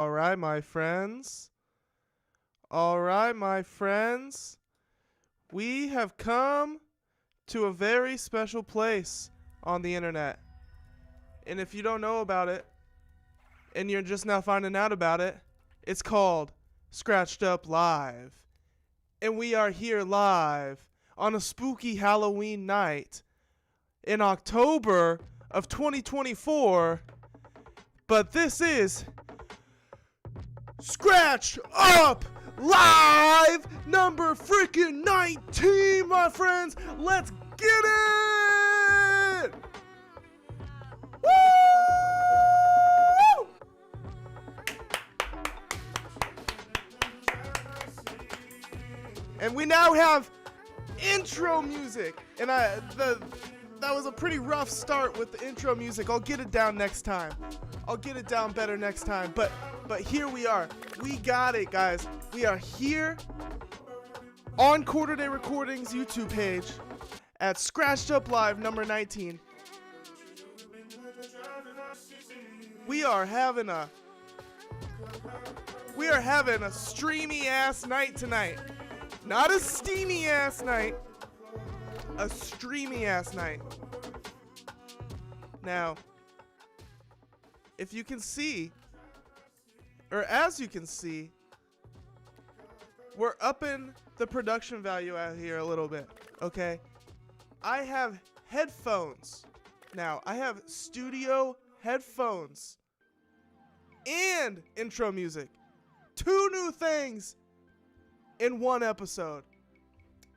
All right, my friends. All right, my friends. We have come to a very special place on the internet. And if you don't know about it, and you're just now finding out about it, it's called Scratched Up Live. And we are here live on a spooky Halloween night in October of 2024. But this is Scratch Up Live number freaking 19, my friends. Let's get it! Woo! And we now have intro music. And that was a pretty rough start with the intro music. I'll get it down next time. I'll get it down better next time. But here we are. We got it, guys. We are here on Quarter Day Recordings YouTube page at Scratched Up Live number 19. We are having a streamy ass night tonight. Not a steamy ass night. A streamy ass night. Now, if you can see, or as you can see, we're upping the production value out here a little bit, okay? I have headphones. Now, I have studio headphones and intro music. 2 new things in one episode.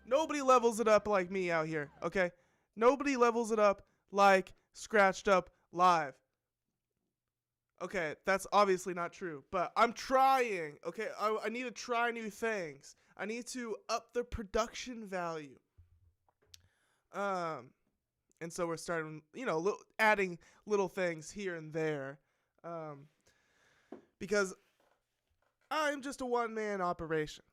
Nobody levels it up like me out here, okay? Nobody levels it up like Scratched Up Live. Okay, that's obviously not true, but I'm trying, okay? I need to try new things. I need to up the production value. And so we're starting, adding little things here and there. Because I'm just a one-man operation.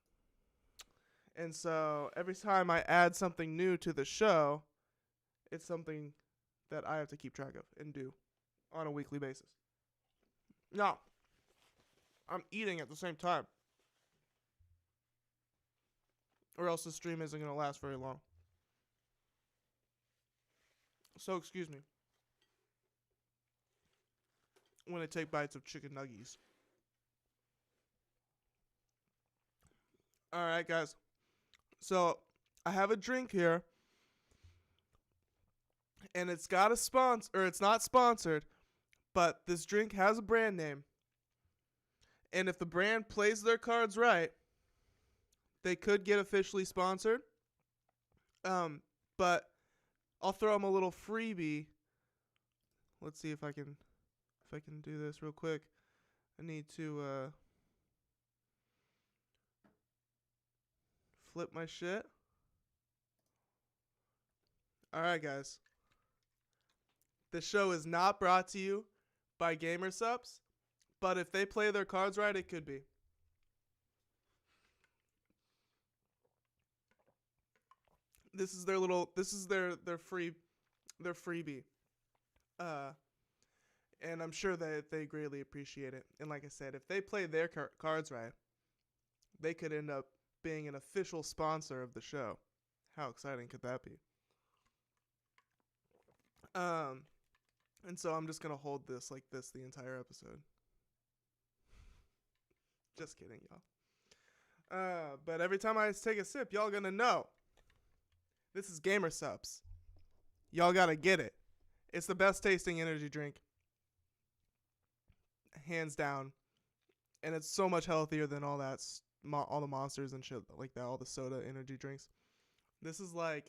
And so every time I add something new to the show, it's something that I have to keep track of and do on a weekly basis. Now, I'm eating at the same time, or else the stream isn't going to last very long. So excuse me when I take bites of chicken nuggies. All right, guys. So I have a drink here, and it's got a sponsor, or it's not sponsored, but this drink has a brand name. And if the brand plays their cards right, they could get officially sponsored. But I'll throw them a little freebie. Let's see if I can do this real quick. I need to flip my shit. All right, guys. This show is not brought to you by Gamersupps, but if they play their cards right, it could be. This is their freebie. And I'm sure that they greatly appreciate it. And like I said, if they play their cards right, they could end up being an official sponsor of the show. How exciting could that be? And so I'm just going to hold this like this the entire episode. Just kidding, y'all. But every time I take a sip, y'all going to know. This is Gamersupps. Y'all got to get it. It's the best tasting energy drink. Hands down. And it's so much healthier than all that, all the Monsters and shit like that, all the soda energy drinks. This is like,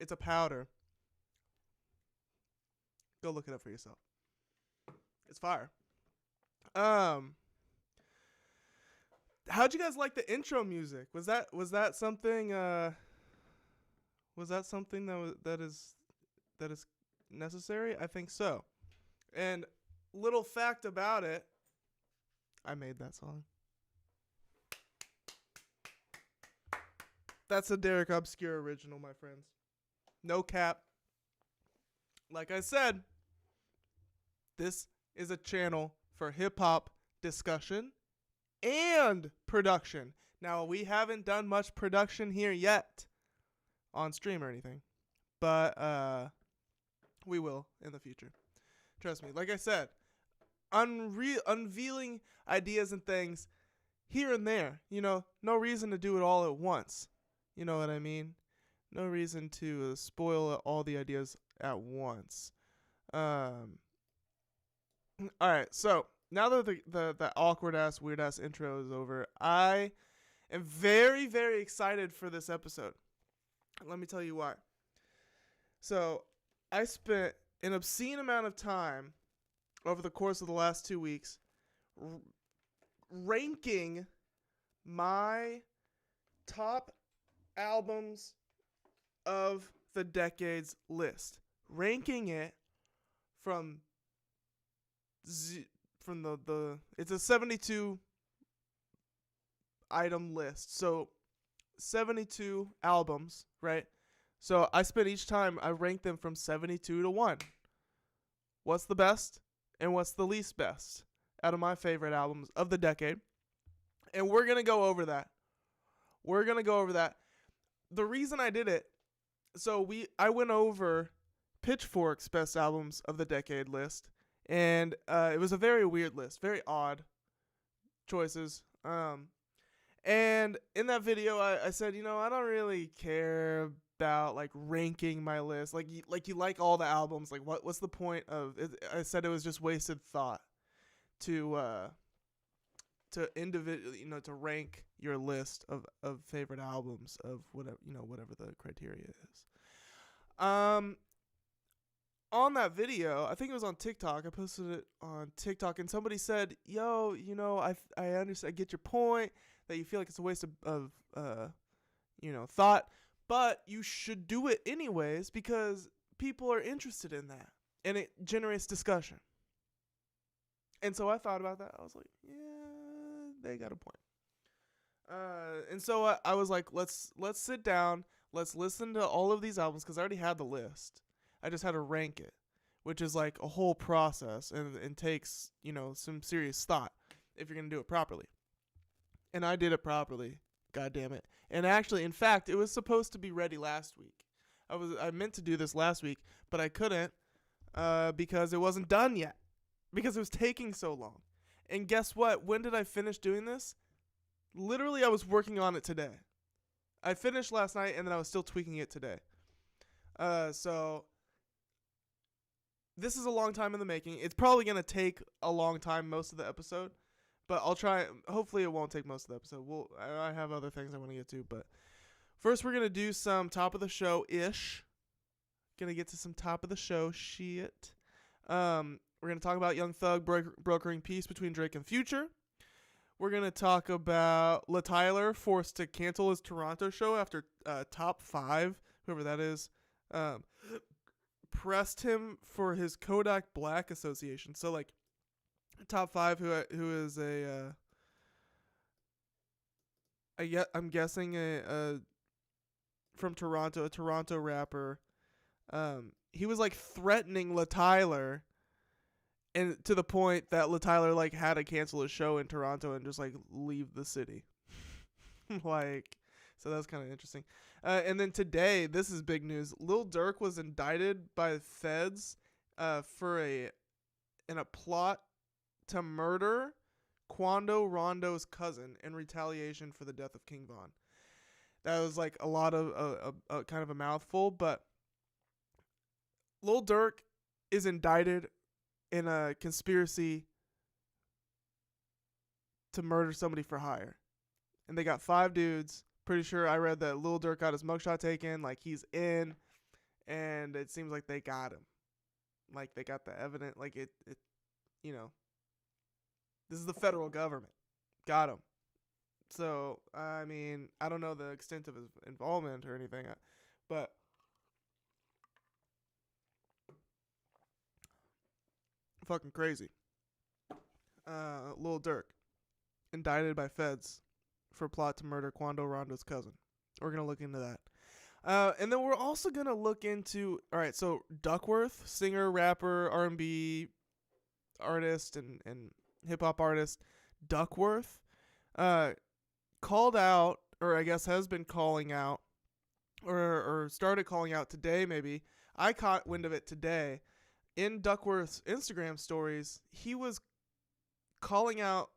it's a powder. Go look it up for yourself. It's fire. How'd you guys like the intro music? Was that something that is necessary? I think so. And little fact about it, I made that song. That's a Derek Obscure original, my friends. No cap. Like I said, this is a channel for hip-hop discussion and production. Now, we haven't done much production here yet on stream or anything, but we will in the future. Trust me. Like I said, unveiling ideas and things here and there. You know, no reason to do it all at once. You know what I mean? No reason to spoil all the ideas at once. All right, so now that the awkward ass, weird ass intro is over, I am very, very excited for this episode. Let me tell you why. So, I spent an obscene amount of time over the course of the last 2 weeks ranking my top albums of the decade's list. Ranking it from the it's a 72 item list. So 72 albums, right? So I spent each time I ranked them from 72 to 1. What's the best and what's the least best out of my favorite albums of the decade? And we're going to go over that. The reason I did it, so I went over Pitchfork's best albums of the decade list, and it was a very weird list, very odd choices. And in that video, I said, you know, I don't really care about like ranking my list. Like you like all the albums. Like what's the point of it? I said it was just wasted thought to individually, you know, to rank your list of favorite albums of whatever the criteria is. On that video, I think it was on TikTok. I posted it on TikTok, and somebody said, "Yo, you know, I understand. I get your point that you feel like it's a waste of thought, but you should do it anyways because people are interested in that, and it generates discussion." And so I thought about that. I was like, "Yeah, they got a point." And so I was like, "Let's sit down. Let's listen to all of these albums because I already had the list. I just had to rank it, which is like a whole process and takes, you know, some serious thought if you're going to do it properly." And I did it properly. God damn it. And actually, in fact, it was supposed to be ready last week. I meant to do this last week, but I couldn't because it wasn't done yet because it was taking so long. And guess what? When did I finish doing this? Literally, I was working on it today. I finished last night and then I was still tweaking it today. So this is a long time in the making. It's probably going to take a long time most of the episode, but I'll try. Hopefully it won't take most of the episode. I have other things I want to get to, but first we're going to do some top of the show-ish. Going to get to some top of the show shit. We're going to talk about Young Thug brokering peace between Drake and Future. We're going to talk about Luh Tyler forced to cancel his Toronto show after Top 5, whoever that is, pressed him for his Kodak Black association. So, like, Top 5, who is I'm guessing from Toronto, a Toronto rapper. He was, like, threatening Luh Tyler, and to the point that Luh Tyler, like, had to cancel his show in Toronto and just, like, leave the city. Like, so that was kind of interesting. And then today, this is big news. Lil Durk was indicted by feds for in a plot to murder Quando Rondo's cousin in retaliation for the death of King Von. That was like a lot of a kind of a mouthful, but Lil Durk is indicted in a conspiracy to murder somebody for hire. And they got 5 dudes. Pretty sure I read that Lil Durk got his mugshot taken, like he's in, and it seems like they got him. Like they got the evidence, like it you know, this is the federal government. Got him. So, I mean, I don't know the extent of his involvement or anything, but fucking crazy. Lil Durk indicted by feds for plot to murder Quando Rondo's cousin. We're going to look into that. And then we're also going to look into, all right, so Duckworth, singer, rapper, R&B artist, and hip-hop artist, Duckworth called out, or I guess has been calling out, or started calling out today maybe. I caught wind of it today. In Duckworth's Instagram stories, he was calling out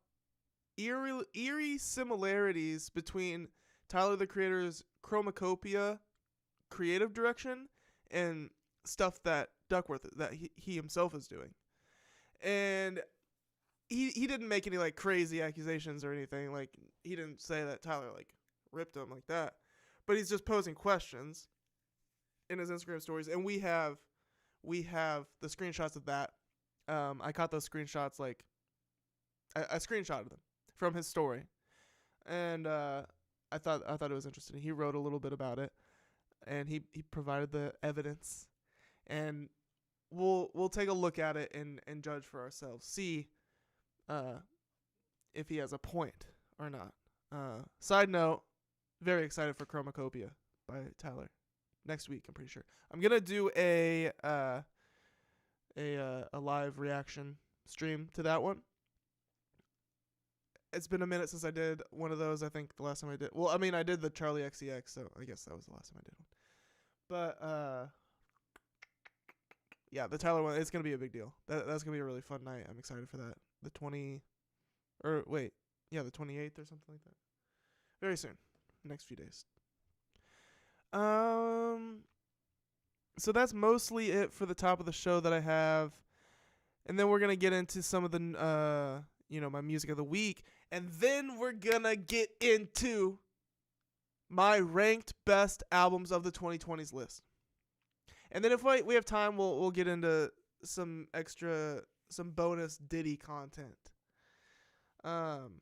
eerie similarities between Tyler the Creator's Chromacopia creative direction and stuff that Duckworth, that he himself is doing. And he didn't make any like crazy accusations or anything. Like, he didn't say that Tyler like ripped him like that. But he's just posing questions in his Instagram stories, and we have the screenshots of that. I caught those screenshots, like I screenshotted them from his story, and I thought it was interesting. He wrote a little bit about it, and he provided the evidence, and we'll take a look at it and judge for ourselves, see if he has a point or not. Side note, very excited for Chromacopia by Tyler. Next week, I'm pretty sure. I'm gonna do a live reaction stream to that one. It's been a minute since I did one of those. I think the last time I did, well, I mean, I did the Charlie XCX, so I guess that was the last time I did one. But yeah, the Tyler one, it's gonna be a big deal. That's gonna be a really fun night. I'm excited for that. The 28th or something like that. Very soon, next few days. So that's mostly it for the top of the show that I have. And then we're going to get into some of the, my music of the week. And then we're going to get into my ranked best albums of the 2020s list. And then if we have time, we'll get into some bonus Diddy content. And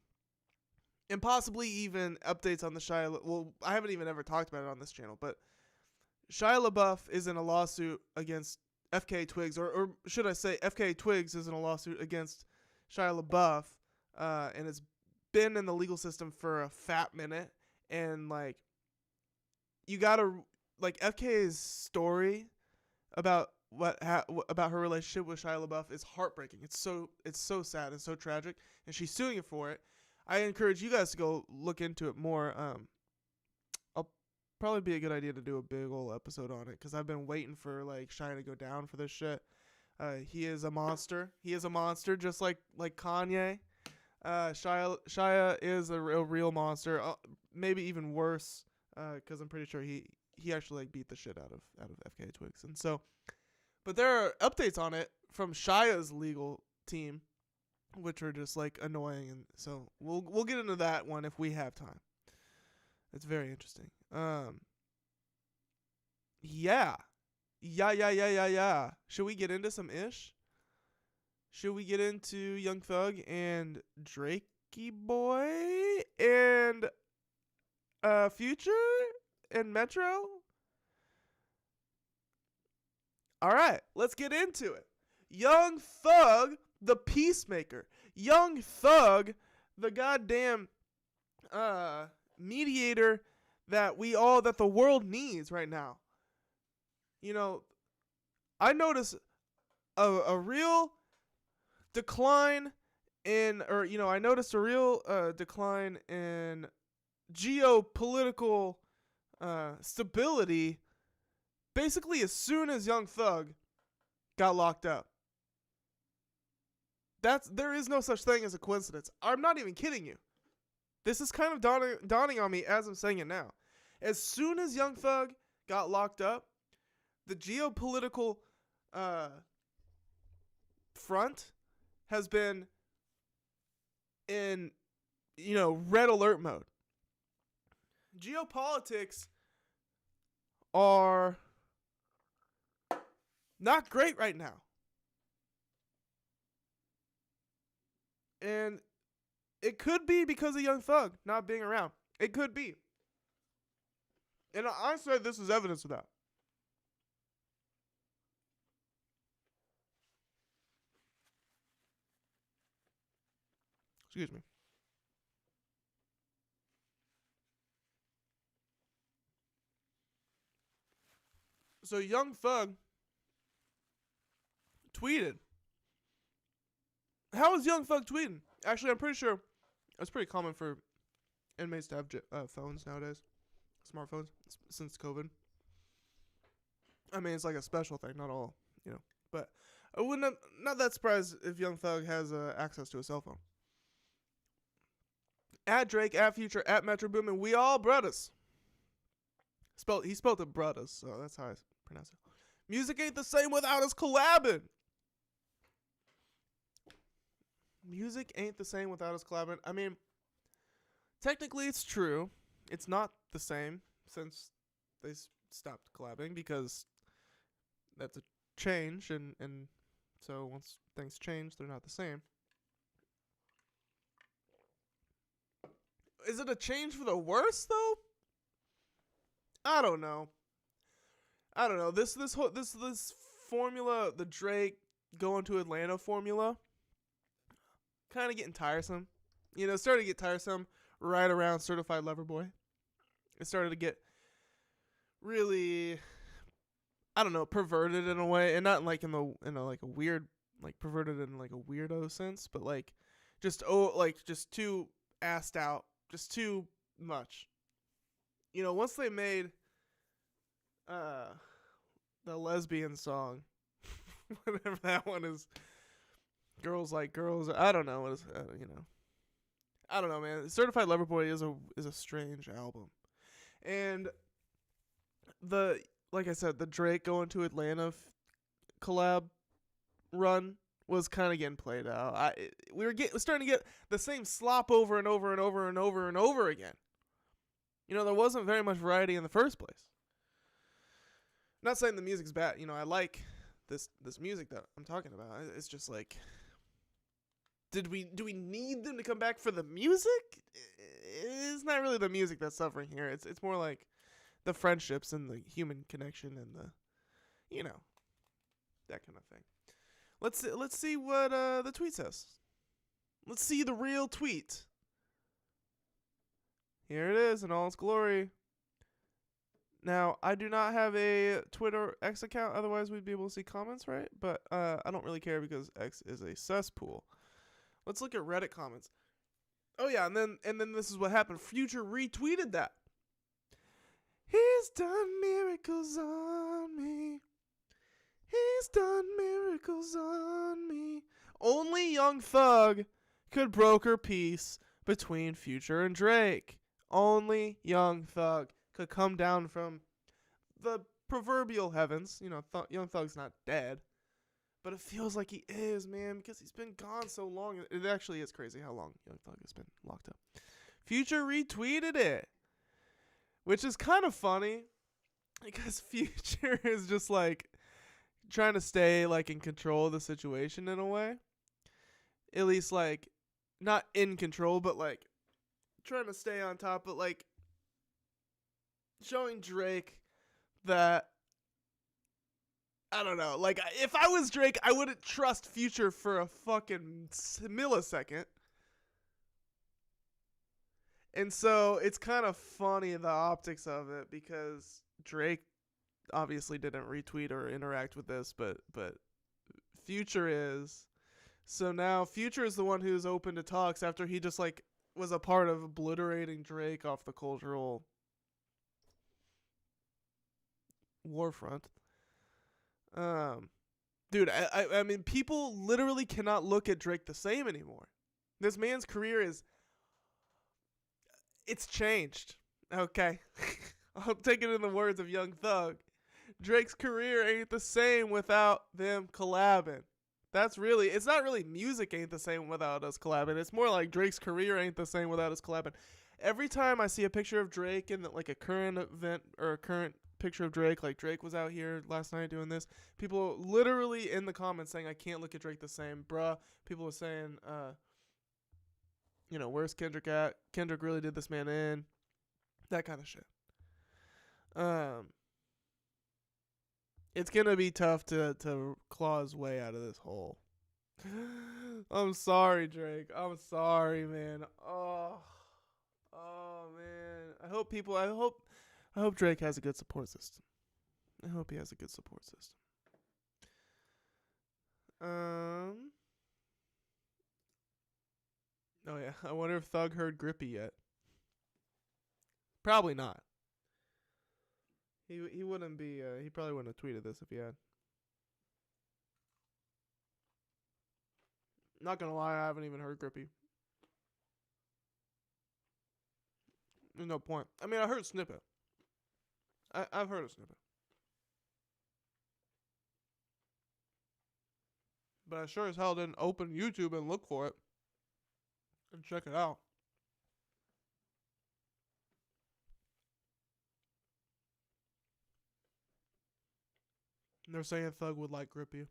possibly even updates on the Shia. Well, I haven't even ever talked about it on this channel, but Shia LaBeouf is in a lawsuit against FK Twigs, or should I say FK Twigs is in a lawsuit against Shia LaBeouf, and it's been in the legal system for a fat minute. And like, you gotta like FK's story about about her relationship with Shia LaBeouf is heartbreaking. It's so sad and so tragic, and she's suing him for it. I encourage you guys to go look into it more. I'll probably be a good idea to do a big old episode on it, because I've been waiting for like Shia to go down for this shit. He is a monster. He is a monster, just like Kanye. Shia is a real monster. Maybe even worse, because I'm pretty sure he actually like beat the shit out of FK Twigs. And so, but there are updates on it from Shia's legal team, which are just like annoying, and so we'll get into that one if we have time. It's very interesting. Yeah. Should we get into some ish? Should we get into Young Thug and Drakey Boy and Future and Metro? All right, let's get into it. Young Thug, the Peacemaker. Young Thug, the goddamn mediator that the world needs right now. You know, I notice a real decline I noticed a real decline in geopolitical stability basically as soon as Young Thug got locked up. There is no such thing as a coincidence. I'm not even kidding you. This is kind of dawning on me as I'm saying it now. As soon as Young Thug got locked up, the geopolitical front has been in, red alert mode. Geopolitics are not great right now. And it could be because of Young Thug not being around. It could be. And I said this is evidence of that. Excuse me. So Young Thug tweeted. How is Young Thug tweeting? Actually, I'm pretty sure It's pretty common for inmates to have phones nowadays, smartphones, since COVID. I mean, it's like a special thing, not all, But I wouldn't not that surprised if Young Thug has access to a cell phone. At Drake, at Future, at Metro Boomin, we all brothers. He spelled it brothers, so that's how I pronounce it. Music ain't the same without us collabing. Music ain't the same without us collabing. I mean, technically it's true. It's not the same since they stopped collabing, because that's a change, and so once things change, they're not the same. Is it a change for the worse though? I don't know. This formula, the Drake going to Atlanta formula, kind of getting tiresome. It started to get tiresome right around Certified Lover Boy. It started to get really, I don't know, perverted in a way, and not like in a weird, like perverted in like a weirdo sense, but like just too assed out, just too much. Once they made the lesbian song, whatever that one is, Girls Like Girls, I don't know what is, I don't know, man. Certified Lover Boy is a strange album, and like I said, the Drake going to Atlanta collab run was kind of getting played out. We're starting to get the same slop over and over and over and over and over again. There wasn't very much variety in the first place. Not saying the music's bad. I like this music that I'm talking about. It's just like, do we need them to come back for the music? It's not really the music that's suffering here. It's more like the friendships and the human connection and the, that kind of thing. Let's see what the tweet says. Let's see the real tweet. Here it is in all its glory. Now, I do not have a Twitter X account, otherwise we'd be able to see comments, right? But I don't really care because X is a cesspool. Let's look at Reddit comments. Oh yeah, and then this is what happened. Future retweeted that. He's done miracles on me. He's done miracles on me. Only Young Thug could broker peace between Future and Drake. Only Young Thug could come down from the proverbial heavens. Young Thug's not dead, but it feels like he is, man, because he's been gone so long. It actually is crazy how long Young Thug has been locked up. Future retweeted it, which is kind of funny because Future is just like trying to stay like in control of the situation in a way. At least like not in control, but like trying to stay on top, but like showing Drake that, I don't know, like if I was Drake, I wouldn't trust Future for a fucking millisecond. And so it's kind of funny, the optics of it, because Drake obviously didn't retweet or interact with this, but Future is. So now Future is the one who's open to talks after he just like was a part of obliterating Drake off the cultural warfront. Dude, I mean, people literally cannot look at Drake the same anymore. This man's career it's changed. Okay. I'll take it in the words of Young Thug. Drake's career ain't the same without them collabing. It's not really music ain't the same without us collabing. It's more like Drake's career ain't the same without us collabing. Every time I see a picture of Drake in like a current event or a current picture of Drake, like Drake was out here last night doing this, people literally in the comments saying, I can't look at Drake the same. Bruh, people are saying, where's Kendrick at? Kendrick really did this man in. That kind of shit. It's gonna be tough to claw his way out of this hole. I'm sorry, Drake. I'm sorry, man. Oh man. I hope Drake has a good support system. I hope he has a good support system. Oh yeah, I wonder if Thug heard Grippy yet. Probably not. He wouldn't be. He probably wouldn't have tweeted this if he had. Not gonna lie, I haven't even heard Grippy. There's no point. I mean, I heard snippet. I've heard a snippet. But I sure as hell didn't open YouTube and look for it and check it out. They're saying Thug would like Grippy.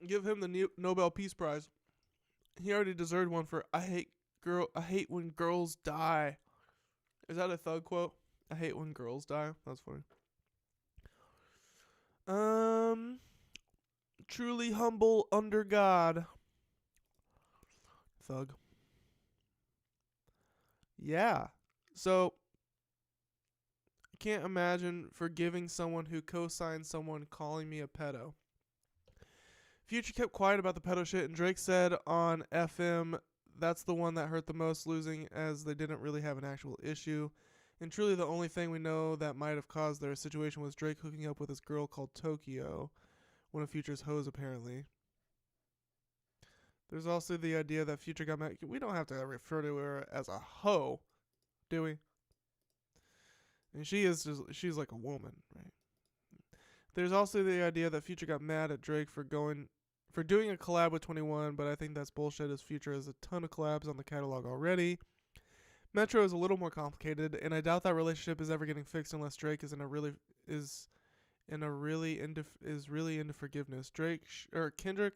Give him the Nobel Peace Prize. He already deserved one for I hate when girls die. Is that a Thug quote? I hate when girls die. That's funny. Truly humble under God. Thug. Yeah. So I can't imagine forgiving someone who co-signed someone calling me a pedo. Future kept quiet about the pedo shit, and Drake said on FM, that's the one that hurt the most, losing as they didn't really have an actual issue. And truly the only thing we know that might have caused their situation was Drake hooking up with this girl called Tokyo, one of Future's hoes apparently. There's also the idea that Future got mad. We don't have to refer to her as a hoe, do we? And she's like a woman, right? There's also the idea that Future got mad at Drake for doing a collab with 21, but I think that's bullshit as Future has a ton of collabs on the catalog already. Metro is a little more complicated, and I doubt that relationship is ever getting fixed unless Drake is really into forgiveness. Kendrick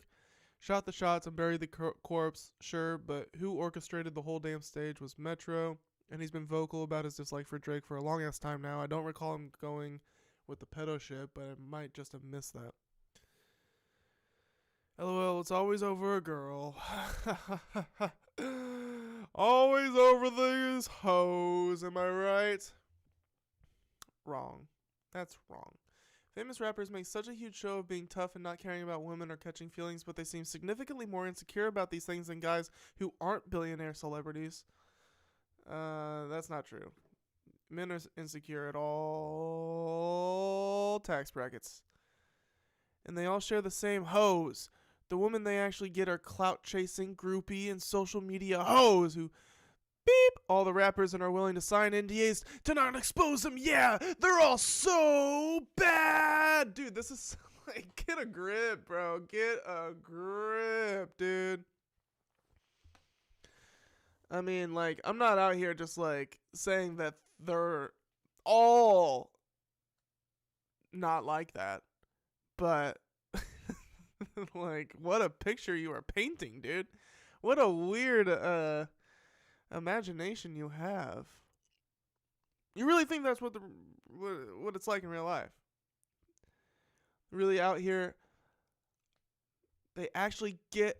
shot the shots and buried the corpse, sure, but who orchestrated the whole damn stage was Metro, and he's been vocal about his dislike for Drake for a long ass time now. I don't recall him going with the pedo shit, but I might just have missed that. LOL, it's always over a girl. Always over these hoes, am I right? Wrong. That's wrong. Famous rappers make such a huge show of being tough and not caring about women or catching feelings, but they seem significantly more insecure about these things than guys who aren't billionaire celebrities. That's not true. Men are insecure at all tax brackets. And they all share the same hoes. The women they actually get are clout-chasing, groupie, and social media hoes who beep all the rappers and are willing to sign NDAs to not expose them. Yeah, they're all so bad. Dude, this is like, get a grip, bro. Get a grip, dude. I mean, like, I'm not out here just, like, saying that they're all not like that. But, like, what a picture you are painting, dude. What a weird imagination you have. You really think that's what it's like in real life? Really out here, they actually get...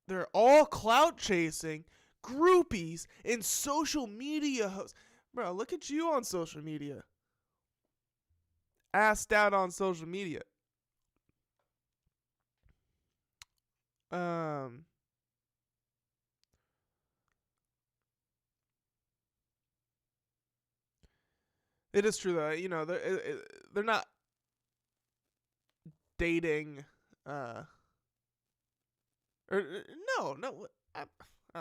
They're all clout chasing, groupies, and social media hosts. Bro, look at you on social media. Assed out on social media. It is true though. You know, they're not dating. Or no. I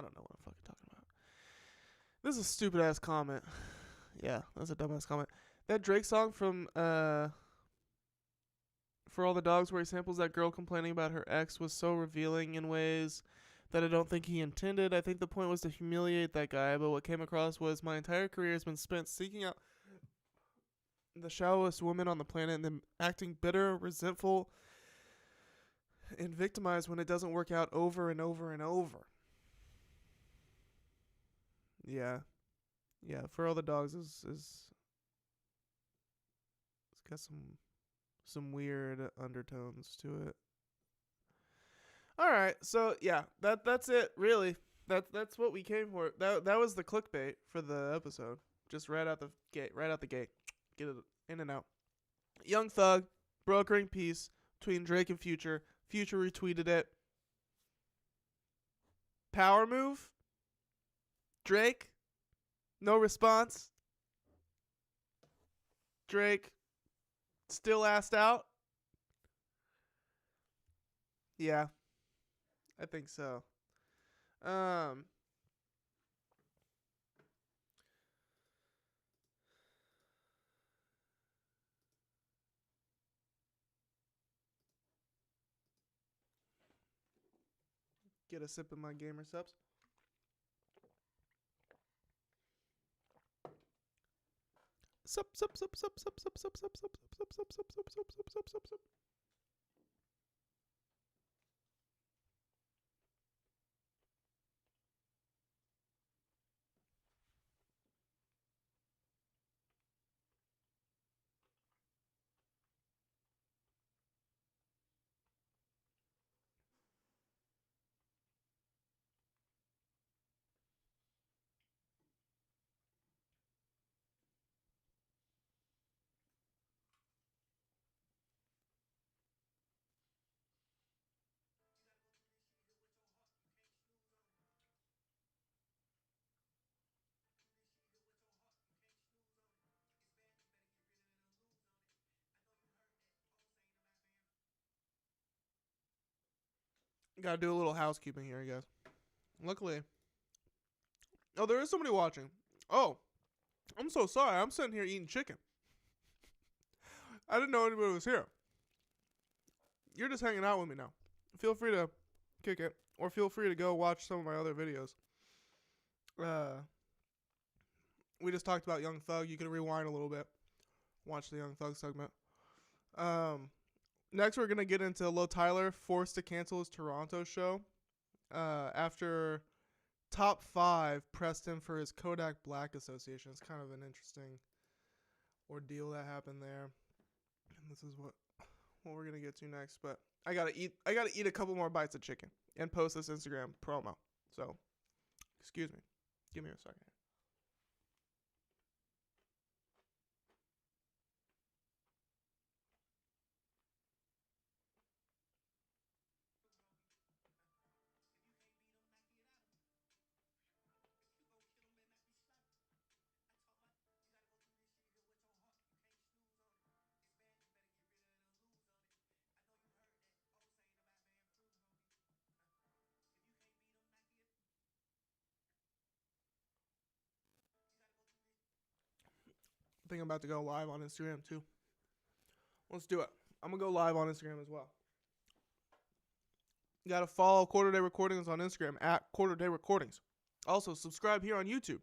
don't know what I'm fucking talking about. This is a stupid ass comment. Yeah, that's a dumb ass comment. That Drake song from For All the Dogs, where he samples that girl complaining about her ex, was so revealing in ways that I don't think he intended. I think the point was to humiliate that guy, but what came across was my entire career has been spent seeking out the shallowest woman on the planet and then acting bitter, resentful, and victimized when it doesn't work out over and over and over. Yeah. For All the Dogs is it's got some weird undertones to it. All right, so yeah, that's it really. That's what we came for. That was the clickbait for the episode. Just right out the gate. Get it in and out. Young Thug brokering peace between Drake and Future. Future retweeted it. Power move. Drake. No response. Drake. Still asked out. Yeah. I think so. Get a sip of my gamer subs. Sup, sup, sup, sup, sup, sup, sup, sup, sup, sup, sup, sup, sup, sup, sup, sup, sup, sup, sup. Gotta do a little housekeeping here, I guess. Luckily. Oh, there is somebody watching. Oh, I'm so sorry. I'm sitting here eating chicken. I didn't know anybody was here. You're just hanging out with me now. Feel free to kick it, or feel free to go watch some of my other videos. We just talked about Young Thug. You can rewind a little bit. Watch the Young Thug segment. Next, we're going to get into Luh Tyler forced to cancel his Toronto show after Top 5 pressed him for his Kodak Black Association. It's kind of an interesting ordeal that happened there. And this is what we're going to get to next. But I got to eat a couple more bites of chicken and post this Instagram promo. So, excuse me. Give me a second. I think I'm about to go live on Instagram too. Let's do it. I'm going to go live on Instagram as well. You got to follow Quarter Day Recordings on Instagram at Quarter Day Recordings. Also, subscribe here on YouTube.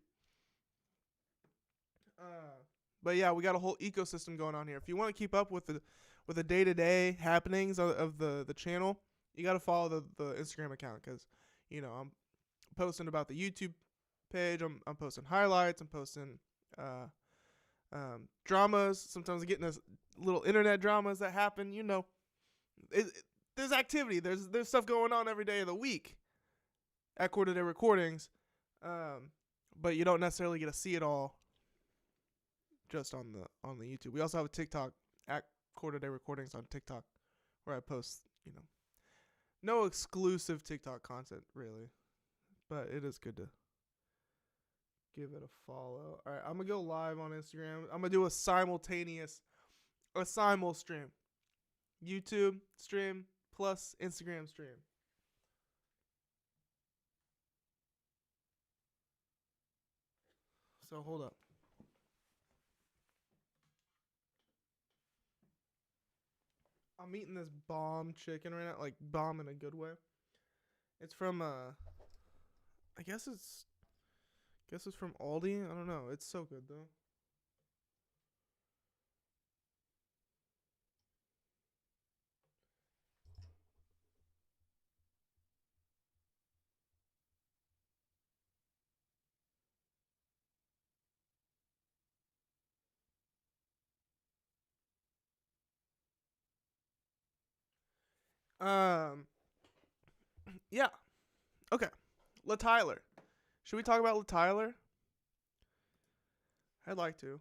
But yeah, we got a whole ecosystem going on here. If you want to keep up with the day-to-day happenings of the channel, you got to follow the Instagram account because, you know, I'm posting about the YouTube page. I'm posting highlights. I'm posting dramas. Sometimes I get into little internet dramas that happen. You know, there's activity. There's stuff going on every day of the week at Quarter Day Recordings, but you don't necessarily get to see it all just on the YouTube. We also have a TikTok at Quarter Day Recordings on TikTok where I post, you know, no exclusive TikTok content really, but it is good to give it a follow. All right, I'm gonna go live on Instagram. I'm gonna do a simul stream, YouTube stream plus Instagram stream. So hold up. I'm eating this bomb chicken right now, like bomb in a good way. It's from I guess it's from Aldi. I don't know. It's so good though. Yeah. Okay. Luh Tyler. Should we talk about Luh Tyler? I'd like to.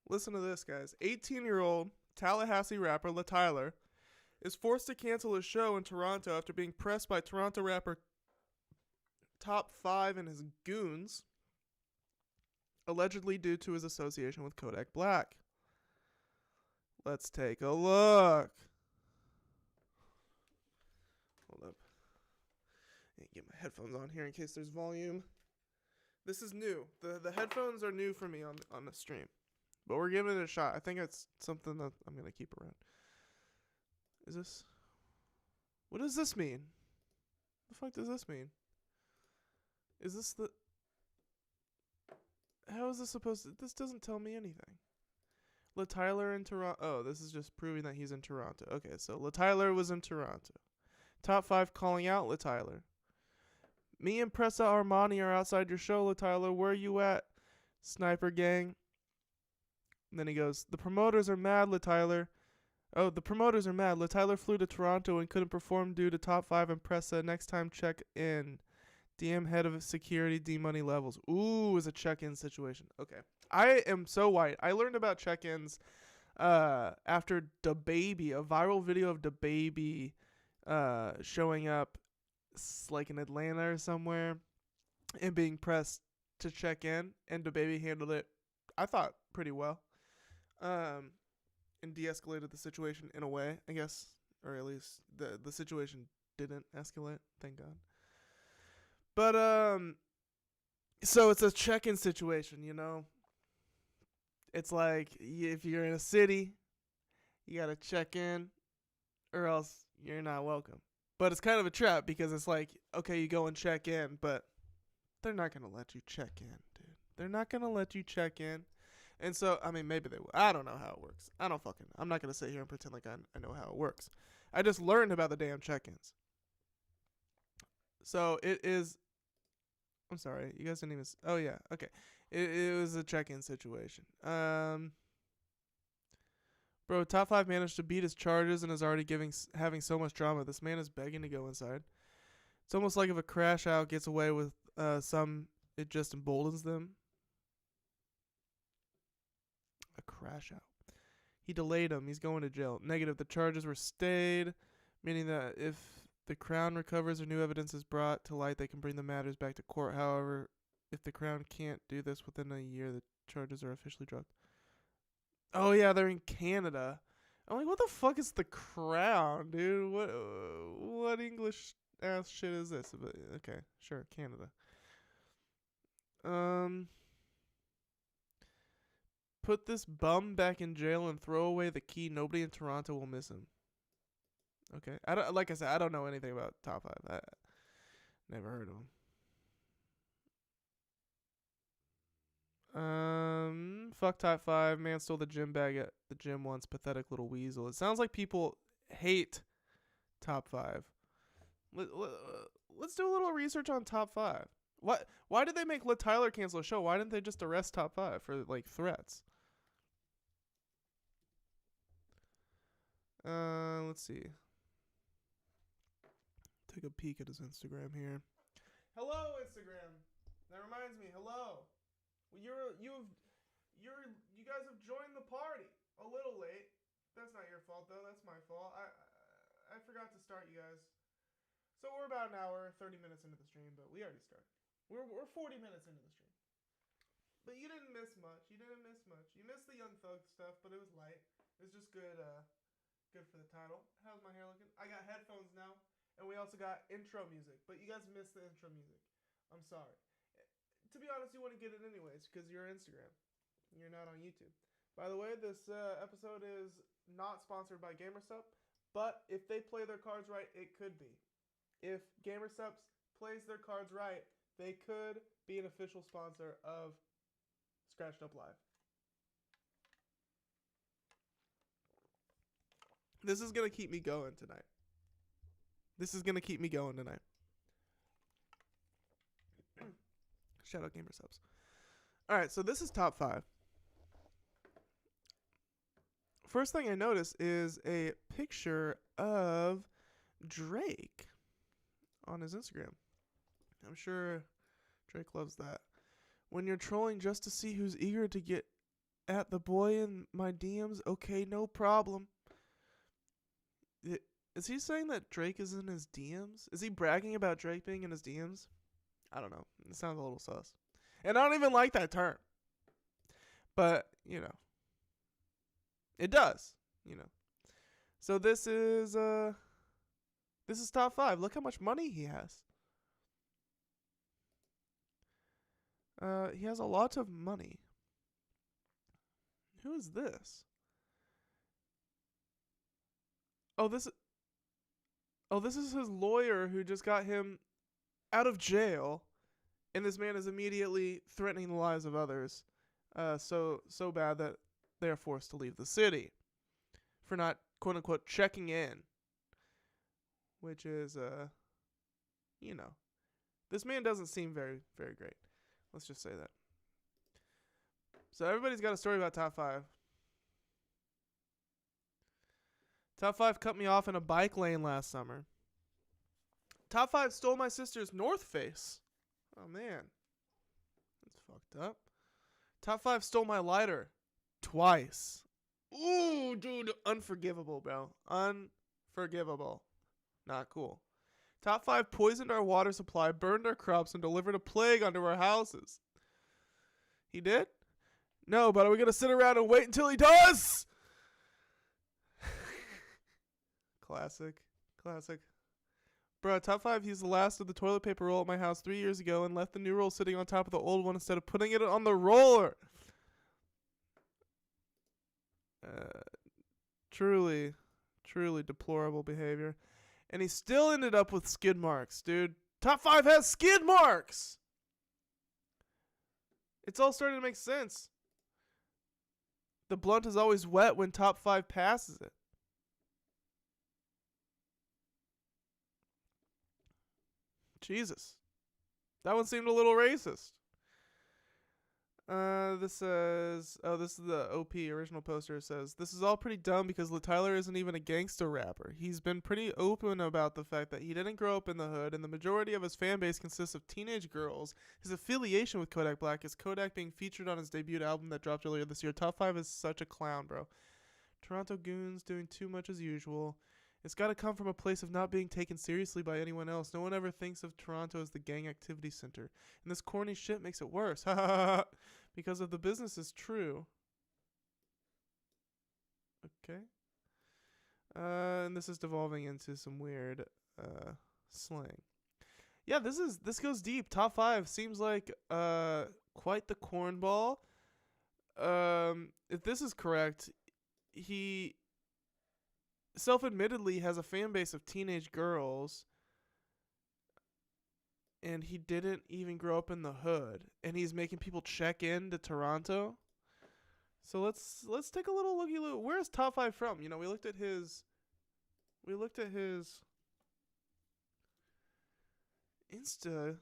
Listen to this, guys. 18-year-old Tallahassee rapper Luh Tyler is forced to cancel his show in Toronto after being pressed by Toronto rapper top 5 and his goons, allegedly due to his association with Kodak Black. Let's take a look. Hold up. Get my headphones on here in case there's volume. This is new. The headphones are new for me on the stream. But we're giving it a shot. I think it's something that I'm going to keep around. Is this... What does this mean? The fuck does this mean? Is this the... How is this supposed to... This doesn't tell me anything. Luh Tyler in Toronto. Oh, this is just proving that he's in Toronto. Okay, so Luh Tyler was in Toronto. Top 5 calling out Luh Tyler. Me and Pressa Armani are outside your show, Luh Tyler. Where you at, Sniper Gang? And then he goes, the promoters are mad, Luh Tyler. Oh, the promoters are mad. Luh Tyler flew to Toronto and couldn't perform due to top 5 and Pressa. Next time, check in. DM head of security, D-money levels. Ooh, is a check-in situation. Okay. I am so white. I learned about check-ins after DaBaby, a viral video of DaBaby showing up like in Atlanta or somewhere and being pressed to check in, and DaBaby handled it, I thought, pretty well. And de-escalated the situation in a way, I guess, or at least the situation didn't escalate, thank God. But so it's a check-in situation, you know. It's like if you're in a city, you gotta check in, or else you're not welcome. But it's kind of a trap because it's like, okay, you go and check in, but they're not gonna let you check in, dude. They're not gonna let you check in. And so, I mean, maybe they will. I don't know how it works. I'm not going to sit here and pretend like I know how it works. I just learned about the damn check-ins. So, it is... I'm sorry. You guys didn't even... Oh, yeah. Okay. It was a check-in situation. Bro, top 5 managed to beat his charges and is already having so much drama. This man is begging to go inside. It's almost like if a crash out gets away with some, it just emboldens them. A crash out. He delayed him. He's going to jail. Negative. The charges were stayed, meaning that if the Crown recovers or new evidence is brought to light, they can bring the matters back to court. However, if the Crown can't do this within a year, the charges are officially dropped. Oh, yeah, they're in Canada. I'm like, what the fuck is the Crown, dude? What English ass shit is this? But, okay, sure, Canada. Put this bum back in jail and throw away the key. Nobody in Toronto will miss him. Okay. Like I said, I don't know anything about top 5. I never heard of him. Fuck top 5. Man stole the gym bag at the gym once. Pathetic little weasel. It sounds like people hate top 5. Let's do a little research on top 5. Why did they make Luh Tyler cancel a show? Why didn't they just arrest top 5 for like threats? Let's see. Take a peek at his Instagram here. Hello, Instagram. That reminds me. Hello. Well, you guys have joined the party a little late. That's not your fault though. That's my fault. I forgot to start you guys. So we're about an hour, 30 minutes into the stream, but we already started. We're 40 minutes into the stream. But you didn't miss much. You missed the Young Thug stuff, but it was light. It was just good. Good for the title. How's my hair looking? I got headphones now, and we also got intro music. But you guys missed the intro music. I'm sorry. To be honest, you wouldn't get it anyways because you're Instagram. You're not on YouTube. By the way, this episode is not sponsored by GamerSup, but if they play their cards right, it could be. If GamerSup plays their cards right, they could be an official sponsor of Scratched Up Live. This is going to keep me going tonight. Shout out GamerSubs. Alright, so this is top 5. First thing I notice is a picture of Drake on his Instagram. I'm sure Drake loves that. When you're trolling just to see who's eager to get at the boy in my DMs, okay, no problem. Is he saying that Drake is in his DMs? Is he bragging about Drake being in his DMs? I don't know. It sounds a little sus. And I don't even like that term. But, you know. It does, you know. So this is top 5. Look how much money he has. He has a lot of money. Who is this? Oh, this is his lawyer who just got him out of jail, and this man is immediately threatening the lives of others. So bad that they are forced to leave the city for not, quote unquote, checking in. Which is, you know, this man doesn't seem very, very great. Let's just say that. So everybody's got a story about top 5. Top 5 cut me off in a bike lane last summer. Top 5 stole my sister's North Face. Oh, man. That's fucked up. Top 5 stole my lighter. Twice. Ooh, dude. Unforgivable, bro. Unforgivable. Not cool. Top 5 poisoned our water supply, burned our crops, and delivered a plague onto our houses. He did? No, but are we going to sit around and wait until he does? Classic. Bro, top 5, he's the last of the toilet paper roll at my house 3 years ago and left the new roll sitting on top of the old one instead of putting it on the roller. Truly deplorable behavior. And he still ended up with skid marks, dude. Top 5 has skid marks! It's all starting to make sense. The blunt is always wet when top 5 passes it. Jesus. That one seemed a little racist. This says, this is the OP original poster. It says, this is all pretty dumb because Luh Tyler isn't even a gangster rapper. He's been pretty open about the fact that he didn't grow up in the hood, and the majority of his fan base consists of teenage girls. His affiliation with Kodak Black is Kodak being featured on his debut album that dropped earlier this year. Top 5 is such a clown, bro. Toronto goons doing too much as usual. It's got to come from a place of not being taken seriously by anyone else. No one ever thinks of Toronto as the gang activity center. And this corny shit makes it worse. Because if the business is true. Okay. And this is devolving into some weird slang. Yeah, this goes deep. Top 5 seems like quite the cornball. If this is correct, he self-admittedly has a fan base of teenage girls, and he didn't even grow up in the hood, and he's making people check in to Toronto. So let's take a little looky look. Where's top 5 from? You know, we looked at his Insta.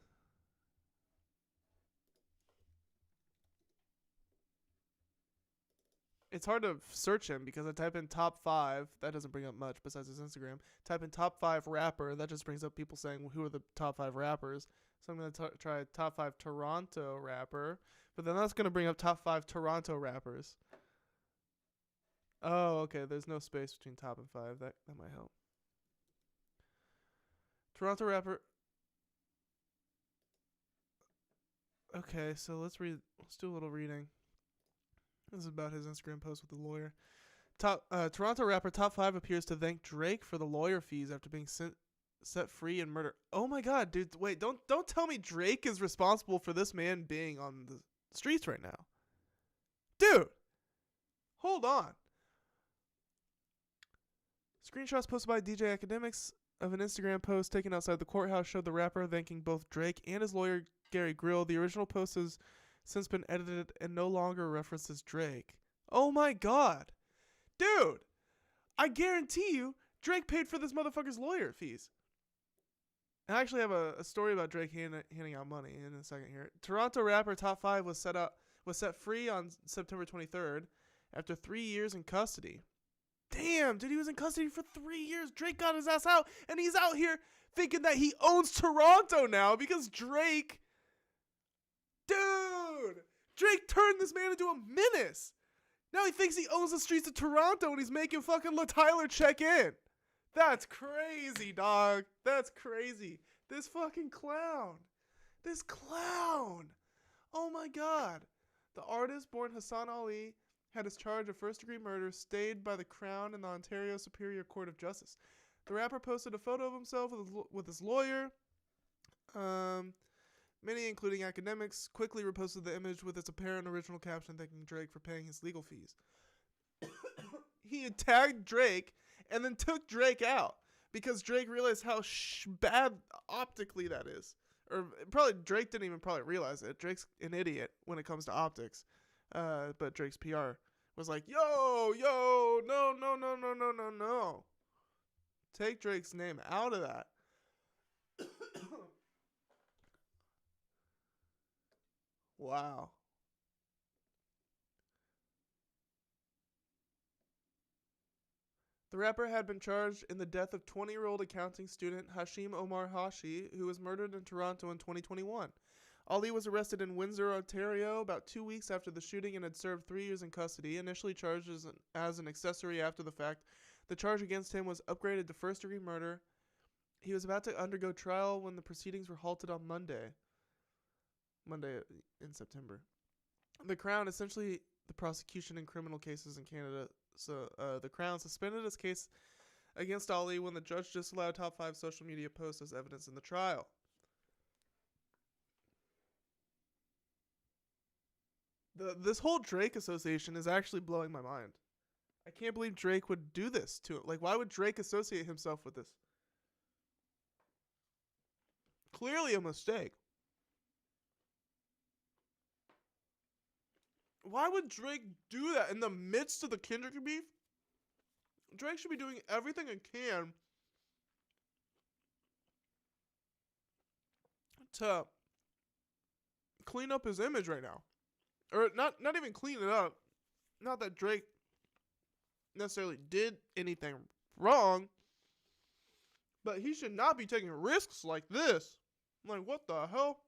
It's hard to search him because I type in top 5. That doesn't bring up much besides his Instagram. Type in top 5 rapper. That just brings up people saying who are the top 5 rappers. So I'm going to try top 5 Toronto rapper. But then that's going to bring up top 5 Toronto rappers. Oh, okay. There's no space between top and 5. That might help. Toronto rapper. Okay, so let's do a little reading. This is about his Instagram post with the lawyer. Toronto rapper top 5 appears to thank Drake for the lawyer fees after being set free and murdered. Oh my god, dude! Wait, don't tell me Drake is responsible for this man being on the streets right now, dude. Hold on. Screenshots posted by DJ Academics of an Instagram post taken outside the courthouse showed the rapper thanking both Drake and his lawyer Gary Grill. The original post has since been edited and no longer references Drake. Oh my god. Dude, I guarantee you Drake paid for this motherfucker's lawyer fees. I actually have a story about Drake handing out money in a second here. Toronto rapper top 5 was set free on September 23rd after 3 years in custody. Damn, dude, he was in custody for 3 years. Drake got his ass out, and he's out here thinking that he owns Toronto now because Drake... Dude! Drake turned this man into a menace. Now he thinks he owns the streets of Toronto and he's making fucking Luh Tyler check in. That's crazy, dog. That's crazy. This fucking clown. This clown. Oh my God. The artist, born Hassan Ali, had his charge of first-degree murder stayed by the Crown in the Ontario Superior Court of Justice. The rapper posted a photo of himself with his lawyer. Many, including academics, quickly reposted the image with its apparent original caption thanking Drake for paying his legal fees. He had tagged Drake and then took Drake out because Drake realized how bad optically that is. Or probably Drake didn't even probably realize it. Drake's an idiot when it comes to optics. But Drake's PR was like, yo, no. Take Drake's name out of that. Wow. The rapper had been charged in the death of 20-year-old accounting student Hashim Omar Hashi, who was murdered in Toronto in 2021. Ali was arrested in Windsor, Ontario, about 2 weeks after the shooting and had served 3 years in custody, initially charged as an accessory after the fact. The charge against him was upgraded to first-degree murder. He was about to undergo trial when the proceedings were halted on Monday in September. The Crown, essentially the prosecution in criminal cases in Canada, the Crown suspended its case against Ali when the judge disallowed top 5 social media posts as evidence in the trial. This whole Drake association is actually blowing my mind. I can't believe Drake would do this to him. Like, why would Drake associate himself with this? Clearly a mistake. Why would Drake do that in the midst of the Kendrick beef? Drake should be doing everything it can to clean up his image right now. Or not even clean it up. Not that Drake necessarily did anything wrong, but he should not be taking risks like this. Like, what the hell?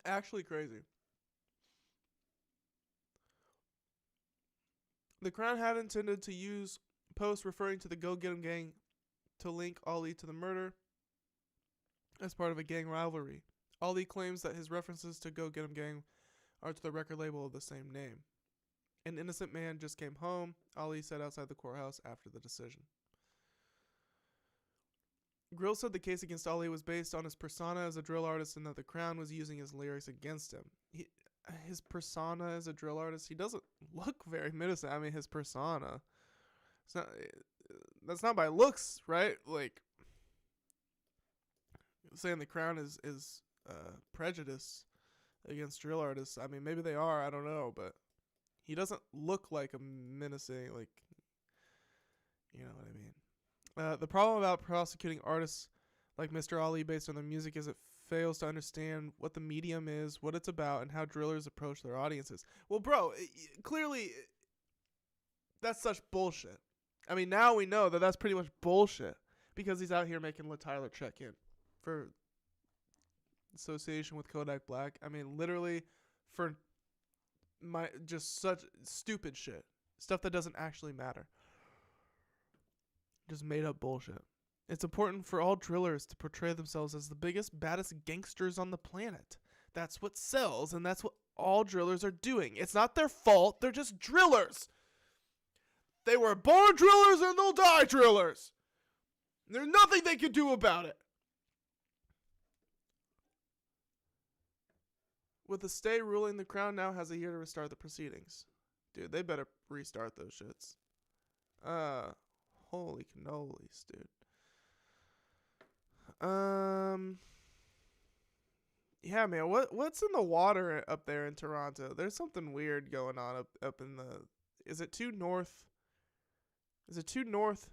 Actually crazy. The Crown had intended to use posts referring to the Go Get 'Em gang to link Ali to the murder as part of a gang rivalry. Ali claims that his references to Go Get 'Em gang are to the record label of the same name. An innocent man just came home, Ali said outside the courthouse after the decision. Grill said the case against Ali was based on his persona as a drill artist and that the Crown was using his lyrics against him. His persona as a drill artist, he doesn't look very menacing. I mean, his persona. That's not by looks, right? Like, saying the Crown is prejudiced against drill artists. I mean, maybe they are. I don't know, but he doesn't look like a menacing, like, you know what I mean. The problem about prosecuting artists like Mr. Ali based on their music is it fails to understand what the medium is, what it's about, and how drillers approach their audiences. Well, bro, clearly that's such bullshit. I mean, now we know that that's pretty much bullshit because he's out here making Luh Tyler check in for association with Kodak Black. I mean, literally for just such stupid shit. Stuff that doesn't actually matter. Just made up bullshit. It's important for all drillers to portray themselves as the biggest, baddest gangsters on the planet. That's what sells, and that's what all drillers are doing. It's not their fault. They're just drillers. They were born drillers and they'll die drillers. There's nothing they can do about it. With the stay ruling, the Crown now has a year to restart the proceedings. Dude, they better restart those shits. Holy cannolis, dude. Yeah, man. What's in the water up there in Toronto? There's something weird going on up in the. Is it too north? Is it too north?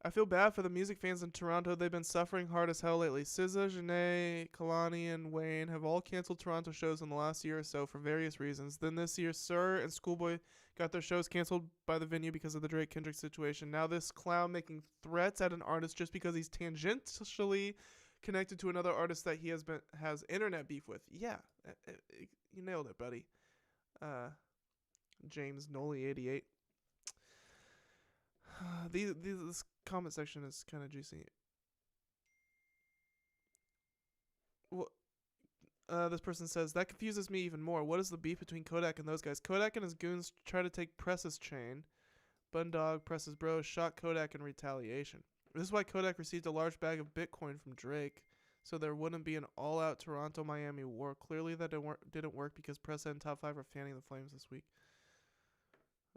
I feel bad for the music fans in Toronto. They've been suffering hard as hell lately. SZA, Janae, Kalani, and Wayne have all canceled Toronto shows in the last year or so for various reasons. Then this year, Sir and Schoolboy got their shows canceled by the venue because of the Drake Kendrick situation. Now this clown making threats at an artist just because he's tangentially connected to another artist that he has internet beef with. Yeah, you nailed it, buddy. James Nolly 88. This comment section is kind of juicy. This person says, that confuses me even more. What is the beef between Kodak and those guys? Kodak and his goons try to take Press's chain. Bundog, Press's bro, shot Kodak in retaliation. This is why Kodak received a large bag of Bitcoin from Drake, so there wouldn't be an all-out Toronto-Miami war. Clearly that didn't work because Press and Top 5 are fanning the flames this week.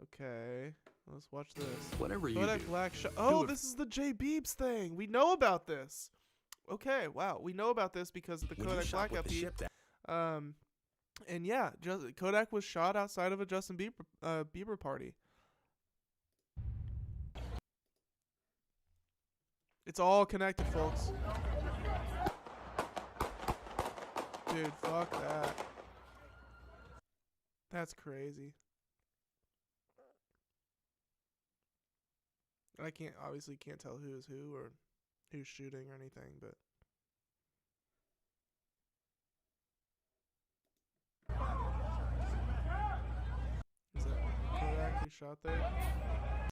Okay, let's watch this. Whatever you Kodak do. Black shot. Oh, this is the J Beebs thing. We know about this. Okay, wow, we know about this because of the Kodak Black LP. And yeah, Kodak was shot outside of a Justin Bieber party. It's all connected, folks. Dude, fuck that. That's crazy. I obviously can't tell who is who or who's shooting or anything, but is that Kodak who shot there?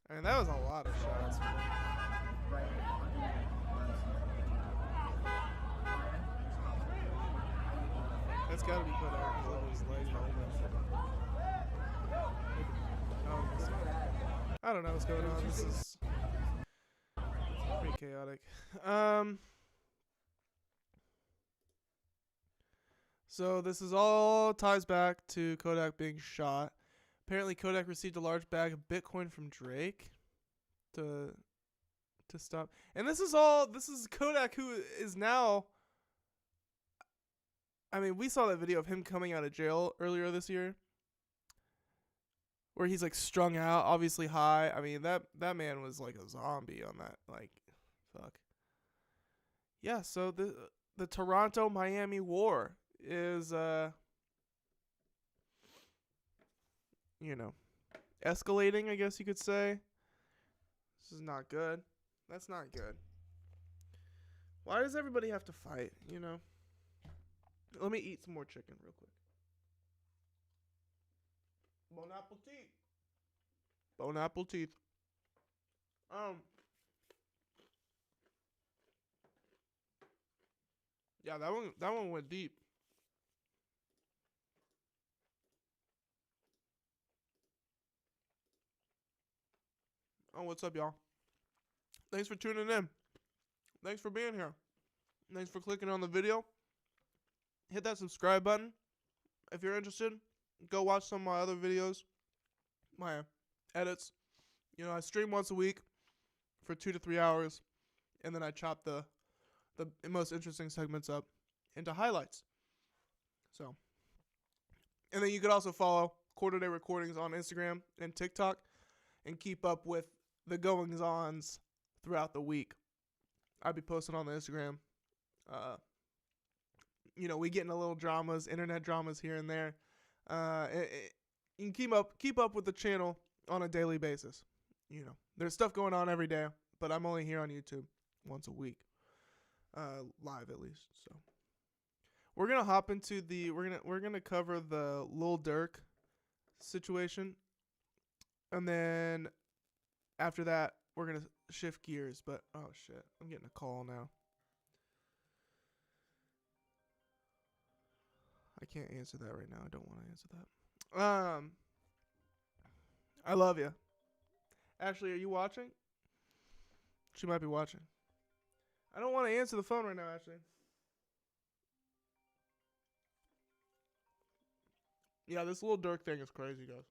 I mean, that was a lot of shots. That's gotta be Kodak. I don't know what's going on. This is pretty chaotic. So this is all ties back to Kodak being shot. Apparently Kodak received a large bag of Bitcoin from Drake to stop. And this is Kodak, who is now, I mean, we saw that video of him coming out of jail earlier this year, where he's like strung out, obviously high. I mean, that man was like a zombie on that. Like, fuck. Yeah, so the Toronto-Miami war is escalating, I guess you could say. This is not good. That's not good. Why does everybody have to fight, Let me eat some more chicken real quick. Bon appetit. Bon appetit. Yeah, that one went deep. Oh, what's up, y'all? Thanks for tuning in. Thanks for being here. Thanks for clicking on the video. Hit that subscribe button if you're interested. Go watch some of my other videos, my edits. I stream once a week for 2 to 3 hours, and then I chop the most interesting segments up into highlights. So, and then you could also follow Quarter Day Recordings on Instagram and TikTok and keep up with the goings-ons throughout the week. I'll be posting on the Instagram. We get into little dramas, internet dramas here and there. You can keep up with the channel on a daily basis. There's stuff going on every day, but I'm only here on YouTube once a week, live at least. So we're gonna hop into we're gonna cover the Lil Durk situation, and then after that we're gonna shift gears. But oh shit, I'm getting a call now. I can't answer that right now. I don't want to answer that. I love you. Ashley, are you watching? She might be watching. I don't want to answer the phone right now, Ashley. Yeah, this Lil Durk thing is crazy, guys.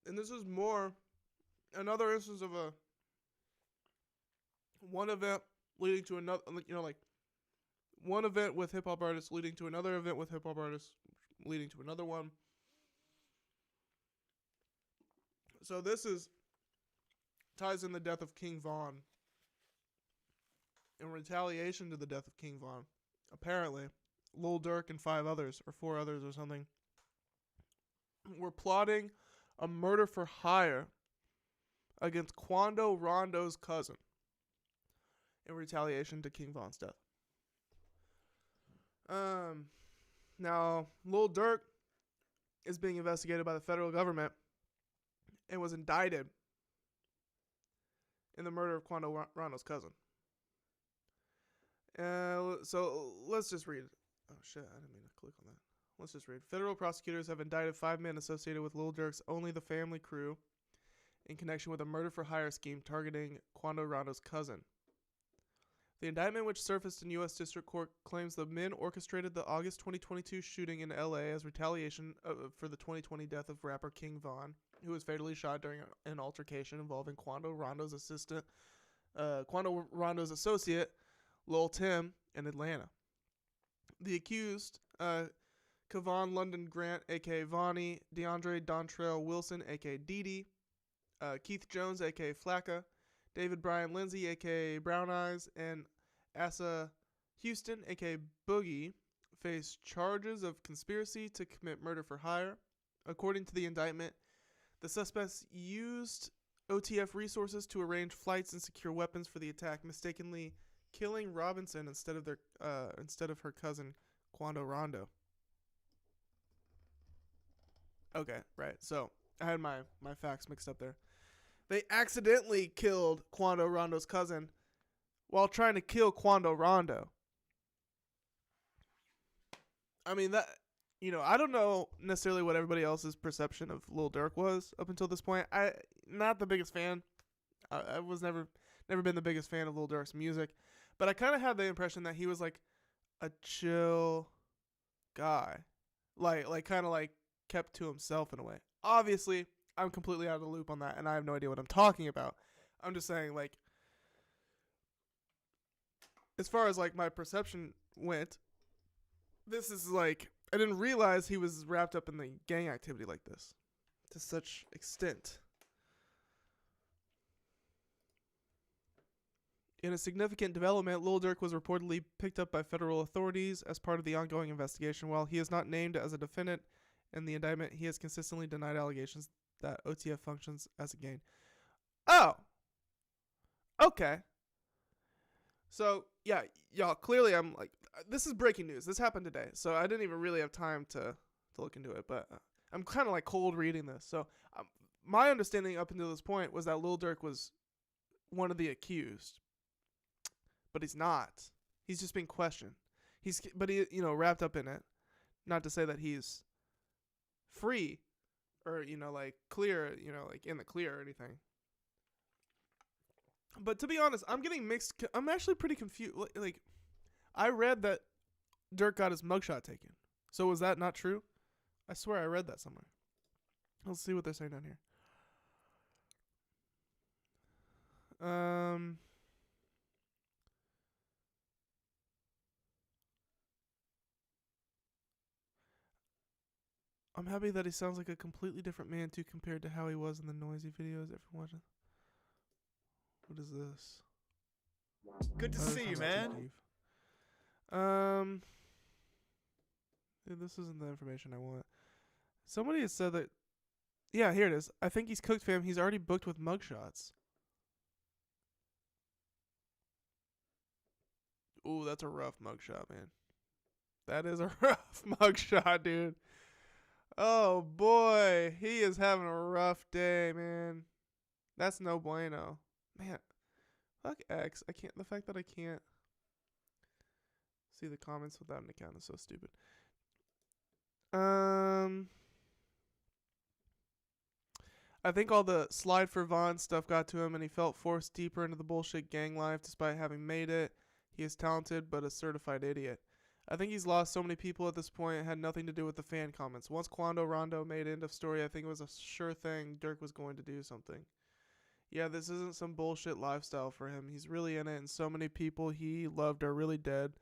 And this is another instance of one event leading to another, one event with hip-hop artists leading to another event with hip-hop artists leading to another one. So this ties in the death of King Von. In retaliation to the death of King Von, apparently, Lil Durk and 4 others or something, were plotting a murder for hire against Quando Rondo's cousin in retaliation to King Von's death. Now, Lil Durk is being investigated by the federal government and was indicted in the murder of Quando Rondo's cousin. So let's just read. Oh shit, I didn't mean to click on that. Let's just read. Federal prosecutors have indicted 5 men associated with Lil Durk's Only the Family crew in connection with a murder-for-hire scheme targeting Quando Rondo's cousin. The indictment, which surfaced in U.S. District Court, claims the men orchestrated the August 2022 shooting in L.A. as retaliation for the 2020 death of rapper King Von, who was fatally shot during an altercation involving Quando Rondo's associate, Lil Tim, in Atlanta. The accused, Kevon London Grant, a.k.a. Vonnie, DeAndre Dontrell Wilson, a.k.a. Didi, Keith Jones, a.k.a. Flacca, David Brian Lindsay, a.k.a. Brown Eyes, and Asa Houston, a.k.a. Boogie, face charges of conspiracy to commit murder for hire. According to the indictment, the suspects used OTF resources to arrange flights and secure weapons for the attack, mistakenly killing Robinson instead of her cousin, Quando Rondo. Okay, right. So I had my facts mixed up there. They accidentally killed Quando Rondo's cousin while trying to kill Quando Rondo. I mean, that, I don't know necessarily what everybody else's perception of Lil Durk was up until this point. Not the biggest fan. I was never been the biggest fan of Lil Durk's music, but I kind of had the impression that he was like a chill guy, like kind of like kept to himself in a way. Obviously, I'm completely out of the loop on that, and I have no idea what I'm talking about. I'm just saying, like, as far as like my perception went, this is like, I didn't realize he was wrapped up in the gang activity like this to such extent. In a significant development, Lil Durk was reportedly picked up by federal authorities as part of the ongoing investigation. While he is not named as a defendant in the indictment, he has consistently denied allegations that OTF functions as a gang. Oh! Okay. So, yeah, y'all, clearly I'm like, this is breaking news. This happened today, so I didn't even really have time to look into it, but I'm kind of like cold reading this. So, my understanding up until this point was that Lil Durk was one of the accused. But he's not. He's just being questioned. But he, wrapped up in it. Not to say that he's free or, like clear, like in the clear or anything. But to be honest, I'm getting mixed. I'm actually pretty confused. Like, I read that Durk got his mugshot taken. So was that not true? I swear I read that somewhere. Let's see what they're saying down here. I'm happy that he sounds like a completely different man too compared to how he was in the noisy videos everyone watching. What is this? Good to see you, man. Dude, this isn't the information I want. Somebody has said that. Yeah, here it is. I think he's cooked, fam. He's already booked with mugshots. Ooh, that's a rough mugshot, man. That is a rough mugshot, dude. Oh, boy. He is having a rough day, man. That's no bueno. Man, fuck X. The fact that I can't see the comments without an account is so stupid. I think all the slide for Von stuff got to him, and he felt forced deeper into the bullshit gang life despite having made it. He is talented, but a certified idiot. I think he's lost so many people at this point. It had nothing to do with the fan comments. Once Quando Rondo made end of story, I think it was a sure thing Durk was going to do something. Yeah, this isn't some bullshit lifestyle for him. He's really in it, and so many people he loved are really dead.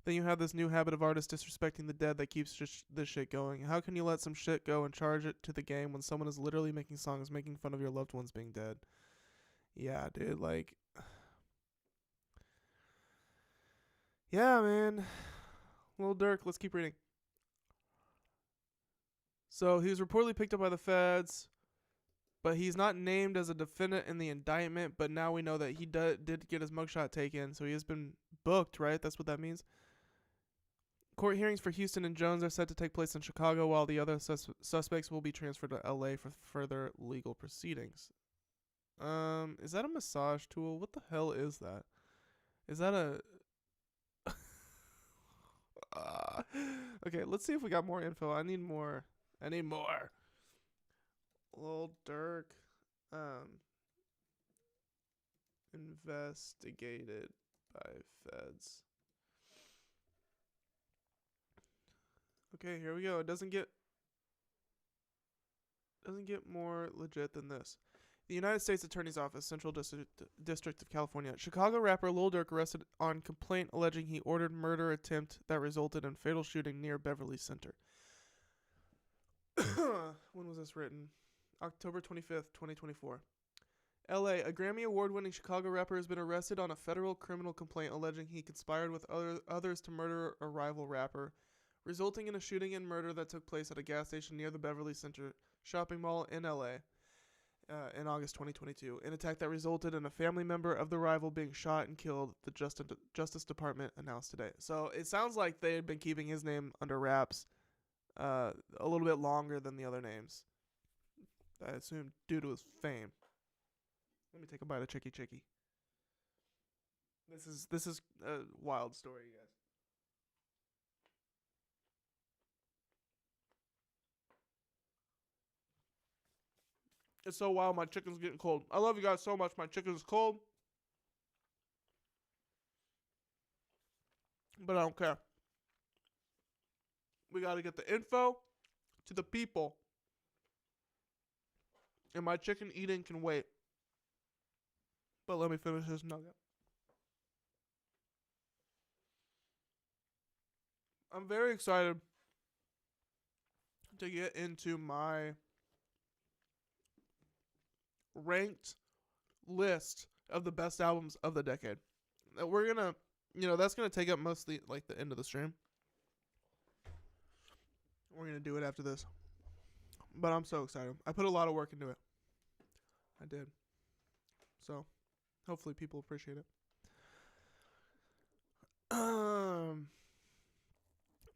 Then you have this new habit of artists disrespecting the dead that keeps this shit going. How can you let some shit go and charge it to the game when someone is literally making songs making fun of your loved ones being dead? Yeah, dude, like... Yeah, man. Lil Durk, let's keep reading. So he was reportedly picked up by the feds, but he's not named as a defendant in the indictment, but now we know that he did get his mugshot taken, so he has been booked, right? That's what that means. Court hearings for Houston and Jones are set to take place in Chicago, while the other suspects will be transferred to L.A. for further legal proceedings. Is that a massage tool? What the hell is that? Is that a... okay, let's see if we got more info. I need more. Lil Durk, investigated by feds. Okay, here we go. It doesn't get more legit than this. The United States Attorney's Office, Central District of California. Chicago rapper Lil Durk arrested on complaint alleging he ordered murder attempt that resulted in fatal shooting near Beverly Center. When was this written? October 25th, 2024. L.A. A Grammy Award-winning Chicago rapper has been arrested on a federal criminal complaint alleging he conspired with others to murder a rival rapper, resulting in a shooting and murder that took place at a gas station near the Beverly Center shopping mall in L.A. In August 2022. An attack that resulted in a family member of the rival being shot and killed, the Justice Department announced today. So it sounds like they had been keeping his name under wraps a little bit longer than the other names. I assume due to his fame. Let me take a bite of Chicky Chicky. This is a wild story, you guys. It's so wild, my chicken's getting cold. I love you guys so much. My chicken's cold. But I don't care. We got to get the info to the people. And my chicken eating can wait. But let me finish this nugget. I'm very excited to get into my ranked list of the best albums of the decade. We're gonna, that's gonna take up mostly like the end of the stream. We're gonna do it after this. But I'm so excited. I put a lot of work into it. I did. So, hopefully people appreciate it.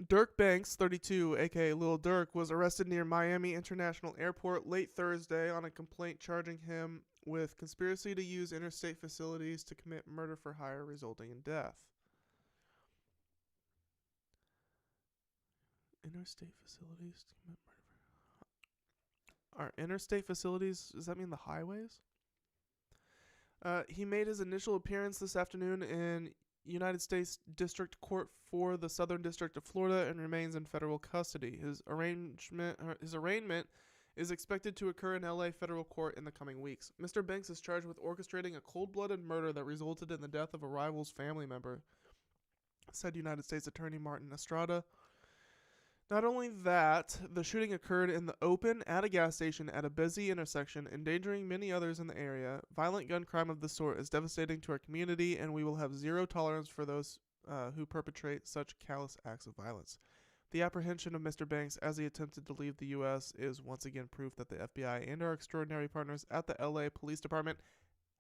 Dirk Banks, 32, aka Lil Durk, was arrested near Miami International Airport late Thursday on a complaint charging him with conspiracy to use interstate facilities to commit murder for hire, resulting in death. Interstate facilities to commit murder. Are interstate facilities, does that mean the highways? He made his initial appearance this afternoon in United States District Court for the Southern District of Florida and remains in federal custody. His arraignment is expected to occur in LA federal court in the coming weeks. Mr. Banks is charged with orchestrating a cold-blooded murder that resulted in the death of a rival's family member, said United States Attorney Martin Estrada. Not only that, the shooting occurred in the open at a gas station at a busy intersection, endangering many others in the area. Violent gun crime of this sort is devastating to our community, and we will have zero tolerance for those who perpetrate such callous acts of violence. The apprehension of Mr. Banks as he attempted to leave the U.S. is once again proof that the FBI and our extraordinary partners at the L.A. Police Department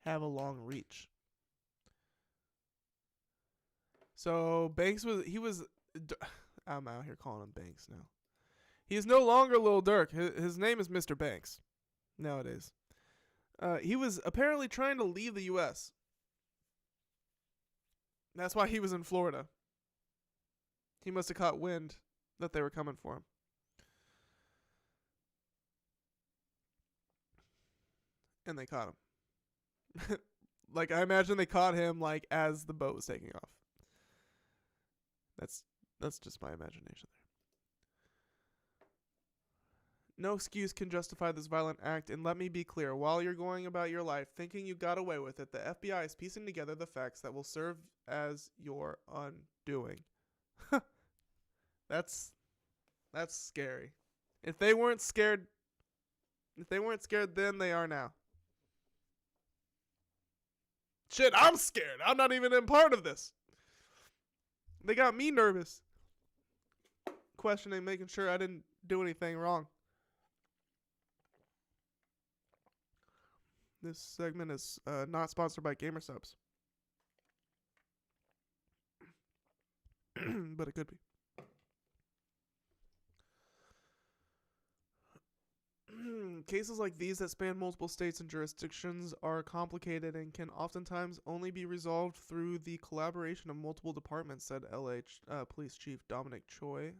have a long reach. So Banks I'm out here calling him Banks now. He is no longer Lil Durk. His name is Mr. Banks nowadays. He was apparently trying to leave the U.S. That's why he was in Florida. He must have caught wind that they were coming for him. And they caught him. Like, I imagine they caught him, like, as the boat was taking off. That's just my imagination there. No excuse can justify this violent act, and let me be clear, while you're going about your life thinking you got away with it, the FBI is piecing together the facts that will serve as your undoing. That's scary. If they weren't scared then, they are now. Shit, I'm scared. I'm not even in part of this. They got me nervous. Questioning, making sure I didn't do anything wrong. This segment is not sponsored by Gamer Subs. But it could be. Cases like these that span multiple states and jurisdictions are complicated and can oftentimes only be resolved through the collaboration of multiple departments, said LH Police Chief Dominic Choi.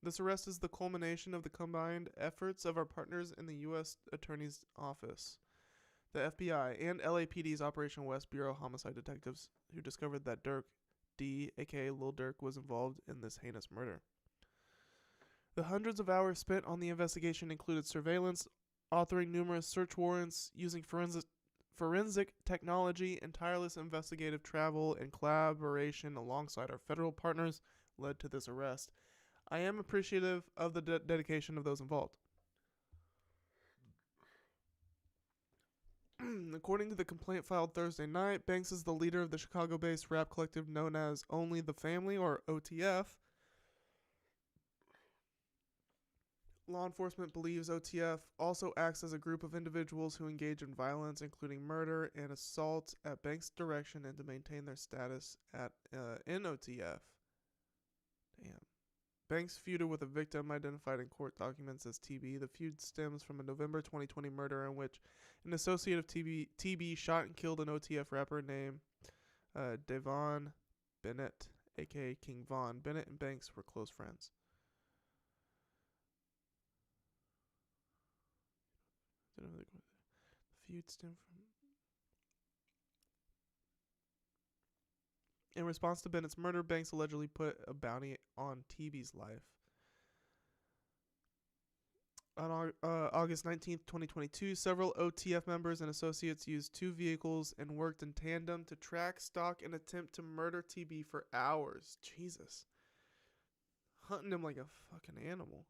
This arrest is the culmination of the combined efforts of our partners in the U.S. Attorney's Office, the FBI, and LAPD's Operation West Bureau homicide detectives who discovered that Durk D, aka Lil Durk, was involved in this heinous murder. The hundreds of hours spent on the investigation included surveillance, authoring numerous search warrants, using forensic technology, and tireless investigative travel and collaboration alongside our federal partners led to this arrest. I am appreciative of the dedication of those involved. According to the complaint filed Thursday night, Banks is the leader of the Chicago-based rap collective known as Only the Family, or OTF. Law enforcement believes OTF also acts as a group of individuals who engage in violence, including murder and assault, at Banks' direction and to maintain their status in OTF. Damn. Banks feuded with a victim identified in court documents as TB. The feud stems from a November 2020 murder in which an associate of TB shot and killed an OTF rapper named Devon Bennett, a.k.a. King Von. Bennett and Banks were close friends. The feud stemmed from... In response to Bennett's murder, Banks allegedly put a bounty on TB's life. On August 19th, 2022, several OTF members and associates used two vehicles and worked in tandem to track, stalk, and attempt to murder TB for hours. Jesus. Hunting him like a fucking animal.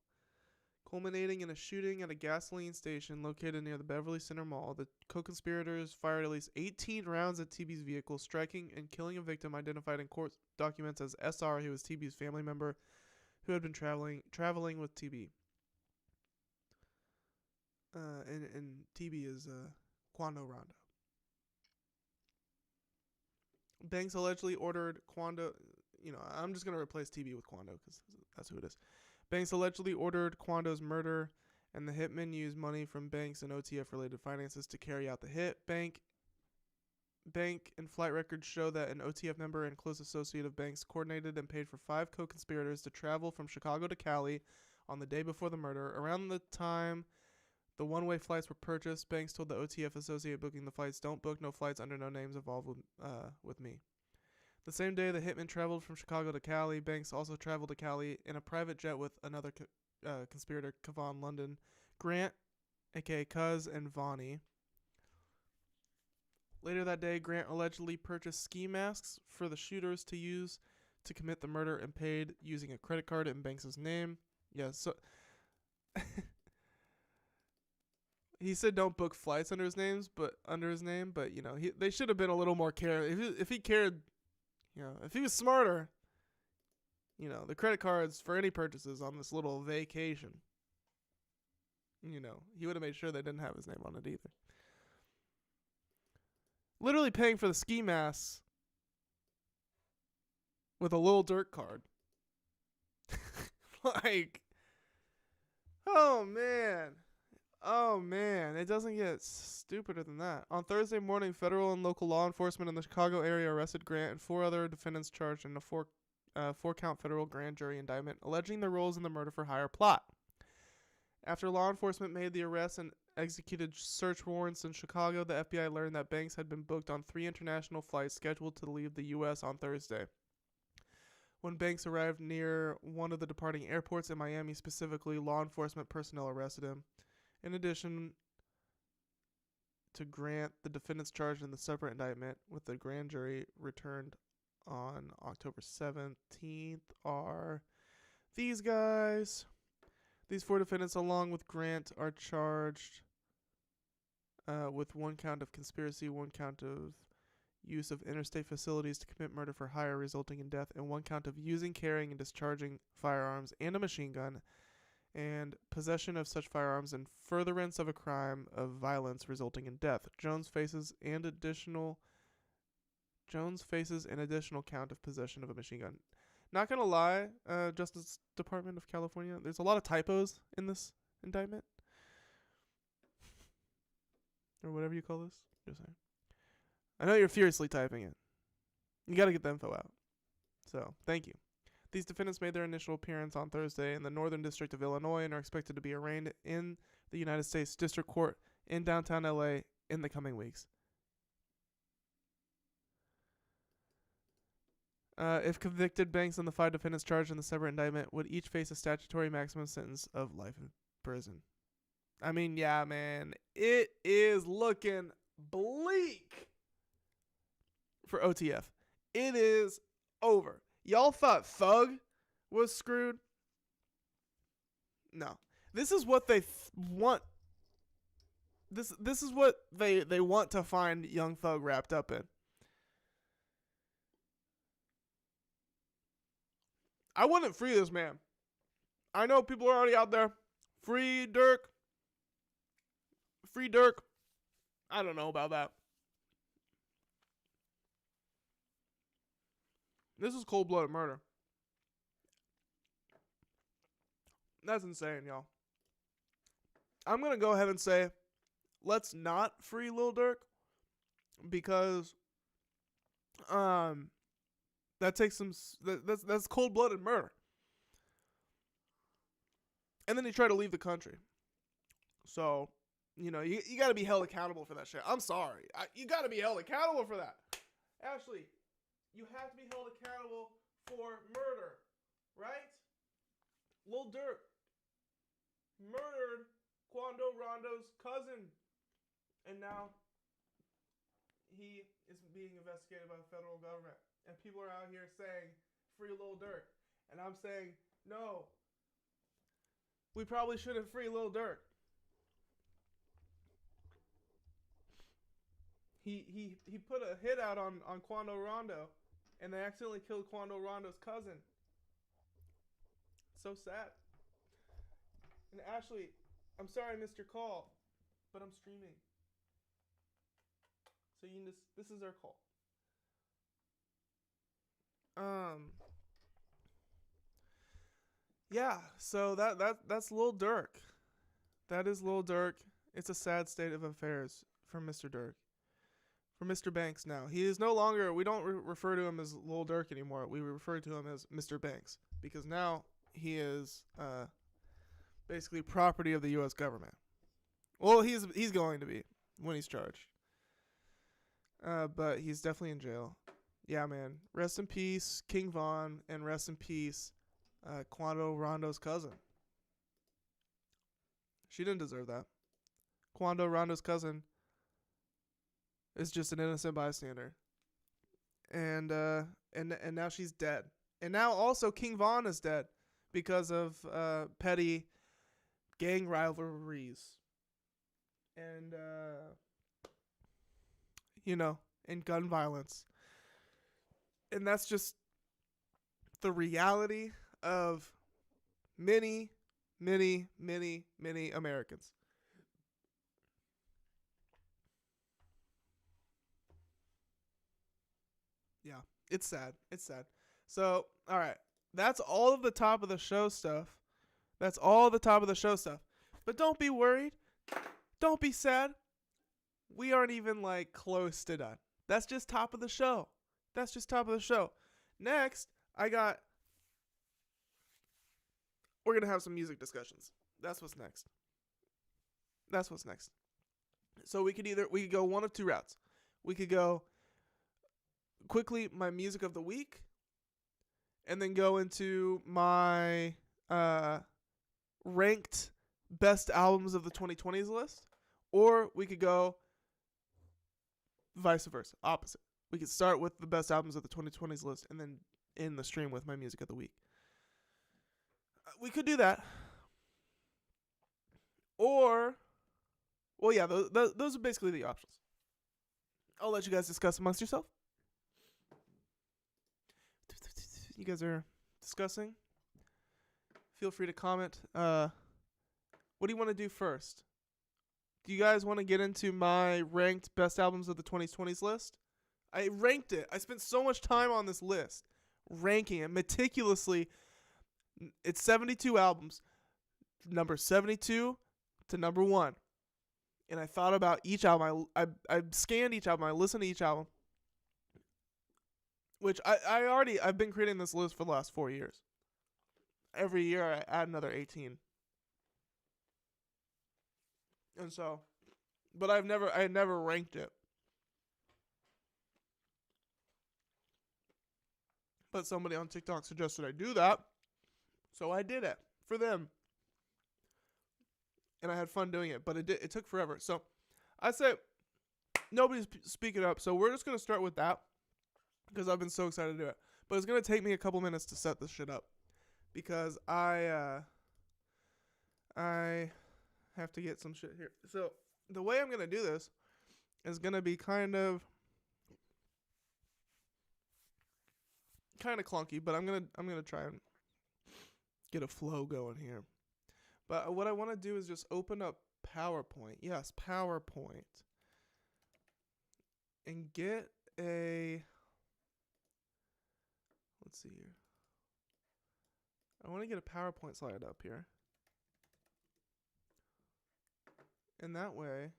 Culminating in a shooting at a gasoline station located near the Beverly Center Mall, the co-conspirators fired at least 18 rounds at TB's vehicle, striking and killing a victim identified in court documents as SR, who was TB's family member who had been traveling with TB. And TB is Quando Rondo. Banks allegedly ordered Quando... I'm just going to replace TB with Quando because that's who it is. Banks allegedly ordered Quando's murder, and the hitman used money from Banks and OTF-related finances to carry out the hit. Bank and flight records show that an OTF member and close associate of Banks coordinated and paid for 5 co-conspirators to travel from Chicago to Cali on the day before the murder. Around the time the one-way flights were purchased, Banks told the OTF associate booking the flights, "Don't book no flights under no names involved with me." The same day the hitman traveled from Chicago to Cali, Banks also traveled to Cali in a private jet with another conspirator, Kevon London, Grant, a.k.a. Cuz, and Vonnie. Later that day, Grant allegedly purchased ski masks for the shooters to use to commit the murder and paid using a credit card in Banks' name. Yeah, so... He said don't book flights under his name, but they should have been a little more careful. If he cared... if he was smarter, the credit cards for any purchases on this little vacation, he would have made sure they didn't have his name on it either. Literally paying for the ski masks with a Lil Durk card. Oh man, it doesn't get stupider than that. On Thursday morning, federal and local law enforcement in the Chicago area arrested Grant and 4 other defendants charged in a four-count federal grand jury indictment alleging their roles in the murder-for-hire plot. After law enforcement made the arrests and executed search warrants in Chicago, the FBI learned that Banks had been booked on 3 international flights scheduled to leave the U.S. on Thursday. When Banks arrived near one of the departing airports in Miami specifically, law enforcement personnel arrested him. In addition to Grant, the defendants charged in the separate indictment with the grand jury returned on October 17th are these guys. These 4 defendants, along with Grant, are charged with 1 count of conspiracy, 1 count of use of interstate facilities to commit murder for hire resulting in death, and 1 count of using, carrying, and discharging firearms and a machine gun, and possession of such firearms and furtherance of a crime of violence resulting in death. Jones faces an additional count of possession of a machine gun. Not gonna lie, Justice Department of California, there's a lot of typos in this indictment. or whatever you call this. Just saying. I know you're furiously typing it. You got to get the info out. So, thank you. These defendants made their initial appearance on Thursday in the Northern District of Illinois and are expected to be arraigned in the United States District Court in downtown LA in the coming weeks. If convicted, Banks and the 5 defendants charged in the separate indictment would each face a statutory maximum sentence of life in prison. I mean, yeah, man, it is looking bleak for OTF. It is over. Y'all thought Thug was screwed? No. This is what they want. This is what they want to find Young Thug wrapped up in. I wouldn't free this man. I know people are already out there. Free Durk. Free Durk. I don't know about that. This is cold-blooded murder. That's insane, y'all. I'm going to go ahead and say, let's not free Lil Durk because that takes some that's cold-blooded murder. And then he tried to leave the country. So, you know, you got to be held accountable for that shit. I'm sorry. You got to be held accountable for that. Ashley, you have to be held accountable for murder, right? Lil Durk murdered Quando Rondo's cousin. And now he is being investigated by the federal government. And people are out here saying, free Lil Durk. And I'm saying, no. We probably shouldn't free Lil Durk. He put a hit out on Quando Rondo. And they accidentally killed Quando Rondo's cousin. So sad. And Ashley, I'm sorry I missed your call. But I'm streaming. So you can just, this is our call. Yeah, so that's Lil Durk. That is Lil Durk. It's a sad state of affairs for Mr. Durk. For Mr. Banks now. He is no longer, we don't refer to him as Lil Durk anymore. We refer to him as Mr. Banks. Because now he is basically property of the U.S. government. Well, he's going to be when he's charged. But he's definitely in jail. Yeah, man. Rest in peace, King Von, and rest in peace, Quando Rondo's cousin. She didn't deserve that. Quando Rondo's cousin is just an innocent bystander. And now she's dead. And now also King Von is dead because of petty gang rivalries. And and gun violence. And that's just the reality of many, many, many, many Americans. Yeah, it's sad. It's sad. So, all right. That's all of the top of the show stuff. That's all the top of the show stuff. But don't be worried. Don't be sad. We aren't even close to done. That's just top of the show. That's just top of the show. Next, we're going to have some music discussions. That's what's next. So we could go one of two routes. We could go quickly my music of the week and then go into my ranked best albums of the 2020s list, or we could go vice versa, opposite. We could start with the best albums of the 2020s list and then end the stream with my music of the week. We could do that. Or, well, yeah, those are basically the options. I'll let you guys discuss amongst yourself. You guys are discussing. Feel free to comment. What do you want to do first? Do you guys want to get into my ranked best albums of the 2020s list? I ranked it. I spent so much time on this list, ranking it meticulously. It's 72 albums, number 72 to number 1. and I thought about each album. I scanned each album. I listened to each album, which I've been creating this list for the last 4 years. Every year I add another 18. And so, but I had never ranked it. But somebody on TikTok suggested I do that, so I did it for them. And I had fun doing it, but it took forever. So I say nobody's speaking up, so we're just going to start with that because I've been so excited to do it. But it's going to take me a couple minutes to set this shit up because I have to get some shit here. So the way I'm going to do this is going to be kind of clunky, but I'm going to try and get a flow going here. But what I want to do is just open up PowerPoint. Yes, PowerPoint. And get a... Let's see here. I want to get a PowerPoint slide up here. And that way...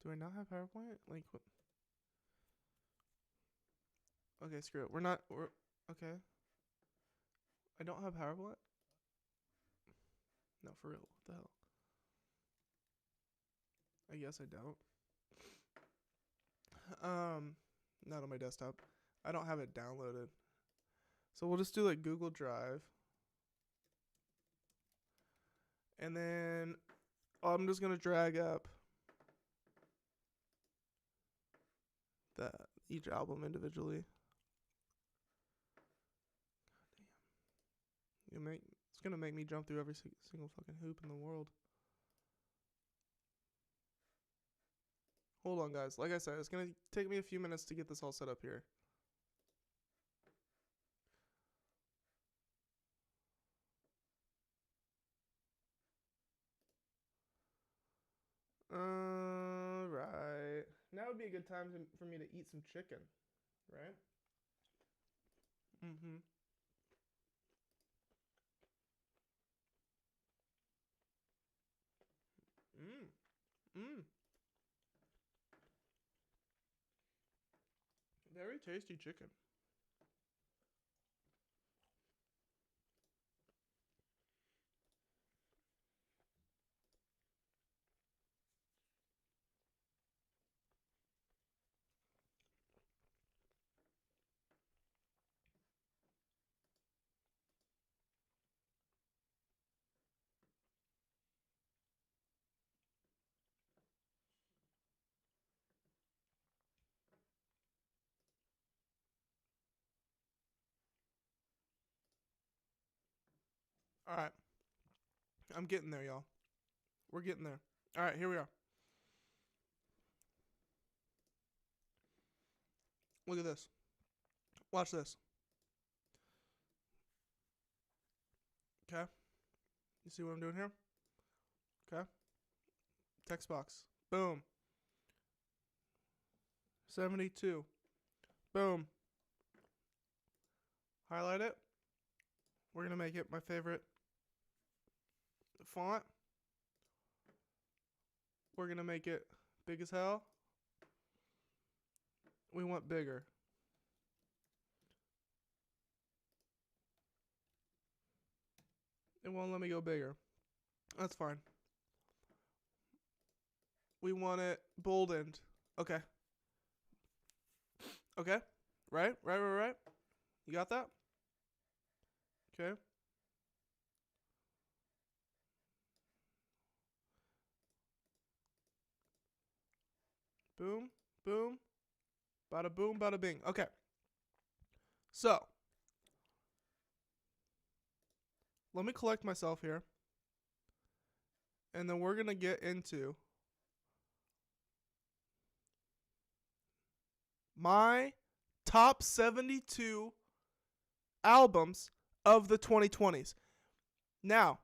Do I not have PowerPoint? Like, what? Okay, screw it. Okay. I don't have PowerPoint? No, for real. What the hell? I guess I don't. Not on my desktop. I don't have it downloaded. So we'll just do like Google Drive. And then I'm just going to drag up each album individually. God damn. It's going to make me jump through every single fucking hoop in the world. Hold on, guys. Like I said, it's going to take me a few minutes to get this all set up here. Right. Now would be a good time for me to eat some chicken, right? Mm-hmm. Very tasty chicken. All right. I'm getting there, y'all. We're getting there. All right, here we are. Look at this. Watch this. Okay. You see what I'm doing here? Okay. Text box. Boom. 72. Boom. Highlight it. We're going to make it my favorite font. We're going to make it big as hell. We want bigger. It won't let me go bigger. That's fine. We want it boldened. Okay. Okay. Right? You got that? Okay. Boom. Boom. Bada boom, bada bing. Okay. So. Let me collect myself here. And then we're going to get into my top 72 albums of the 2020s. Now,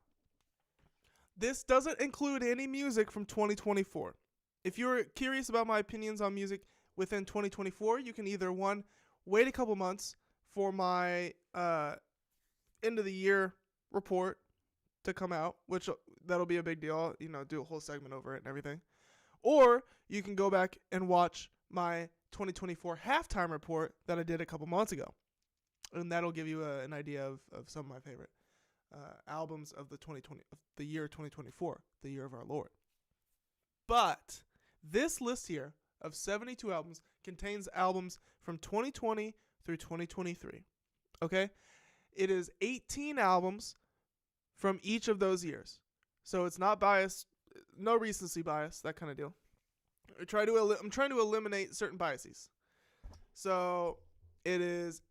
this doesn't include any music from 2024. If you're curious about my opinions on music within 2024, you can either, one, wait a couple months for my end of the year report to come out, which that'll be a big deal. Do a whole segment over it and everything. Or you can go back and watch my 2024 halftime report that I did a couple months ago, and that'll give you an idea of some of my favorite albums of the year 2024, the year of our Lord. But this list here of 72 albums contains albums from 2020 through 2023. Okay? It is 18 albums from each of those years. So it's not biased, no recency bias, that kind of deal. I'm trying to eliminate certain biases. So it is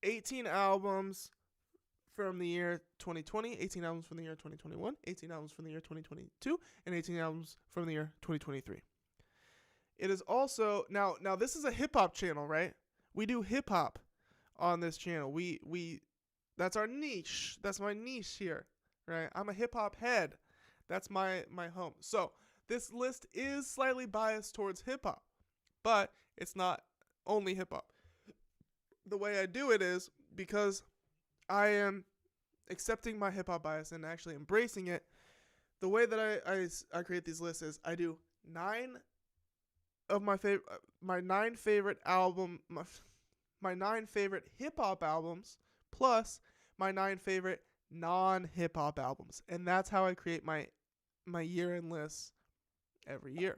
18 albums from the year 2020, 18 albums from the year 2021, 18 albums from the year 2022, and 18 albums from the year 2023. It is also now this is a hip hop channel, right? We do hip hop on this channel. We that's our niche. That's my niche here, right? I'm a hip hop head. That's my home. So this list is slightly biased towards hip hop, but it's not only hip hop. The way I do it is because I am accepting my hip hop bias and actually embracing it. The way that I create these lists is I do 9 of my 9 favorite my 9 favorite hip hop albums plus my 9 favorite non-hip hop albums, and that's how I create my year-end lists every year.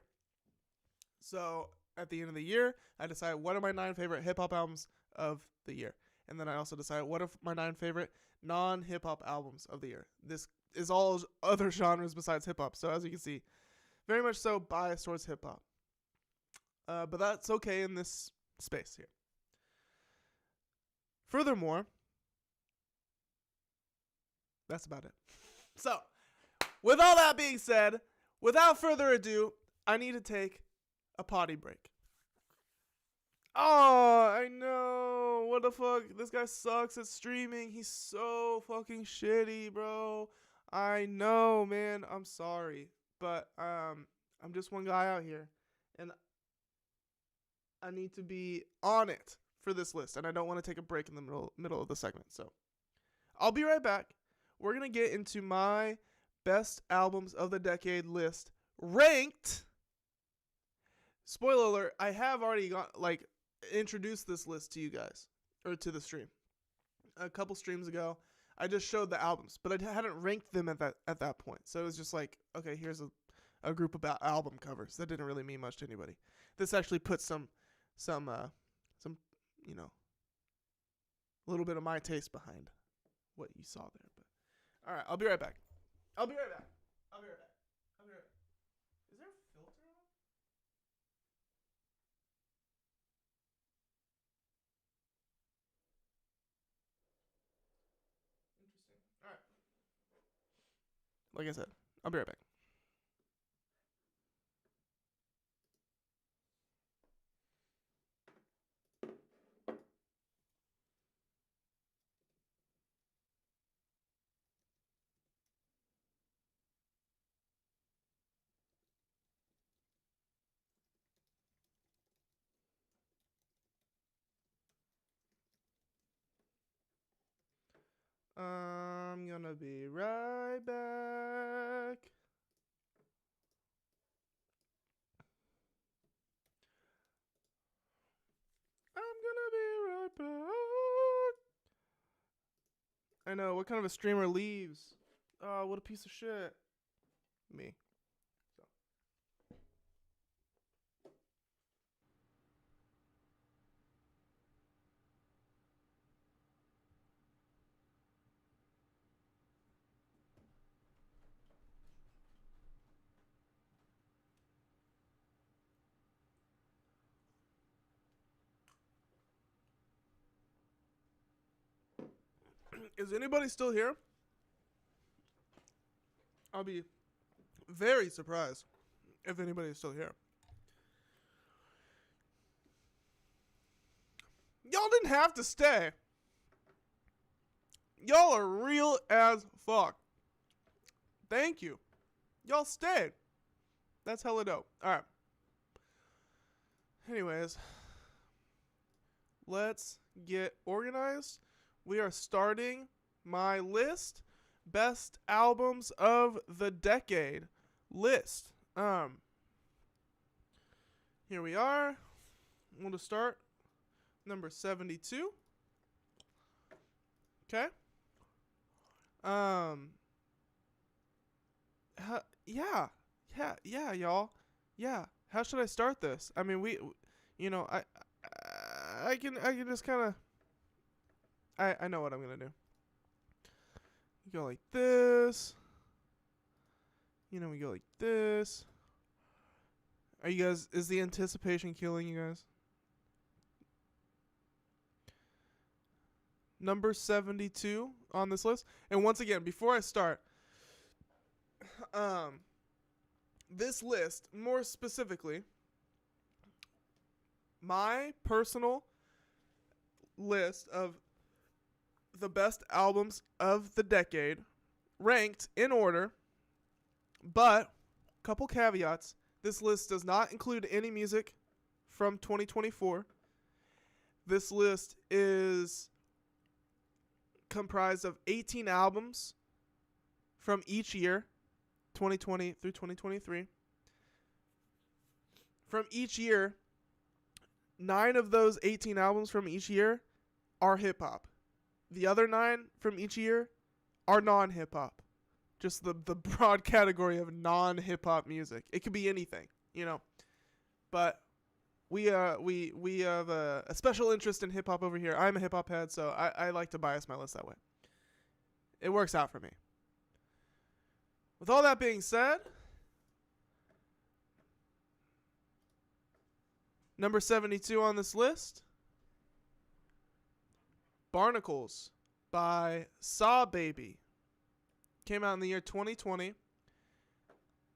So at the end of the year, I decide what are my 9 favorite hip hop albums of the year, and then I also decide what are my 9 favorite non-hip hop albums of the year. This is all other genres besides hip hop. So as you can see, very much so biased towards hip hop. But that's okay in this space here. Furthermore, that's about it. So, with all that being said, without further ado, I need to take a potty break. Oh, I know. What the fuck? This guy sucks at streaming. He's so fucking shitty, bro. I know, man. I'm sorry. But I'm just one guy out here. And I need to be on it for this list. And I don't want to take a break in the middle of the segment. So I'll be right back. We're going to get into my best albums of the decade list ranked. Spoiler alert, I have already introduced this list to you guys, or to the stream a couple streams ago. I just showed the albums, but I hadn't ranked them at that point. So it was just like, okay, here's a group of album covers. That didn't really mean much to anybody. This actually puts some a little bit of my taste behind what you saw there. But all right, I'll be right back. Is there a filter on? Interesting. All right. Like I said, I'll be right back. I'm gonna be right back. I know, what kind of a streamer leaves? Oh, what a piece of shit. Me. So. Is anybody still here? I'll be very surprised if anybody is still here. Y'all didn't have to stay. Y'all are real as fuck. Thank you. Y'all stayed. That's hella dope. Alright. Anyways. Let's get organized. We are starting my list best albums of the decade list. Here we are. We'll just start. Number 72. Okay. Yeah, y'all. Yeah. How should I start this? I mean, I can just kind of. I know what I'm gonna do. We go like this. We go like this. Are you guys? Is the anticipation killing you guys? Number 72 on this list. And once again, before I start, this list, more specifically, my personal list of the best albums of the decade, ranked in order, but couple caveats. This list does not include any music from 2024. This list is comprised of 18 albums from each year, 2020 through 2023. From each year, 9 of those 18 albums from each year are hip-hop. The other 9 from each year are non-hip-hop. Just the broad category of non-hip-hop music. It could be anything, But we have a special interest in hip-hop over here. I'm a hip-hop head, so I like to bias my list that way. It works out for me. With all that being said, number 72 on this list, Barnacles by Saw Baby. Came out in the year 2020.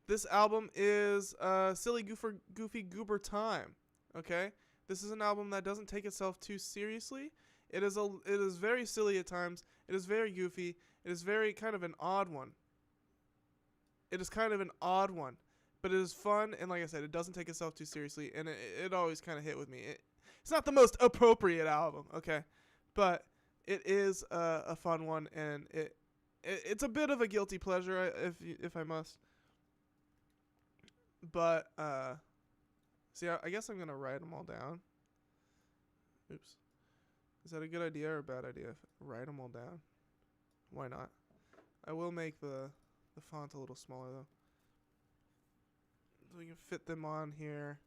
This album is Silly Goofy Goober Time. Okay? This is an album that doesn't take itself too seriously. It is very silly at times. It is very goofy. It is very kind of an odd one. But it is fun, and like I said, it doesn't take itself too seriously, and it always kind of hit with me. It's not the most appropriate album, okay? But it is a fun one, and it's a bit of a guilty pleasure, if I must. But see, I guess I'm gonna write them all down. Oops, is that a good idea or a bad idea? Write them all down. Why not? I will make the font a little smaller though, so we can fit them on here.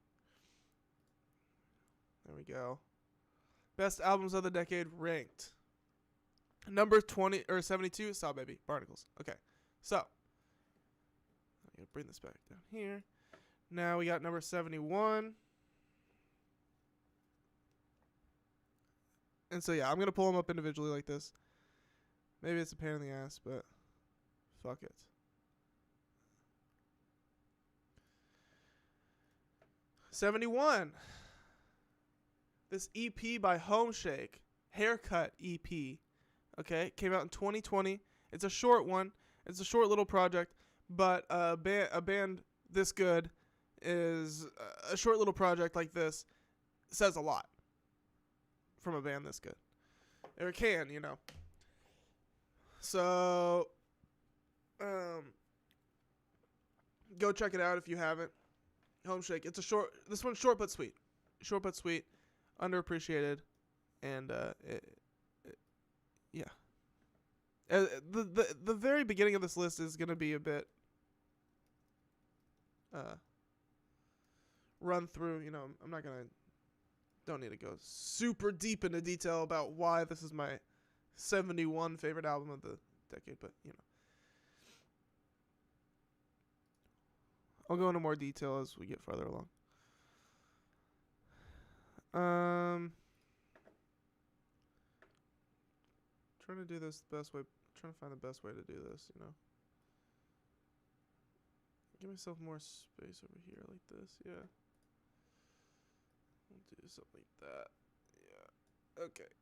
There we go. Best albums of the decade ranked. Number 20 or 72, Saw Baby, Barnacles. Okay, so I'm gonna bring this back down here. Now we got number 71. And so yeah, I'm gonna pull them up individually like this. Maybe it's a pain in the ass, but fuck it. '71. This EP by HOMESHAKE, Haircut EP. Okay, came out in 2020. It's a short one. It's a short little project, but a band this good is a short little project like this says a lot from a band this good. Or it can, So, go check it out if you haven't. HOMESHAKE. It's this one's short but sweet. Short but sweet. Underappreciated. And, yeah. The very beginning of this list is going to be a bit run through. I'm not going to, don't need to go super deep into detail about why this is my 71 favorite album of the decade, but, I'll go into more detail as we get farther along. Trying to do this the best way. Trying to find the best way to do this, Give myself more space over here like this, yeah. We'll do something like that. Yeah. Okay.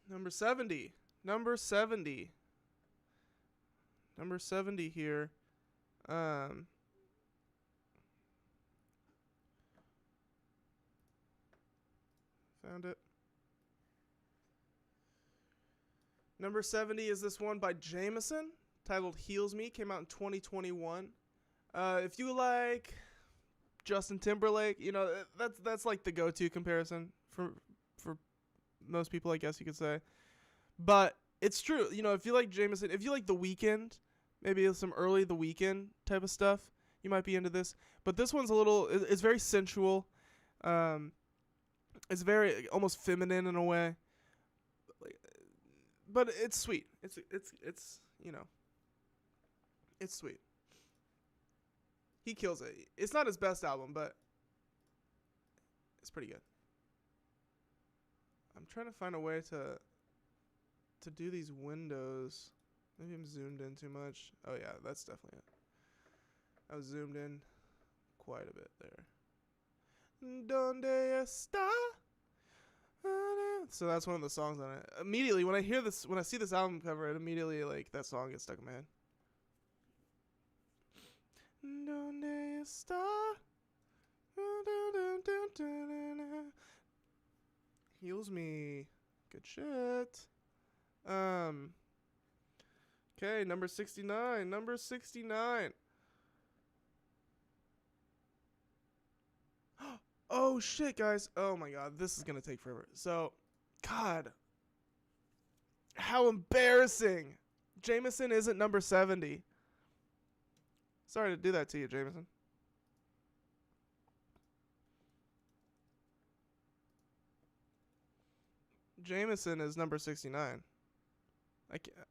Number 70. Number 70 here. Found it. Number 70 is this one by Jameson, titled Heals Me. Came out in 2021. If you like Justin Timberlake, you know, that's like the go-to comparison for most people, I guess you could say. But it's true. You know, if you like Jameson, if you like The Weeknd, maybe some early The Weeknd type of stuff, you might be into this. But this one's it's very sensual. It's very almost feminine in a way. But it's sweet. It's you know, it's sweet. He kills it. It's not his best album, but it's pretty good. I'm trying to find a way to do these windows. Maybe I'm zoomed in too much. Oh yeah, that's definitely it. I was zoomed in quite a bit there. Donde está? So that's one of the songs on it. Immediately when I see this album cover, it immediately like that song gets stuck in my head. Donde está? Heals me. Good shit. Okay, number 69. Number 69. Oh shit, guys. Oh my god, this is gonna take forever. So, God. How embarrassing. Jameson isn't number 70. Sorry to do that to you, Jameson. Jameson is number 69.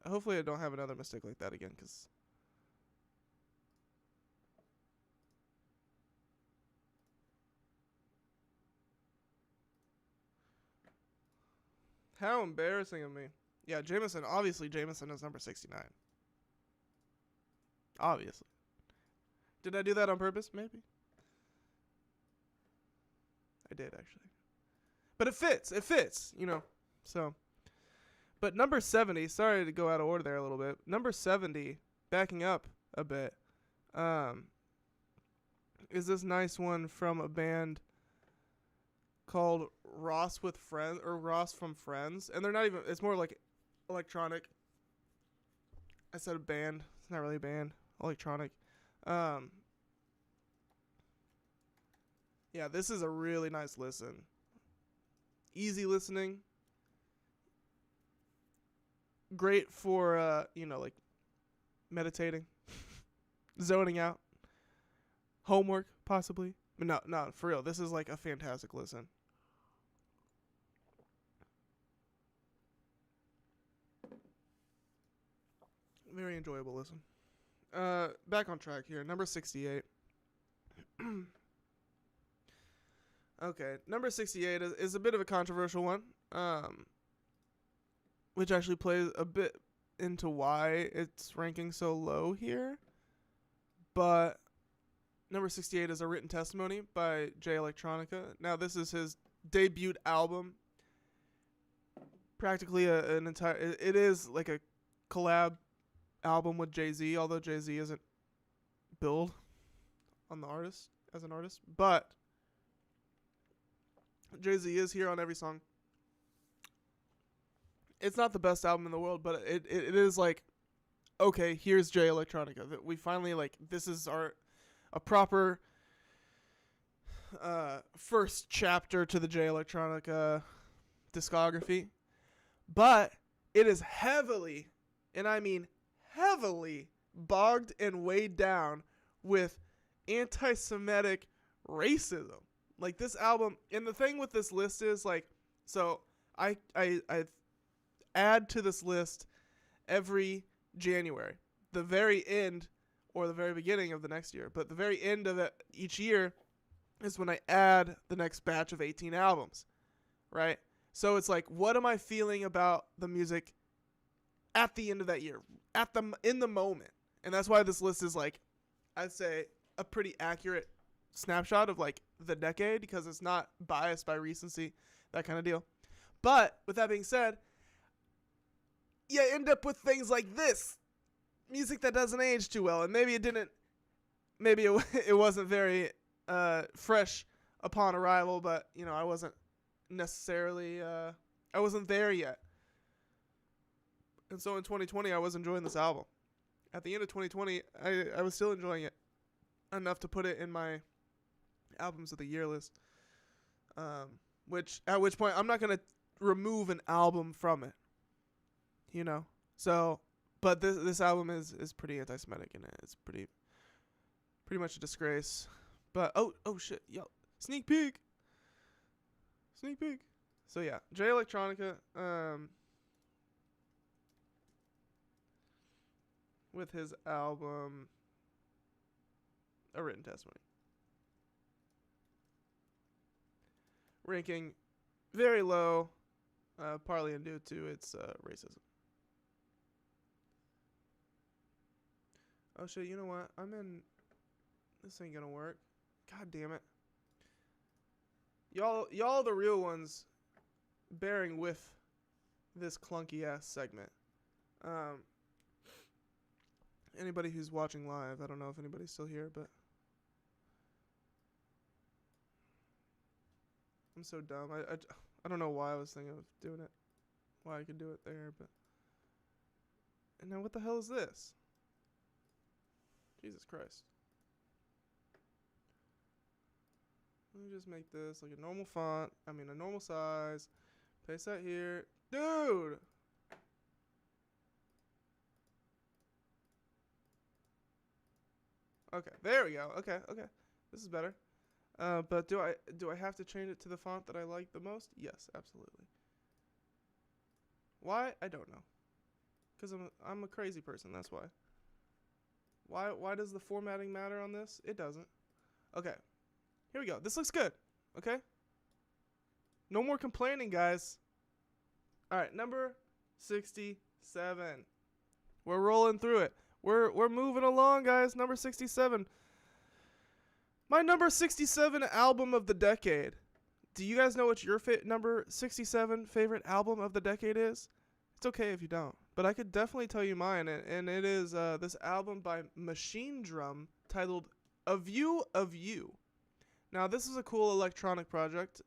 Hopefully I don't have another mistake like that again, because how embarrassing of me. Yeah, Jameson. Obviously, Jameson is number 69. Obviously. Did I do that on purpose? Maybe. I did, actually. But it fits. It fits, you know. So. But number 70, sorry to go out of order there a little bit. Number 70, backing up a bit, is this nice one from a band called Ross with Friends, or Ross from Friends. And they're not even, it's more like electronic. I said a band. It's not really a band. Electronic. Yeah, this is a really nice listen. Easy listening. Great for, you know, like meditating, zoning out, homework, possibly. But no, for real. This is like a fantastic listen. Very enjoyable listen. Back on track here. Number 68. Okay, number 68 is a bit of a controversial one. Which actually plays a bit into why it's ranking so low here. But number 68 is A Written Testimony by Jay Electronica. Now, this is his debut album. Practically an entire... It is like a collab album with Jay-Z, although Jay-Z isn't billed on the artist as an artist. But Jay-Z is here on every song. It's not the best album in the world, but it is like, okay, here's Jay Electronica. That we finally, like, this is a proper first chapter to the Jay Electronica discography. But it is heavily, and I mean heavily, bogged and weighed down with anti-Semitic racism. Like, this album, and the thing with this list is, like, so I add to this list every January, the very end or the very beginning of the next year, but the very end of each year is when I add the next batch of 18 albums, right? So it's like, what am I feeling about the music at the end of that year, in the moment? And that's why this list is, like, I'd say a pretty accurate snapshot of, like, the decade, because it's not biased by recency, that kind of deal. But with that being said, you end up with things like this. Music that doesn't age too well. And maybe it wasn't very fresh upon arrival, but, you know, I wasn't necessarily, I wasn't there yet. And so in 2020, I was enjoying this album. At the end of 2020, I was still enjoying it enough to put it in my albums of the year list. At which point I'm not gonna remove an album from it. You know. So, but this album is pretty anti-Semitic and it's pretty much a disgrace. But oh shit, yo, sneak peek. So yeah, Jay Electronica, with his album A Written Testimony. Ranking very low, partly due to its racism. Oh shit, you know what? This ain't gonna work. God damn it. Y'all the real ones bearing with this clunky ass segment. Anybody who's watching live, I don't know if anybody's still here, but I'm so dumb. I don't know why I was thinking of doing it. Why I could do it there, but and now what the hell is this? Jesus Christ. Let me just make this like a normal font. I mean a normal size. Paste that here. Dude! Okay, there we go. Okay. This is better. But do I have to change it to the font that I like the most? Yes, absolutely. Why? I don't know. Cuz I'm a crazy person, that's why. Why does the formatting matter on this? It doesn't. Okay. Here we go. This looks good. Okay? No more complaining, guys. All right, number 67. We're rolling through it. We're moving along, guys. Number 67. My number 67 album of the decade. Do you guys know what your number 67 favorite album of the decade is? It's okay if you don't, but I could definitely tell you mine, and it is this album by Machine Drum titled A View of You. Now, this is a cool electronic project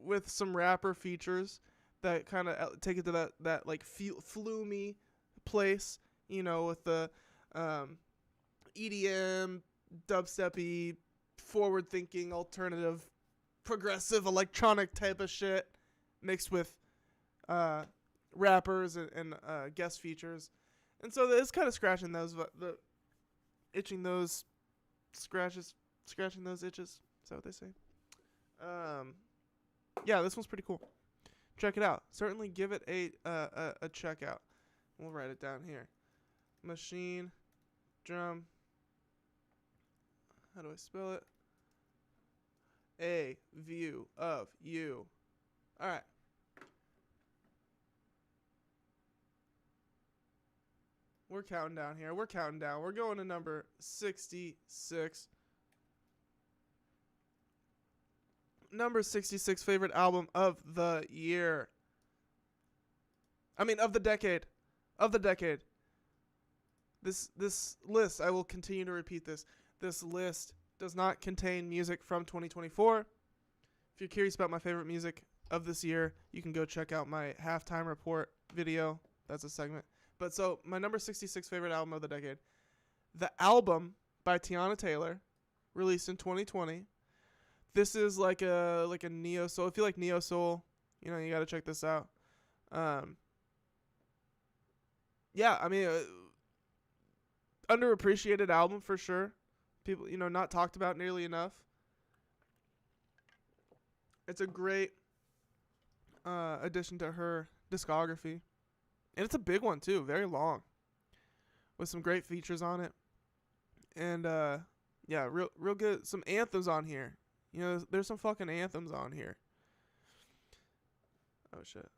with some rapper features that kind of take it to that like flumey place, you know, with the EDM, dubstep-y, forward-thinking, alternative, progressive, electronic type of shit mixed with rappers and guest features. And so it's kind of scratching those itching those itches. Is that what they say? Yeah, this one's pretty cool. Check it out. Certainly give it a check out. We'll write it down here. Machine Drum. How do I spell it? A View of You. All right. We're counting down here. We're going to number 66. Number 66 favorite album of the year. I mean, of the decade. This list, I will continue to repeat this. This list does not contain music from 2024. If you're curious about my favorite music of this year, you can go check out my halftime report video. That's a segment. But so my number 66 favorite album of the decade, The Album by Tiana Taylor, released in 2020. This is like a neo soul. If you like neo soul, you know, you got to check this out. Yeah, I mean, underappreciated album for sure. People, you know, not talked about nearly enough. It's a great addition to her discography. And it's a big one too, very long, with some great features on it. And yeah, real good. Some anthems on here. You know, there's some fucking anthems on here. Oh shit.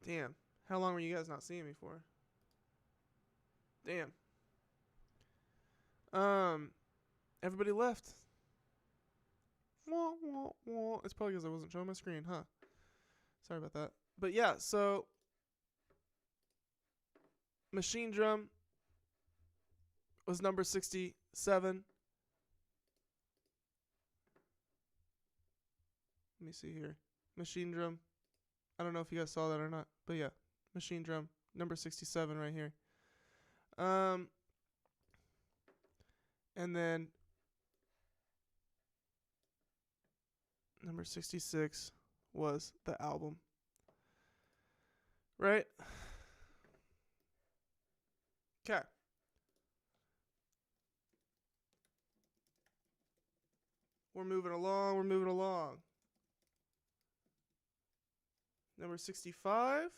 Damn. How long were you guys not seeing me for? Damn. Everybody left. Wah, wah, wah. It's probably because I wasn't showing my screen, huh? Sorry about that. But yeah, so Machine Drum was number 67. Let me see here. Machine Drum I don't know if you guys saw that or not, but yeah, Machine Drum, number 67 right here. And then number 66 was the album. Right? Okay. We're moving along. Number 65.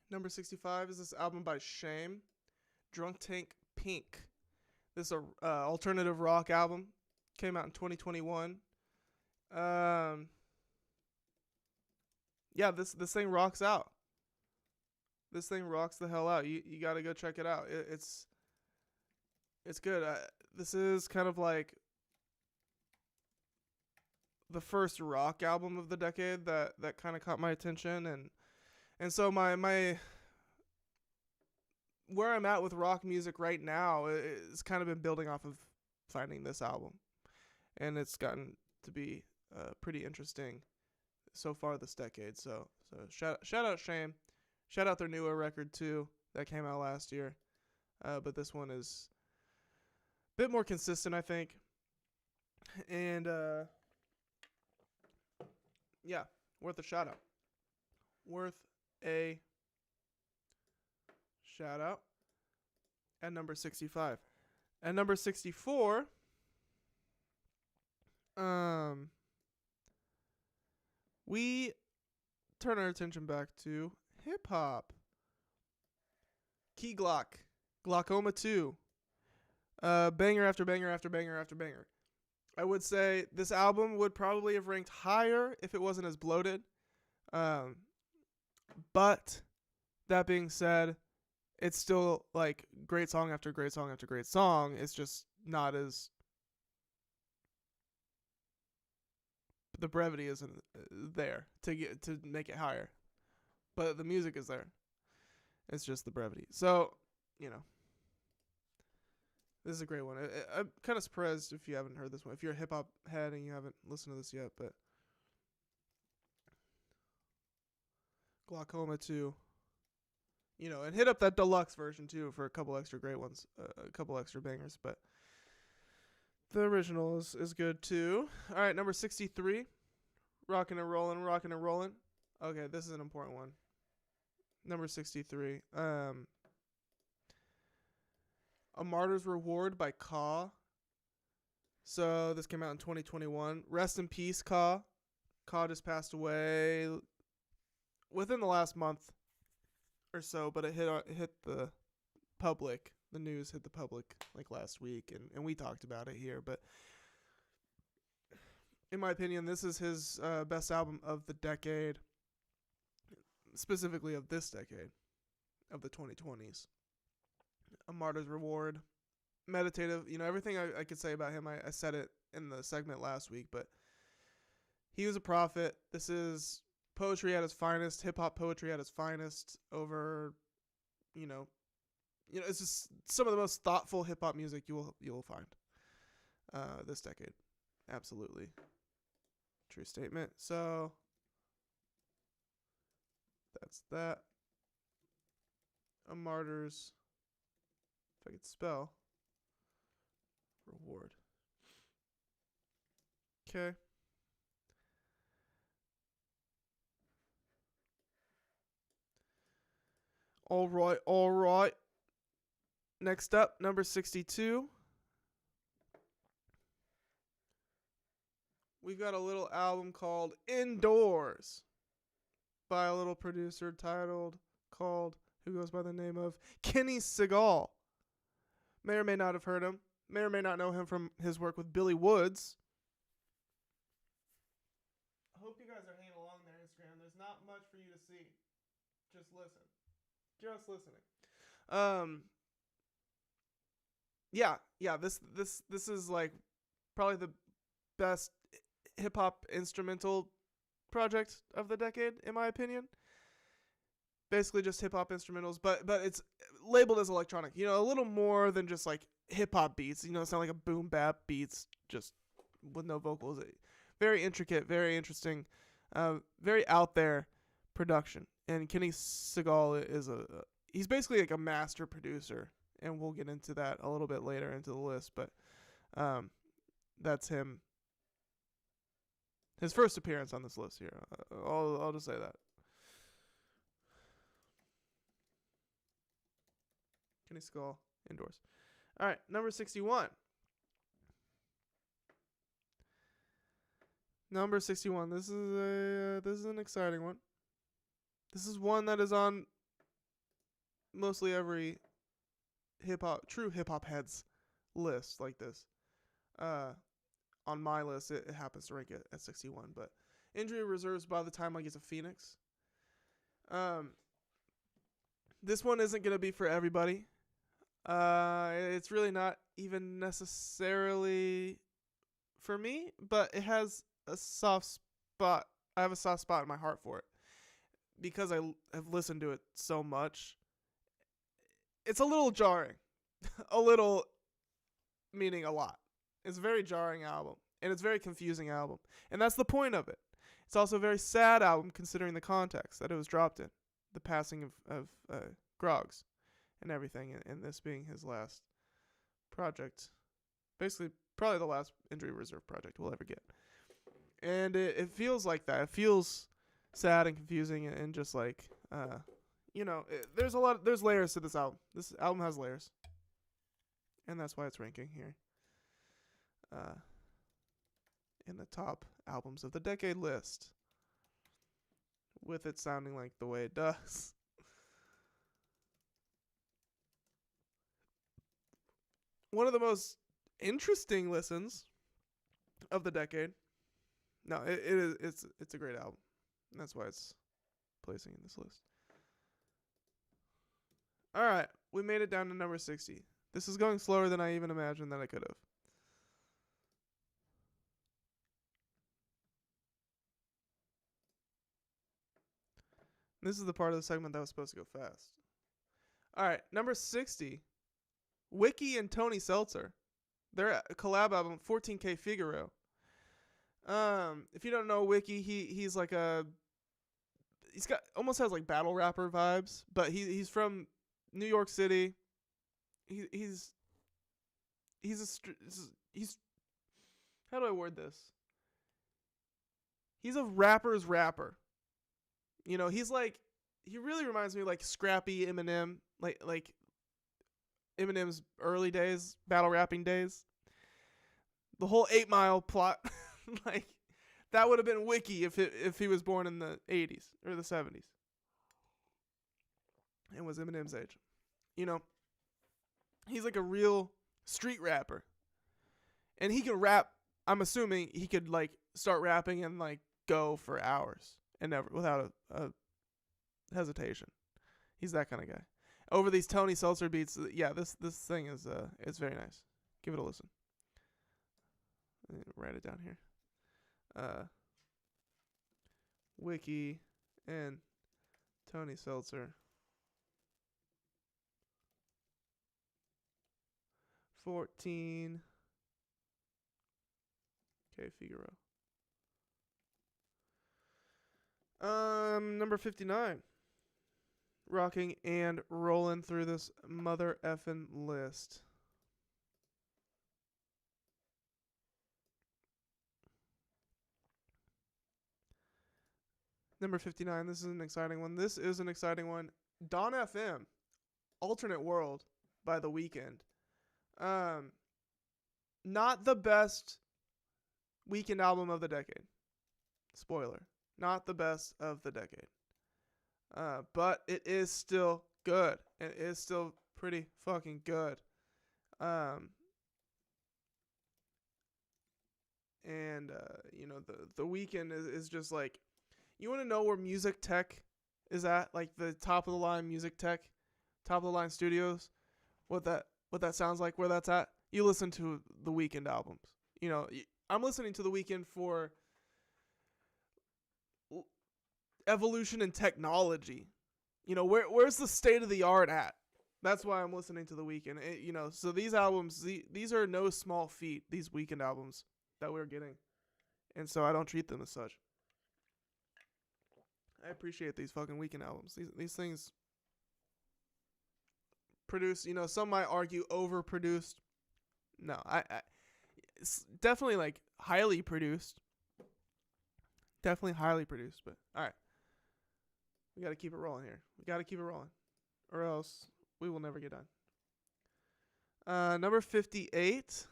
Number 65 is this album by Shame, Drunk Tank Pink. This is a alternative rock album. Came out in 2021. Yeah, this thing rocks out. This thing rocks the hell out. You got to go check it out. It's good. This is kind of like the first rock album of the decade that kind of caught my attention, and so my where I'm at with rock music right now is kind of been building off of finding this album, and it's gotten to be pretty interesting so far this decade. So shout out Shame, shout out their newer record too that came out last year, but this one is a bit more consistent, I think, and yeah, worth a shout out. Worth a shout out. At number 65. At number 64, we turn our attention back to hip hop. Key Glock, Glaucoma 2. Banger after banger after banger after banger. I would say this album would probably have ranked higher if it wasn't as bloated. But that being said, it's still like great song after great song after great song. It's just not as, the brevity isn't there to make it higher, but the music is there. It's just the brevity. So, this is a great one. I'm kind of surprised if you haven't heard this one. If you're a hip hop head and you haven't listened to this yet, but Glaucoma 2. And hit up that deluxe version too for a couple extra great ones, a couple extra bangers. But the original is good too. All right, number 63, Rockin' and Rollin'. Okay, this is an important one. Number 63, A Martyr's Reward by Ka. So this came out in 2021. Rest in peace, Ka. Ka just passed away within the last month or so, but it hit the public. The news hit the public like last week, and we talked about it here. But in my opinion, this is his best album of the decade, specifically of this decade, of the 2020s. A Martyr's Reward, meditative. Everything I could say about him, I said it in the segment last week, but he was a prophet. This is poetry at its finest, hip-hop poetry at its finest over, it's just some of the most thoughtful hip-hop music you will find this decade. Absolutely. True statement. So that's that. A Martyr's, if I could spell, Reward. Okay. All right. Next up, number 62. We've got a little album called Indoors by a little producer who goes by the name of Kenny Segal. May or may not have heard him. May or may not know him from his work with Billy Woods. I hope you guys are hanging along there, Instagram. There's not much for you to see. Just listen. Just listening. Yeah. This is like probably the best hip hop instrumental project of the decade, in my opinion. Basically just hip hop instrumentals, but it's labeled as electronic. You know, a little more than just like hip hop beats. You know, it's not like a boom bap beats just with no vocals. Very intricate, very interesting, very out there production. And Kenny Segal is he's basically like a master producer, and we'll get into that a little bit later into the list. But that's him. His first appearance on this list here. I'll just say that. Kenny Segal indoors. All right, number 61. Number 61. This is an exciting one. This is one that is on mostly every true hip hop heads list like this. On my list, it happens to rank it at 61, but Injury Reserves by the time I get to Phoenix. This one isn't gonna be for everybody. It's really not even necessarily for me, but it has a soft spot. I have a soft spot in my heart for it because I have listened to it so much. It's a little jarring. A little meaning a lot. It's a very jarring album, and it's a very confusing album, and that's the point of it. It's also a very sad album considering the context that it was dropped in, the passing of Groggs and everything, and this being his last project, basically probably the last Injury Reserve project we'll ever get. And it feels like that. It feels sad and confusing and just like, there's layers to this album. This album has layers, and that's why it's ranking here. In the top albums of the decade list, with it sounding like the way it does. One of the most interesting listens of the decade. No, it's a great album. And that's why it's placing in this list. All right, we made it down to number 60. This is going slower than I even imagined that I could have. This is the part of the segment that was supposed to go fast. All right, number 60. Wiki and Tony Seltzer. Their collab album, 14K Figaro. If you don't know Wiki, he's like he's got almost has like battle rapper vibes, but he's from New York City. He's how do I word this? He's a rapper's rapper. You know, he really reminds me of like scrappy Eminem, like Eminem's early days, battle rapping days. The whole 8 Mile plot, like that would have been Wiki if he was born in the 80s or the 70s. And was Eminem's age. You know, he's like a real street rapper. And he can rap. I'm assuming he could like start rapping and like go for hours and never without a hesitation. He's that kind of guy. Over these Tony Seltzer beats, yeah, this thing is it's very nice. Give it a listen. Write it down here. Wiki and Tony Seltzer. 14K Figaro. Number 59. Rocking and rolling through this mother effing list. Number 59. This is an exciting one. Dawn FM, Alternate World by The Weeknd. Not the best Weeknd album of the decade. Spoiler. Not the best of the decade. But it is still good. It is still pretty fucking good. The Weeknd is just like, you want to know where music tech is at? Like the top of the line music tech, top of the line studios, what that sounds like, where that's at. You listen to the Weeknd albums. You know, I'm listening to the Weeknd for evolution in technology. You know, where's the state of the art at? That's why I'm listening to The Weeknd. You know, so these albums, these are no small feat, these Weeknd albums that we're getting. And so I don't treat them as such. I appreciate these fucking Weeknd albums. These things produce, you know, some might argue overproduced. No, it's definitely like highly produced. Definitely highly produced, but all right. We got to keep it rolling here. We got to keep it rolling, or else we will never get done. Number 58.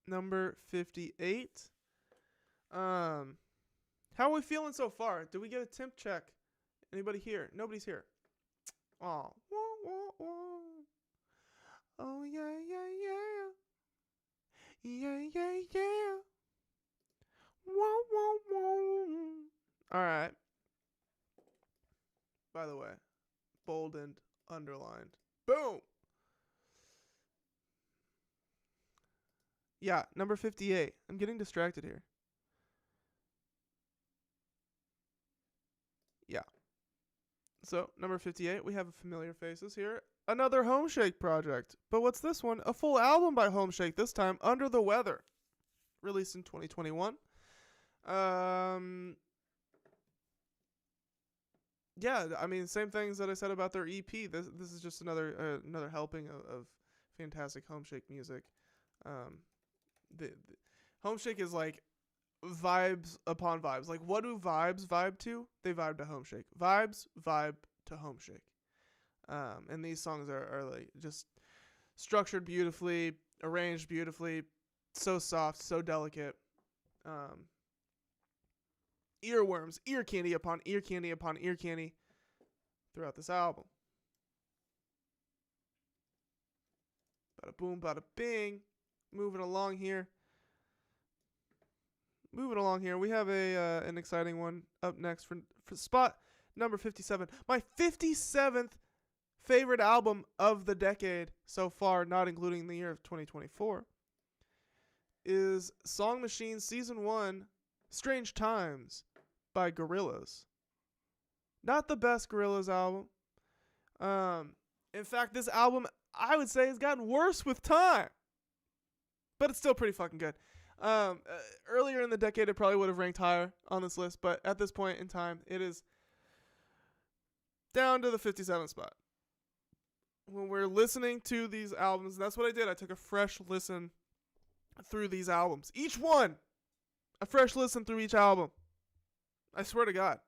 Number 58. How are we feeling so far? Did we get a temp check? Anybody here? Nobody's here. Oh. Oh yeah, yeah, yeah. Yeah, yeah, yeah. Whoa, whoa, whoa. All right. By the way, boldened, underlined. Boom. Yeah, number 58. I'm getting distracted here. Yeah. So, number 58, we have familiar faces here. Another HOMESHAKE project. But what's this one? A full album by HOMESHAKE, this time Under the Weather. Released in 2021. Yeah, I mean, same things that I said about their EP. This is just another helping of fantastic HOMESHAKE music. The HOMESHAKE is like vibes upon vibes. Like, what do vibes vibe to? They vibe to HOMESHAKE. Vibes vibe to HOMESHAKE. And these songs are like just structured beautifully, arranged beautifully, so soft, so delicate. Earworms, ear candy upon ear candy upon ear candy throughout this album. Bada boom, bada bing. Moving along here. We have an exciting one up next for spot number 57. My 57th favorite album of the decade so far, not including the year of 2024, is Song Machine Season 1, Strange Times by Gorillaz. Not the best Gorillaz album. In fact, this album, I would say, has gotten worse with time. But it's still pretty fucking good. Earlier in the decade, it probably would have ranked higher on this list, but at this point in time, it is down to the 57th spot. When we're listening to these albums, that's what I did. I took a fresh listen through these albums. Each one, a fresh listen through each album. I swear to God.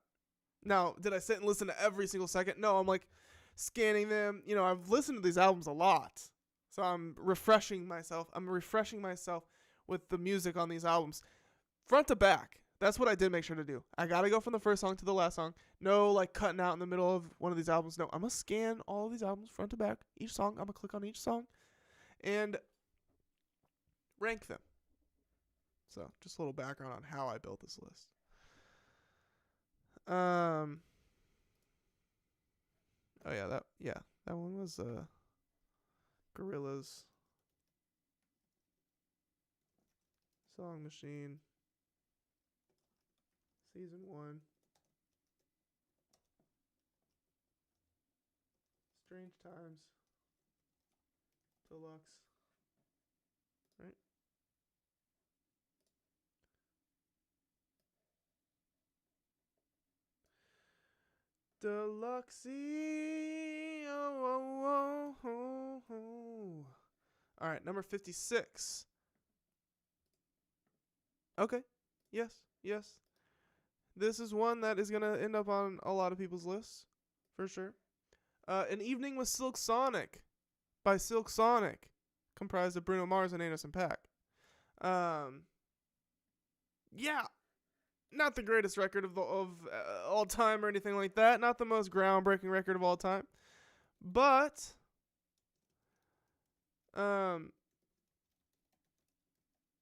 Now, did I sit and listen to every single second? No, I'm like scanning them. You know, I've listened to these albums a lot. So I'm refreshing myself. With the music on these albums. Front to back. That's what I did make sure to do. I got to go from the first song to the last song. No, like, cutting out in the middle of one of these albums. No, I'm going to scan all of these albums front to back. Each song, I'm going to click on each song. And rank them. So, just a little background on how I built this list. Oh, yeah, that one was Gorillaz. Song Machine. Season 1. Strange Times. Deluxe. Right? Deluxe. All right, number 56. Okay. Yes. This is one that is going to end up on a lot of people's lists, for sure. An Evening with Silk Sonic by Silk Sonic, comprised of Bruno Mars and Anderson .Paak. Yeah, not the greatest record of all time or anything like that. Not the most groundbreaking record of all time. But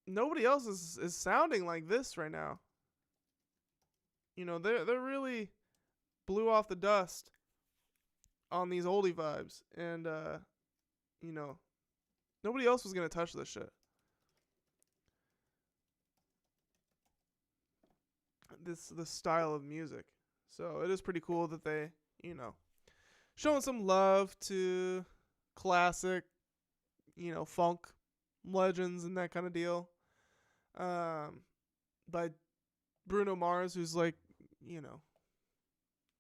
nobody else is sounding like this right now. You know, they're really blew off the dust on these oldie vibes, and you know, nobody else was gonna touch this shit. this style of music. So it is pretty cool that they, showing some love to classic, funk legends and that kind of deal. By Bruno Mars, who's like,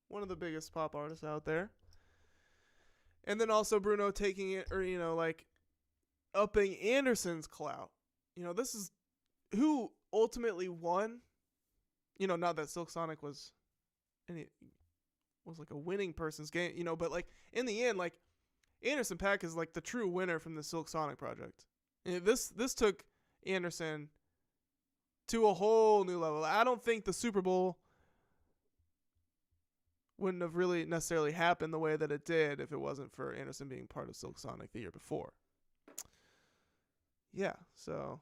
one of the biggest pop artists out there. And then also Bruno taking it, or, like upping Anderson's clout. This is who ultimately won. Not that Silk Sonic was like a winning person's game, but like in the end, like Anderson .Paak is like the true winner from the Silk Sonic project. This took Anderson to a whole new level. I don't think the Super Bowl wouldn't have really necessarily happened the way that it did if it wasn't for Anderson being part of Silk Sonic the year before. Yeah, so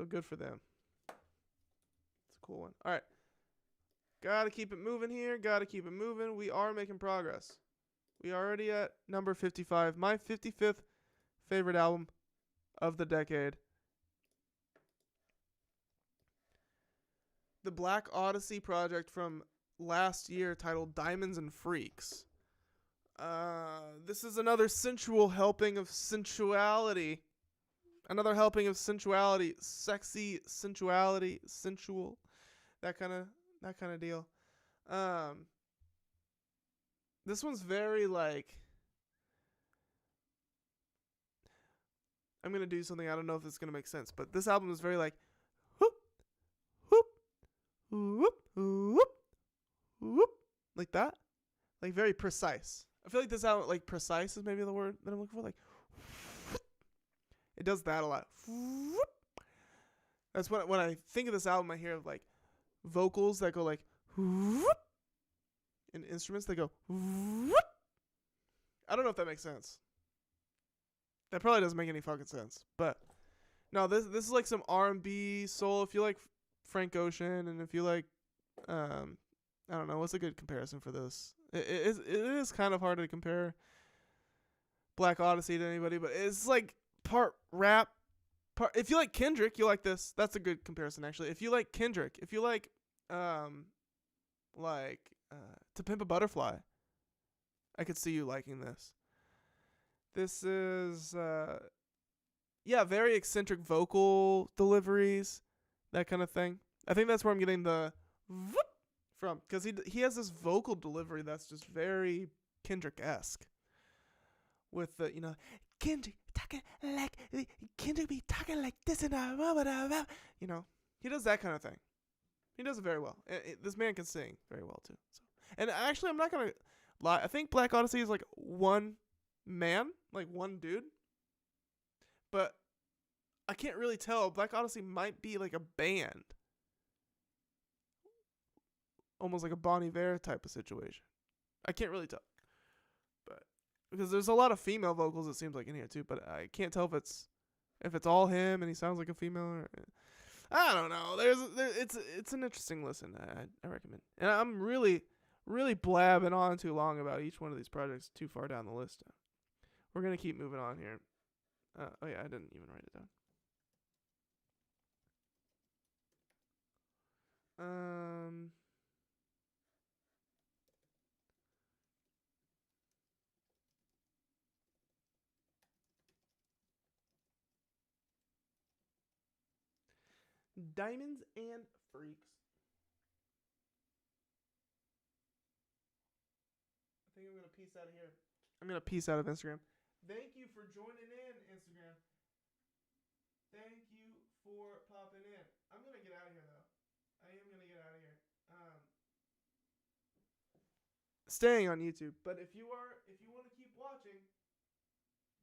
good for them. It's a cool one. All right. Got to keep it moving here. Got to keep it moving. We are making progress. We are already at number 55. My 55th favorite album of the decade. The Black Odyssey project from last year titled Diamonds and Freaks. This is another sensual helping of sensuality. Another helping of sensuality. Sexy sensuality. Sensual. That kind of deal. This one's very like, I'm going to do something, I don't know if it's going to make sense, but this album is very like whoop whoop whoop whoop whoop, like that, like very precise. I feel like this album, like precise is maybe the word that I'm looking for, like it does that a lot. That's when I think of this album, I hear of like vocals that go like whoop, and instruments that go whoop. I don't know if that makes sense. That probably doesn't make any fucking sense. But no, this is like some R&B soul. If you like Frank Ocean, and if you like, I don't know, what's a good comparison for this? It is kind of hard to compare Black Odyssey to anybody, but it's like part rap, part. If you like Kendrick, you like this. That's a good comparison, actually. If you like Kendrick, if you like, To Pimp a Butterfly, I could see you liking this. This is, very eccentric vocal deliveries, that kind of thing. I think that's where I'm getting the whoop from, because he has this vocal delivery that's just very Kendrick-esque. With the, Kendrick be talking like this and he does that kind of thing. He does it very well. This man can sing very well too. So, and actually, I'm not gonna lie. I think Black Odyssey is like one man, like one dude. But I can't really tell. Black Odyssey might be like a band, almost like a Bon Iver type of situation. I can't really tell, but because there's a lot of female vocals, it seems like in here too. But I can't tell if it's all him and he sounds like a female. Or, I don't know. It's an interesting listen. I recommend. And I'm really blabbing on too long about each one of these projects too far down the list. We're gonna keep moving on here. I didn't even write it down. Diamonds and Freaks. I think I'm going to peace out of here. I'm going to peace out of Instagram. Thank you for joining in, Instagram. Thank you for popping in. I'm going to get out of here, though. I am going to get out of here. Staying on YouTube. But if you want to keep watching,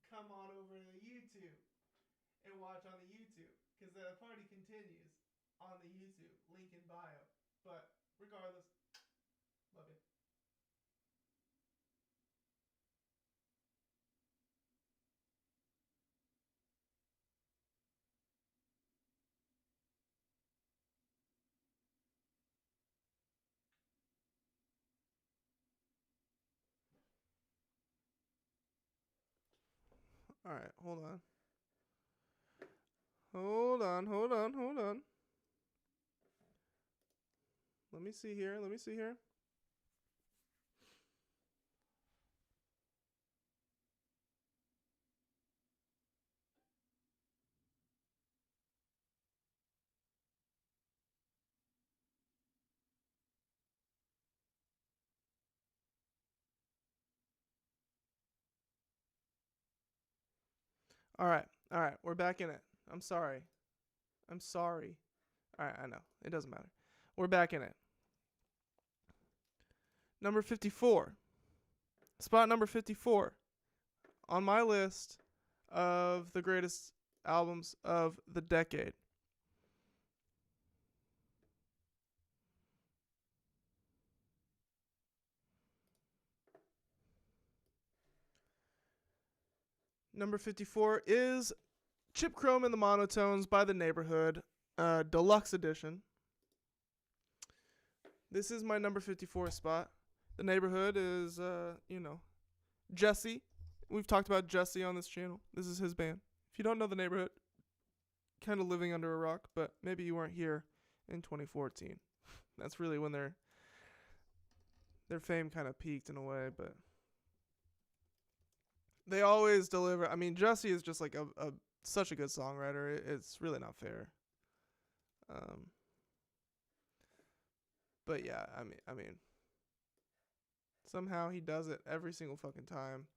come on over to YouTube and watch on the YouTube. Because the party continues on the YouTube. Link in bio. But regardless, love you. All right, hold on. Hold on. Let me see here. Let me see here. All right. All right. We're back in it. I'm sorry. I'm sorry. All right. I know. It doesn't matter. We're back in it. Number 54. Spot number 54 on my list of the greatest albums of the decade. Number 54 is Chip Chrome and the Monotones by The Neighborhood, Deluxe Edition. This is my number 54 spot. The Neighborhood is, Jesse. We've talked about Jesse on this channel. This is his band. If you don't know The Neighborhood, kind of living under a rock, but maybe you weren't here in 2014. That's really when their fame kind of peaked in a way, but they always deliver. I mean, Jesse is just like a such a good songwriter. It's really not fair. But yeah, I mean, somehow he does it every single fucking time.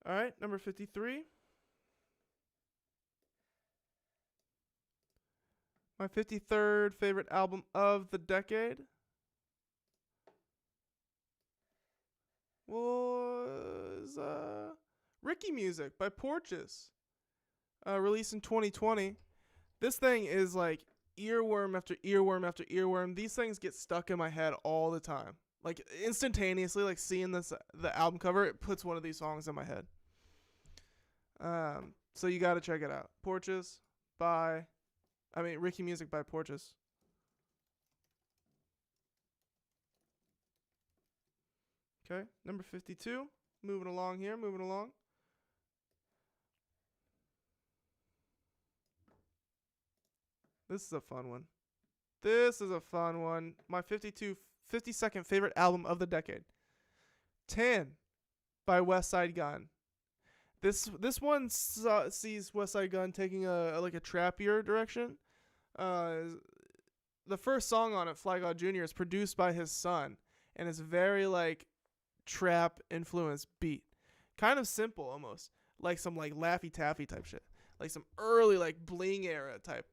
All right, number 53. My 53rd favorite album of the decade was Ricky Music by Porches, released in 2020. This thing is like earworm after earworm after earworm. These things get stuck in my head all the time. Like instantaneously, like seeing the album cover, it puts one of these songs in my head. So you got to check it out. Ricky Music by Porches. Okay, number 52. Moving along here, moving along. This is a fun one. My 52nd favorite album of the decade. 10 by West Side Gun. This one sees West Side Gun taking a trappier direction. The first song on it, Fly God Jr., is produced by his son, and it's very like trap influenced beat, kind of simple almost, like some like Laffy Taffy type shit, like some early like bling era type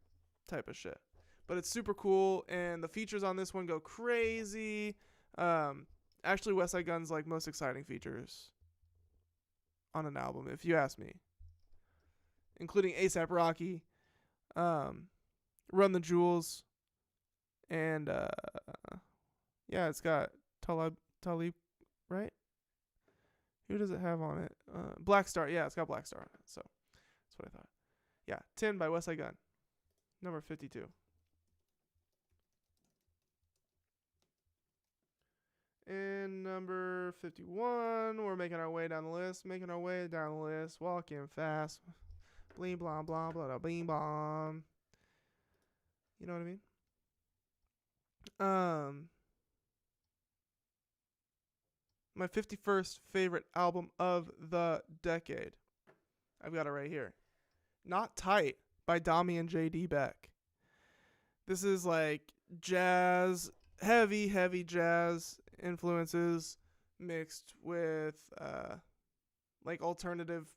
of shit. But it's super cool, and the features on this one go crazy. Actually, West Side Gun's like most exciting features on an album, if you ask me, including A$AP Rocky, Run the Jewels, and it's got Talib, right? Who does it have on it? Black Star. Yeah, it's got Black Star on it. So that's what I thought. Yeah, 10 by West Side Gun. Number 52. And number 51, we're making our way down the list. Walking fast. Bling, blah, blah, blah, blah, bing, bong. You know what I mean? My 51st favorite album of the decade. I've got it right here. Not Tight by Dami and JD Beck. This is like jazz, heavy jazz influences mixed with like alternative,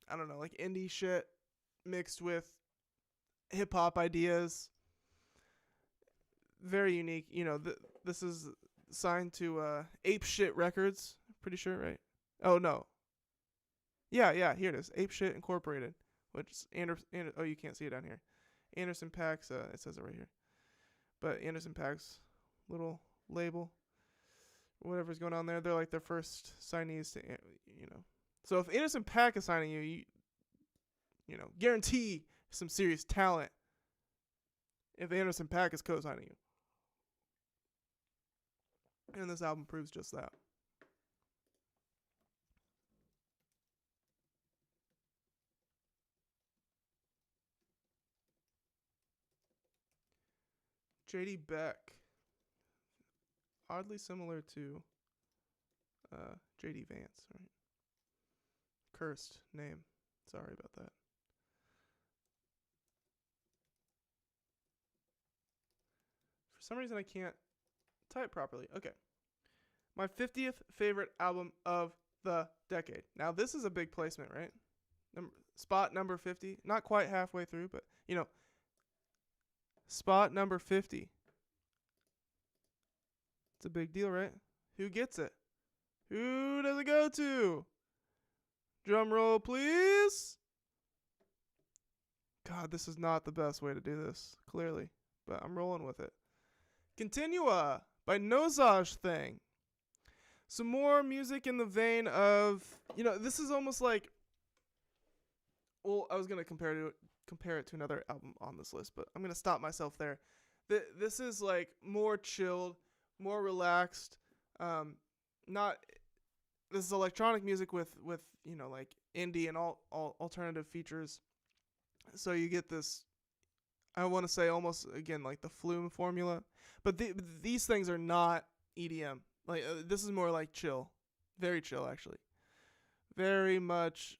I don't know, like indie shit mixed with hip hop ideas. Very unique. You know, this is signed to Ape Shit Records, pretty sure, right? Oh no. Yeah, here it is. Ape Shit Incorporated, which is oh, you can't see it down here. Anderson .Paak's, it says it right here. But Anderson .Paak's little label, whatever's going on there, they're like their first signees to, you know. So if Anderson .Paak is signing you, you know, guarantee some serious talent if Anderson .Paak is co-signing you. And this album proves just that. JD Beck. Oddly similar to JD Vance, right? Cursed name. Sorry about that. For some reason I can't type properly. Okay. My 50th favorite album of the decade. Now this is a big placement, right? Spot number 50. Not quite halfway through, but you know, spot number 50. It's a big deal, right? Who gets it? Who does it go to? Drum roll, please. God, this is not the best way to do this, clearly, but I'm rolling with it. Continua by Nosage Thing. Some more music in the vein of, you know, this is almost like, well, I was going to compare it to another album on this list, but I'm going to stop myself there. This is like more chilled, more relaxed. This is electronic music with you know, like indie and all alternative features. So you get this, I want to say almost again like the Flume formula, but these things are not EDM. Like this is more like chill, very chill actually, very much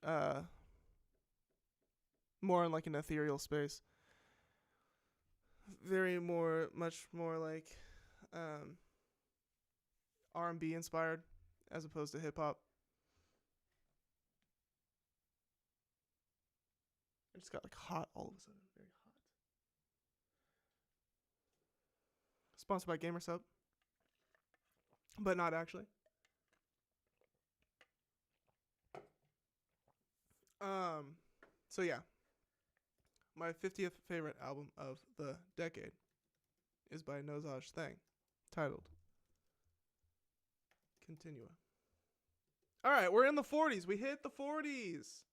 more in like an ethereal space. Much more like R&B inspired as opposed to hip hop. I just got like hot all of a sudden, very hot. Sponsored by GamerSub, but not actually. So yeah, my 50th favorite album of the decade is by Nosage Thing, titled Continua. All right, we're in the 40s. We hit the 40s.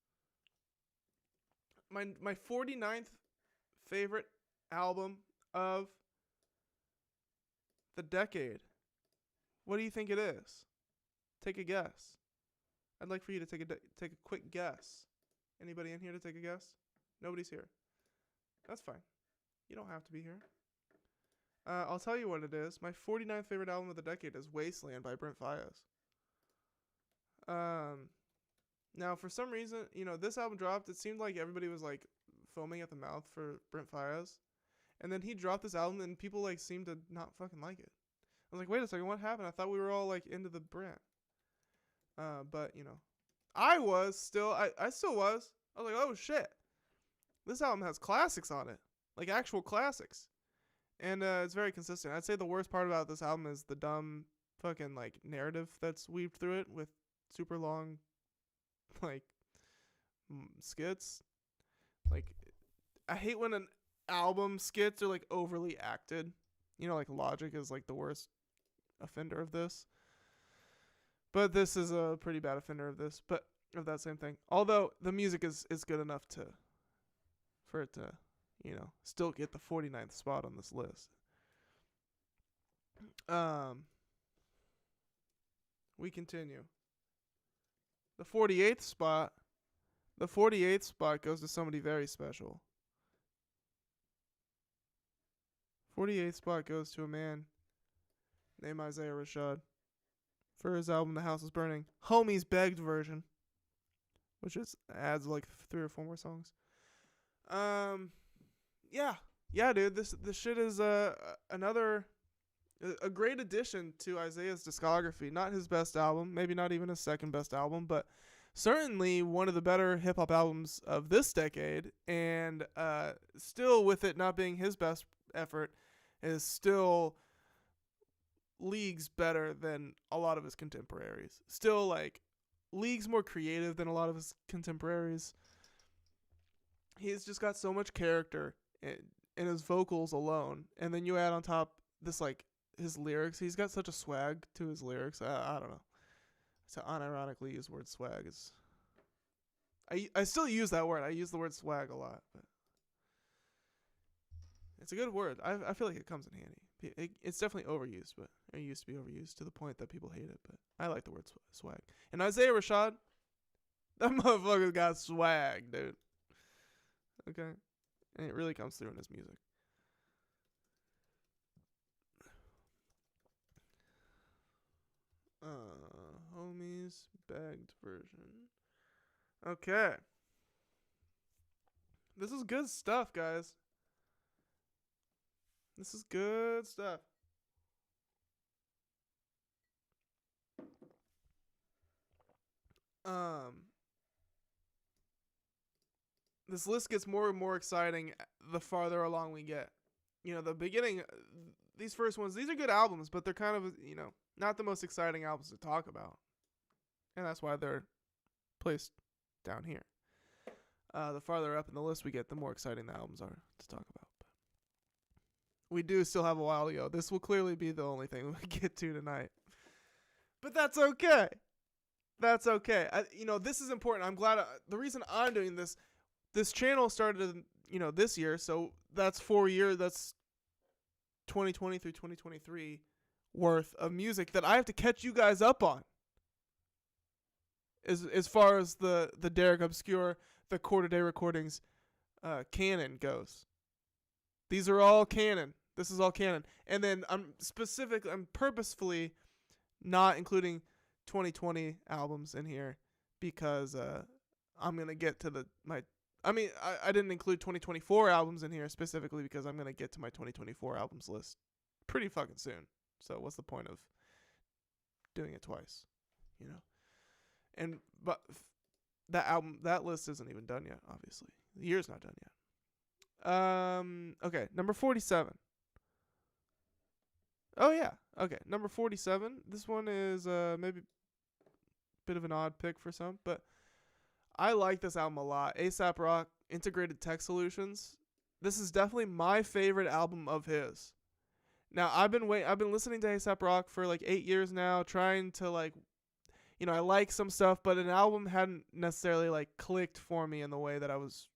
My 49th favorite album of the decade. What do you think it is? Take a guess. I'd like for you to take a quick guess. Anybody in here to take a guess? Nobody's here. That's fine. You don't have to be here. I'll tell you what it is. My 49th favorite album of the decade is Wasteland by Brent Faiyaz. Now, for some reason, you know, this album dropped. It seemed like everybody was, like, foaming at the mouth for Brent Faiyaz. And then he dropped this album, and people, like, seemed to not fucking like it. I was like, wait a second, what happened? I thought we were all, like, into the Brent. But, you know, I still was. I was like, oh, shit. This album has classics on it. Like, actual classics. And it's very consistent. I'd say the worst part about this album is the dumb fucking, like, narrative that's weaved through it with super long, like, skits. Like, I hate when an album skits are, like, overly acted. You know, like, Logic is, like, the worst offender of this. But this is a pretty bad offender of this, but of that same thing. Although the music is good enough for it to, you know, still get the 49th spot on this list. We continue. The 48th spot goes to somebody very special. 48th spot goes to a man named Isaiah Rashad for his album The House is Burning. Homie's Begged version, which adds like 3 or 4 more songs. Yeah, dude. This shit is a great addition to Isaiah's discography. Not his best album, maybe not even his second best album, but certainly one of the better hip hop albums of this decade. And still, with it not being his best effort, is still leagues better than a lot of his contemporaries. Still, like, leagues more creative than a lot of his contemporaries. He's just got so much character in his vocals alone, and then you add on top this, like, his lyrics. He's got such a swag to his lyrics. I don't know. To unironically use the word swag is. I still use that word. I use the word swag a lot, but it's a good word. I feel like it comes in handy. It's definitely overused, but it used to be overused to the point that people hate it. But I like the word swag. And Isaiah Rashad, that motherfucker's got swag, dude. Okay, and it really comes through in his music. Nice bagged version. Okay. This is good stuff, guys. This is good stuff. This list gets more and more exciting the farther along we get. You know, the beginning, these first ones, these are good albums, but they're kind of, you know, not the most exciting albums to talk about. And that's why they're placed down here. The farther up in the list we get, the more exciting the albums are to talk about. But we do still have a while to go. This will clearly be the only thing we get to tonight. But that's okay. That's okay. You know, this is important. I'm glad. The reason I'm doing this channel started, you know, this year. So that's 4 years. That's 2020 through 2023 worth of music that I have to catch you guys up on. As far as the Derek Obscure, the Quarter Day Recordings canon goes. These are all canon. This is all canon. And then I'm purposefully not including 2020 albums in here because I'm going to get to I didn't include 2024 albums in here specifically because I'm going to get to my 2024 albums list pretty fucking soon. So what's the point of doing it twice, you know? But that list isn't even done yet, obviously. The year's not done yet. Okay, number 47. Oh yeah. Okay, number 47. This one is maybe a bit of an odd pick for some, but I like this album a lot. A$AP Rock, Integrated Tech Solutions. This is definitely my favorite album of his. Now, I've been listening to A$AP Rock for like 8 years now, trying to like, you know, I like some stuff, but an album hadn't necessarily like clicked for me in the way that I was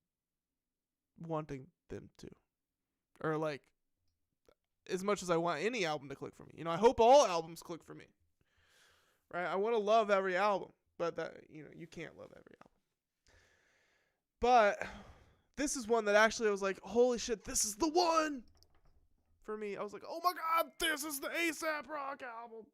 wanting them to. Or like as much as I want any album to click for me. You know, I hope all albums click for me. Right? I want to love every album, but that, you know, you can't love every album. But this is one that actually I was like, holy shit, this is the one for me. I was like, oh my God, this is the A$AP Rock album.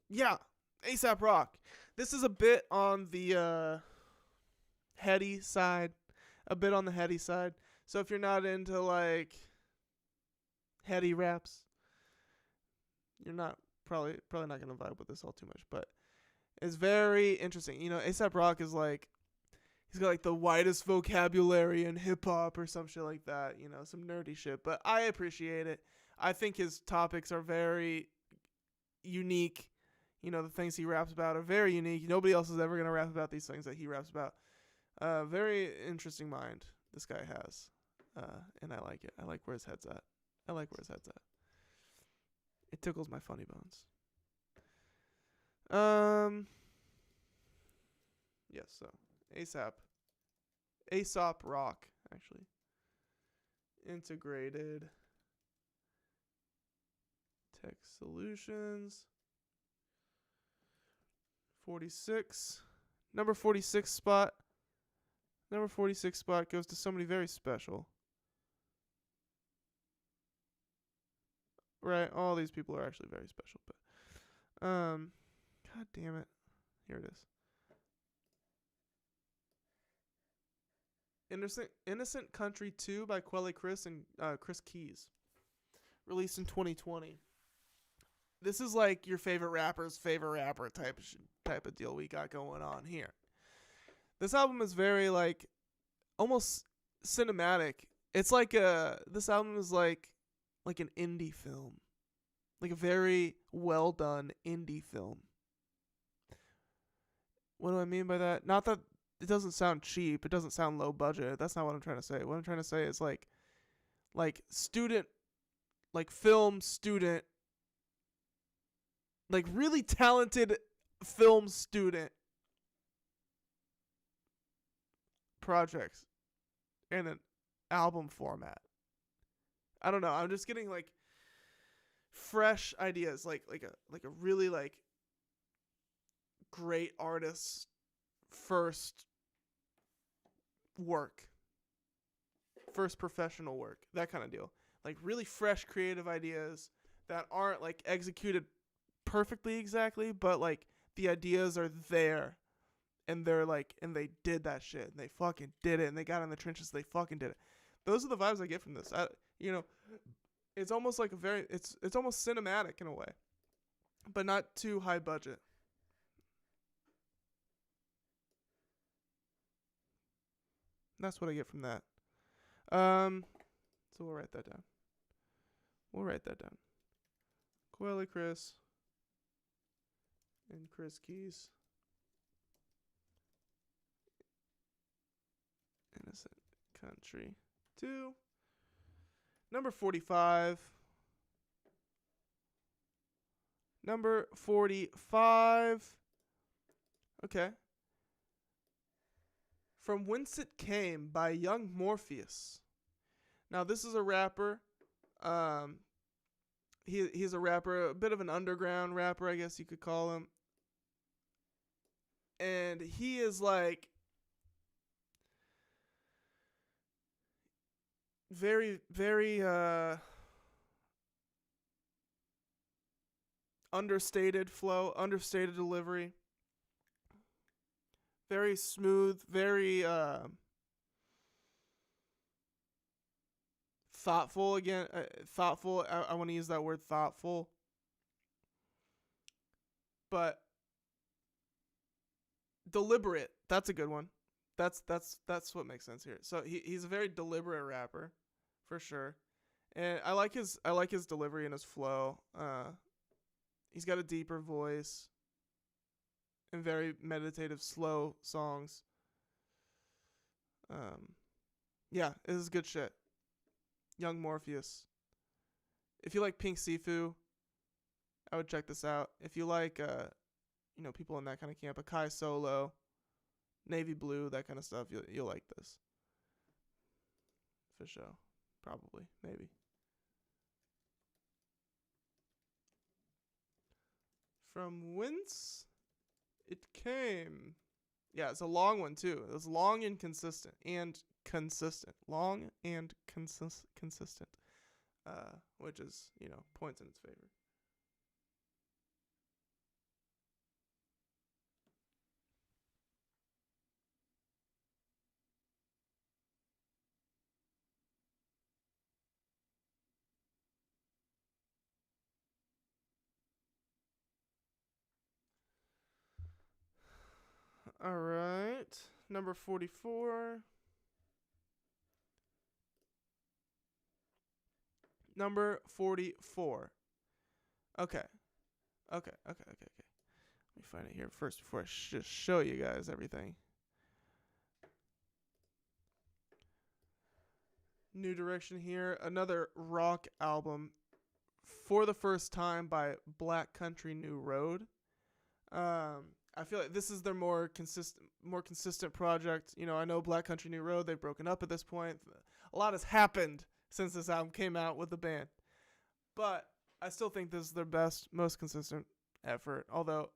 Yeah, A$AP Rock. This is a bit on the heady side, So if you're not into like heady raps, you're not probably not gonna vibe with this all too much. But it's very interesting. You know, A$AP Rock is like, he's got like the widest vocabulary in hip hop or some shit like that. You know, some nerdy shit. But I appreciate it. I think his topics are very unique. You know, the things he raps about are very unique. Nobody else is ever going to rap about these things that he raps about. Very interesting mind this guy has. And I like it. I like where his head's at. It tickles my funny bones. Yes, so A$AP Rock, actually. Integrated Tech Solutions. 46. Number 46 spot. Number 46 spot goes to somebody very special. Right, all these people are actually very special, but God damn it. Here it is. Innocent Country 2 by Quelly Chris and Chris Keys. Released in 2020. This is like your favorite rapper's favorite rapper type of deal we got going on here. This album is very like almost cinematic. It's like this album is like an indie film. Like a very well done indie film. What do I mean by that? Not that it doesn't sound cheap, it doesn't sound low budget. That's not what I'm trying to say. What I'm trying to say is like student, like film student, like really talented film student project in an album format. I don't know. I'm just getting like fresh ideas, like a really like great artist's first work, first professional work, that kind of deal. Like really fresh creative ideas that aren't like executed perfectly exactly, but like the ideas are there, and they're like, and they did that shit, and they fucking did it, and they got in the trenches, they fucking did it. Those are the vibes I get from this. It's almost like it's almost cinematic in a way, but not too high budget. That's what I get from that. So we'll write that down. Coeli Chris and Chris Keys. Innocent Country 2. Number 45. Okay. From Whence It Came by Young Morpheus. Now this is a rapper. He's a rapper, a bit of an underground rapper, I guess you could call him. And he is like very, very understated flow, understated delivery. Very smooth, very thoughtful again. Thoughtful. I want to use that word, thoughtful. But deliberate. That's a good one. That's what makes sense here. So he's a very deliberate rapper, for sure. And I like his delivery and his flow. He's got a deeper voice and very meditative, slow songs. Yeah, this is good shit. Young Morpheus. If you like Pink Sifu, I would check this out. If you like, people in that kind of camp, Akai Solo, Navy Blue, that kind of stuff, you'll like this. For sure. Probably. Maybe. From Whence It Came. Yeah, it's a long one, too. It's long and consistent. Long and consistent. Which is, points in its favor. All right. Number 44. Number 44. Okay. Let me find it here first before I just show you guys everything. New direction here. Another rock album for the first time by Black Country New Road. I feel like this is their more consistent project. I know Black Country New Road, they've broken up at this point. A lot has happened since this album came out with the band. But I still think this is their best, most consistent effort. Although,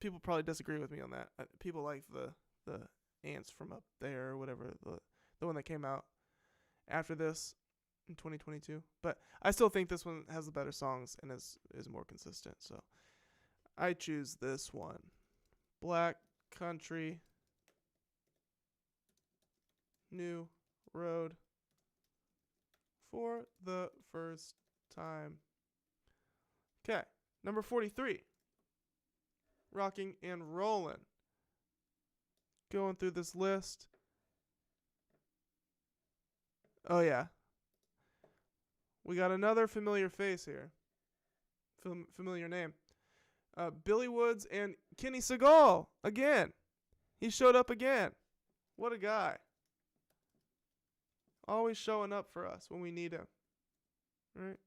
people probably disagree with me on that. People like the Ants from Up There or whatever, the one that came out after this in 2022. But I still think this one has the better songs and is more consistent. So I choose this one. Black Country New Road for the first time. Okay, number 43. Rocking and Rollin'. Going through this list. Oh, yeah. We got another familiar face here. Familiar name. Billy Woods and Kenny Segal again. He showed up again. What a guy. Always showing up for us when we need him. Right?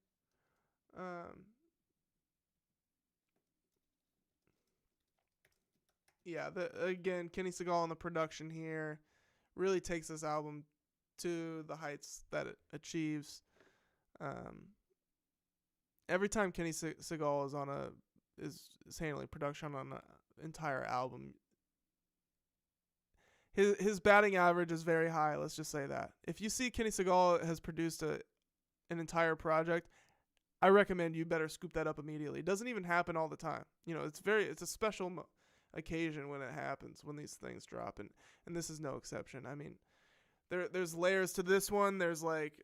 yeah, again, Kenny Segal on the production here really takes this album to the heights that it achieves. Every time Kenny Segal is handling production on an entire album, his batting average is very high. Let's just say that. If you see Kenny Segal has produced an entire project, I recommend you better scoop that up immediately. It doesn't even happen all the time. It's a special occasion when it happens, when these things drop, and this is no exception. I mean, there's layers to this one. There's like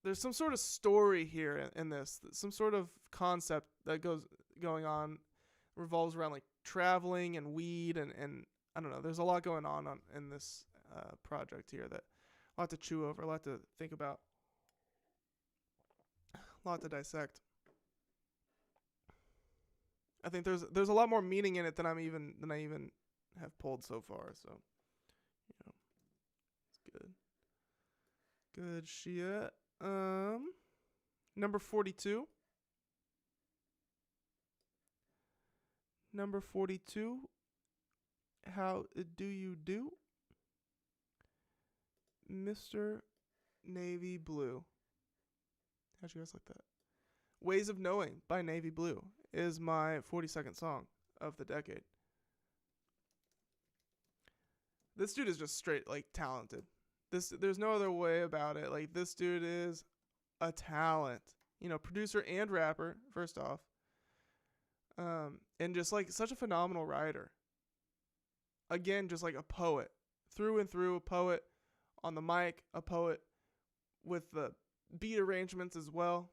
there's some sort of story here in this, some sort of concept that going on, revolves around like traveling and weed and I don't know. There's a lot going on in this project here, that a lot to chew over, a lot to think about, a lot to dissect. I think there's a lot more meaning in it than I even have pulled so far. So, it's good. Good shit. Number 42. Number 42. How do you do, Mr. Navy Blue? How'd you guys like that? Ways of Knowing by Navy Blue is my 42nd song of the decade. This dude is just straight like talented. There's no other way about it. Like, this dude is a talent. Producer and rapper, first off. And just like such a phenomenal writer. Again, just like a poet. Through and through, a poet on the mic, a poet with the beat arrangements as well.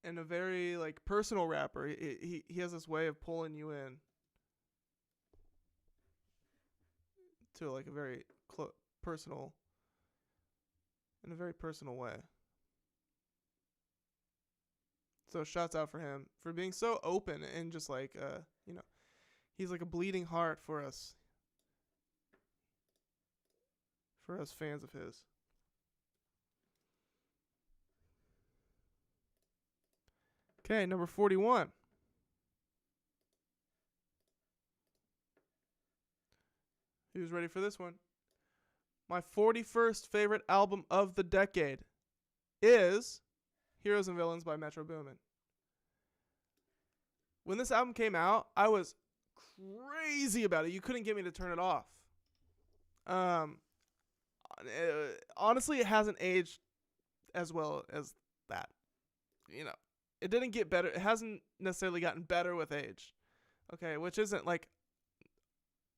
And a very like personal rapper. He has this way of pulling you in to like a very personal, in a very personal way. So shouts out for him for being so open and just like he's like a bleeding heart for us fans of his. Okay, number 41. Who's ready for this one? My 41st favorite album of the decade is Heroes and Villains by Metro Boomin. When this album came out, I was crazy about it. You couldn't get me to turn it off. Honestly, it hasn't aged as well as that. It didn't get better. It hasn't necessarily gotten better with age. Okay, which isn't like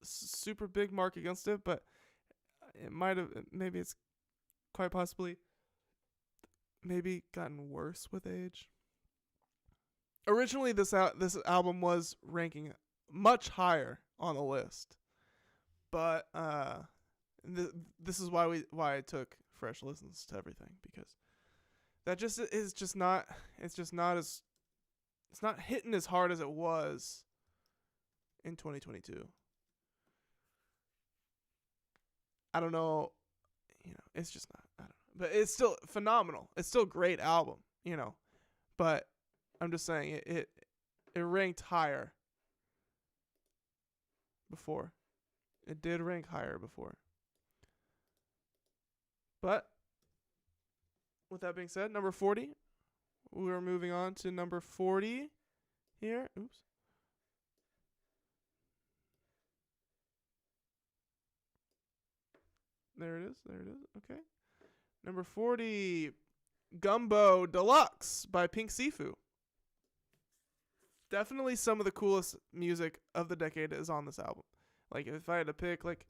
super big mark against it, but it might have, maybe it's quite possibly maybe gotten worse with age. Originally, this album was ranking much higher on the list, but this is why I took fresh listens to everything, because that just is just not, it's not hitting as hard as it was in 2022. I don't know, it's just not, I don't know, but it's still phenomenal. It's still a great album, but I'm just saying it ranked higher before. It did rank higher before. But with that being said, number 40, we're moving on to number 40 here. Oops. There it is. Okay. Number 40, Gumbo Deluxe by Pink Sifu. Definitely some of the coolest music of the decade is on this album. Like, if I had to pick, like,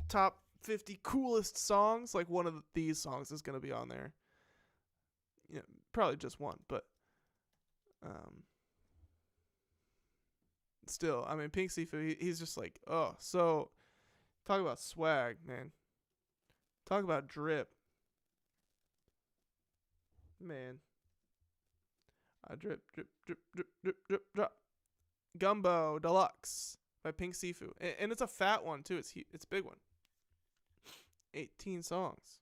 top 50 coolest songs, like, one of these songs is going to be on there. Probably just one, but still, I mean, Pink Sifu, he's just like, so talk about swag, man. Talk about drip. Man. I drip, drip, drip, drip, drip, drip, drop. Gumbo Deluxe by Pink Sifu. And it's a fat one, too. It's a big one. 18 songs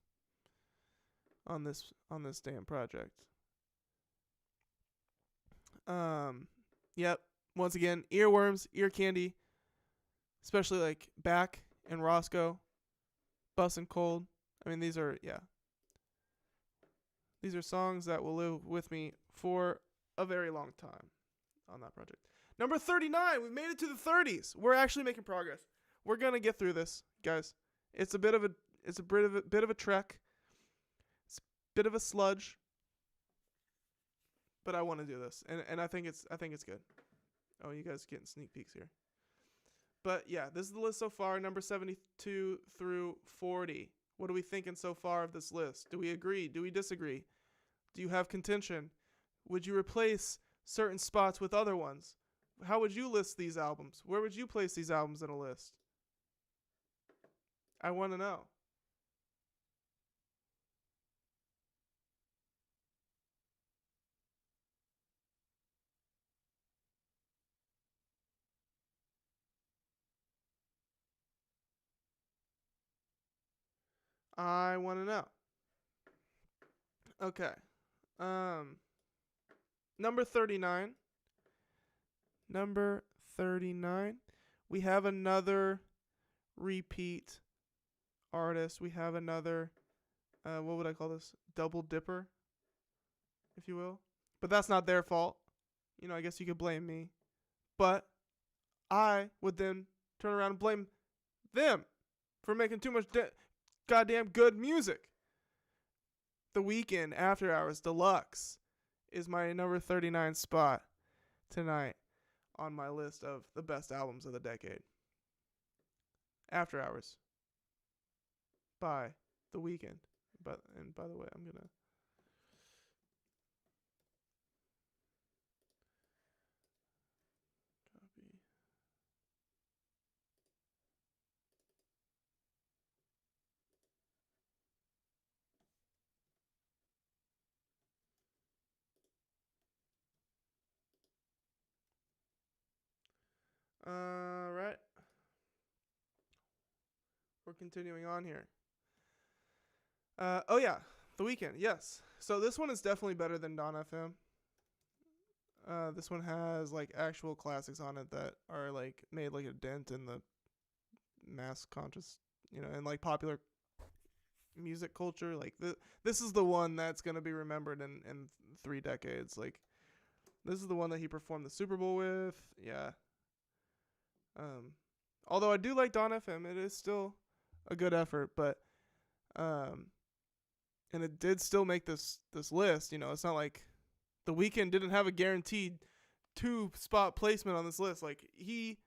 on this damn project. Yep. Once again, Earworms, Ear Candy, especially like Back and Roscoe, Bussin' Cold. I mean, these are songs that will live with me for a very long time on that project. Number 39, we made it to the 30s. We're actually making progress. We're gonna get through this, guys. It's a bit of a trek. It's a bit of a sludge, but I want to do this, and I think it's good. Oh, you guys getting sneak peeks here. But yeah, this is the list so far, number 72 through 40. What are we thinking so far of this list? Do we agree? Do we disagree? Do you have contention? Would you replace certain spots with other ones? How would you list these albums? Where would you place these albums in a list? I want to know. I want to know. Okay. Number 39. Number 39. We have another repeat artist. We have another, what would I call this? Double dipper, if you will. But that's not their fault. You know, I guess you could blame me. But I would then turn around and blame them for making too much goddamn good music. The Weeknd After Hours Deluxe is my number 39 spot tonight on my list of the best albums of the decade. After Hours by The Weeknd. And by the way, I'm gonna copy. All right. We're continuing on here. Oh yeah, The Weeknd. Yes. So this one is definitely better than Dawn FM. This one has like actual classics on it that are like made like a dent in the mass conscious, and like popular music culture. Like this is the one that's gonna be remembered in 3 decades. Like this is the one that he performed the Super Bowl with. Yeah. Although I do like Dawn FM, it is still a good effort, but and it did still make this list. It's not like The Weeknd didn't have a guaranteed 2-spot placement on this list. Like he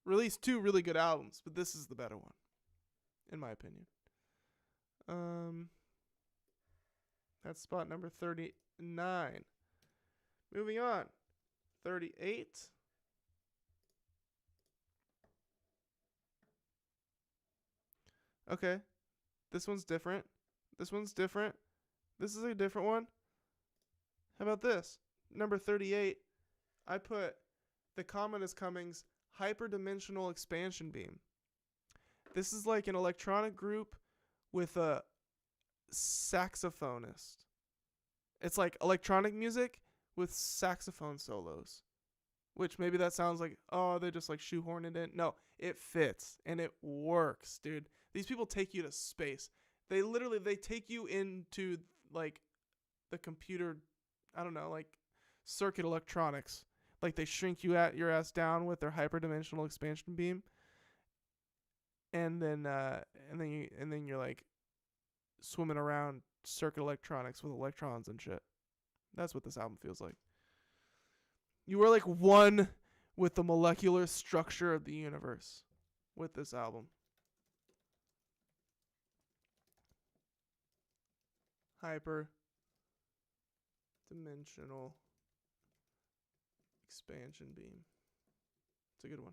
released 2 really good albums, but this is the better one, in my opinion. That's spot number 39. Moving on, 38. Okay, this one's different. This one's different. This is a different one. How about this? Number 38, I put The Comet is Coming's Hyperdimensional Expansion Beam. This is like an electronic group with a saxophonist. It's like electronic music with saxophone solos. Which maybe that sounds like, oh, they just like shoehorned it in. No, it fits and it works, dude. These people take you to space. They take you into like the computer, I don't know, like circuit electronics. Like they shrink your ass down with their hyperdimensional expansion beam. And then you're like swimming around circuit electronics with electrons and shit. That's what this album feels like. You are like one with the molecular structure of the universe with this album. Hyper dimensional expansion beam. It's a good one.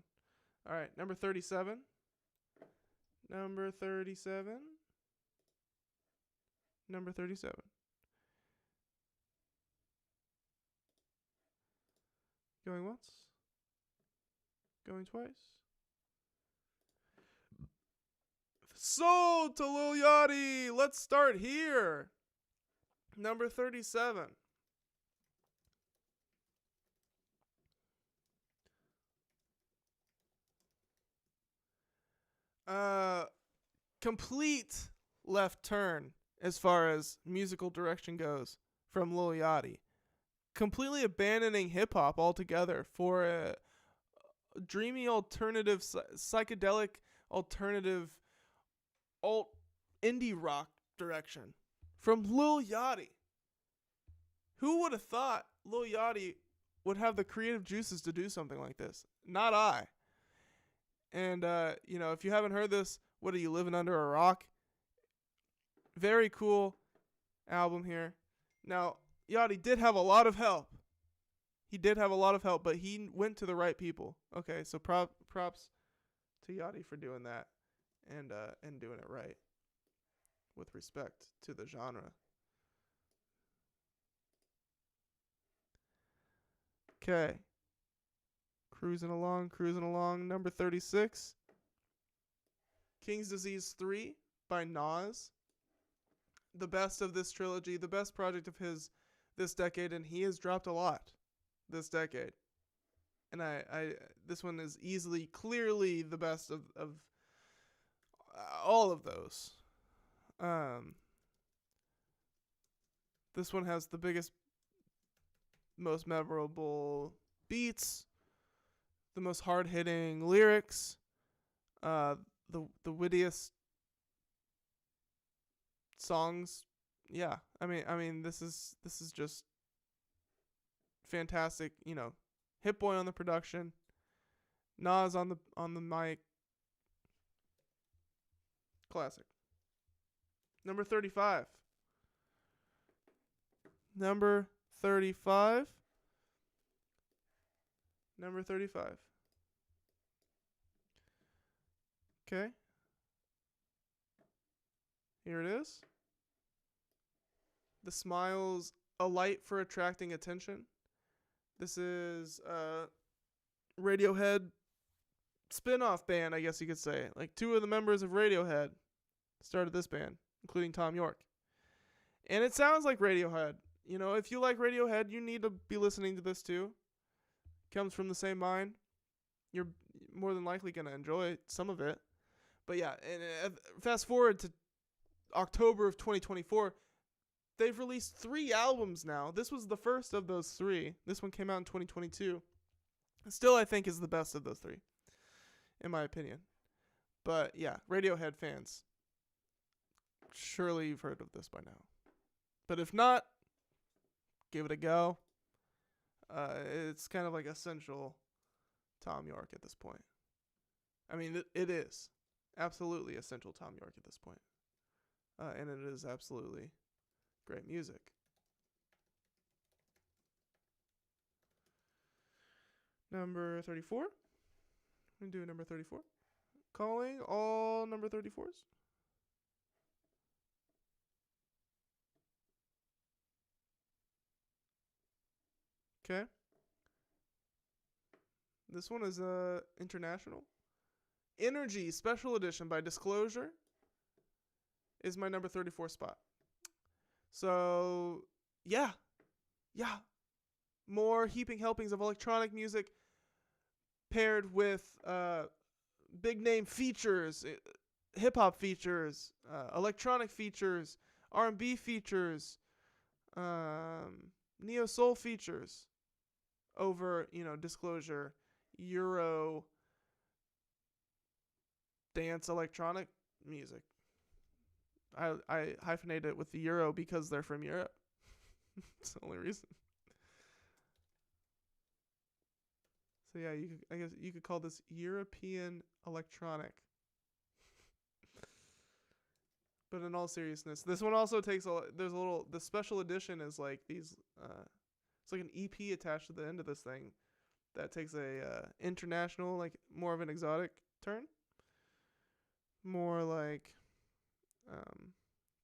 All right, number 37. Number 37. Number 37. Going once. Going twice. Sold to Lil Yachty. Let's start here. Number 37. Complete left turn as far as musical direction goes from Lil Yachty. Completely abandoning hip hop altogether for a dreamy alternative, psychedelic alternative, alt indie rock direction from Lil Yachty. Who would have thought Lil Yachty would have the creative juices to do something like this? Not I. And, if you haven't heard this, what are you, living under a rock? Very cool album here. Now, Yachty did have a lot of help. But he went to the right people. Okay, so props to Yachty for doing that and doing it right with respect to the genre. Okay. Cruising along. Number 36. King's Disease 3 by Nas. The best of this trilogy, the best project of his this decade, and he has dropped a lot this decade. And I this one is clearly the best of all of those. This one has the biggest, most memorable beats, the most hard-hitting lyrics, the wittiest songs. Yeah, I mean this is just fantastic. Hit Boy on the production, Nas on the mic. Classic. Number 35. Okay. Here it is. The Smiles, A Light for Attracting Attention. This is Radiohead spin-off band, I guess you could say. Like, two of the members of Radiohead started this band, including Tom York. And it sounds like Radiohead. If you like Radiohead, you need to be listening to this too. Comes from the same mind. You're more than likely going to enjoy some of it. But yeah, and fast forward to October of 2024, they've released 3 albums now. This was the first of those 3. This one came out in 2022. Still, I think, is the best of those 3, in my opinion. But yeah, Radiohead fans, surely you've heard of this by now. But if not, give it a go. It's kind of like essential Tom York at this point. I mean, it is absolutely essential Tom York at this point. And it is absolutely great music. Number 34. We're going to do number 34. Calling all number 34s. Okay. This one is international. Energy Special Edition by Disclosure is my number 34 spot. So, yeah. More heaping helpings of electronic music paired with big name features, hip hop features, electronic features, R&B features, neo soul features over, Disclosure, Euro, dance electronic music. I hyphenated it with the Euro because they're from Europe. It's the only reason. So yeah, I guess you could call this European electronic. But in all seriousness, this one also takes the special edition is like these, it's like an EP attached to the end of this thing that takes a international, like more of an exotic turn. More like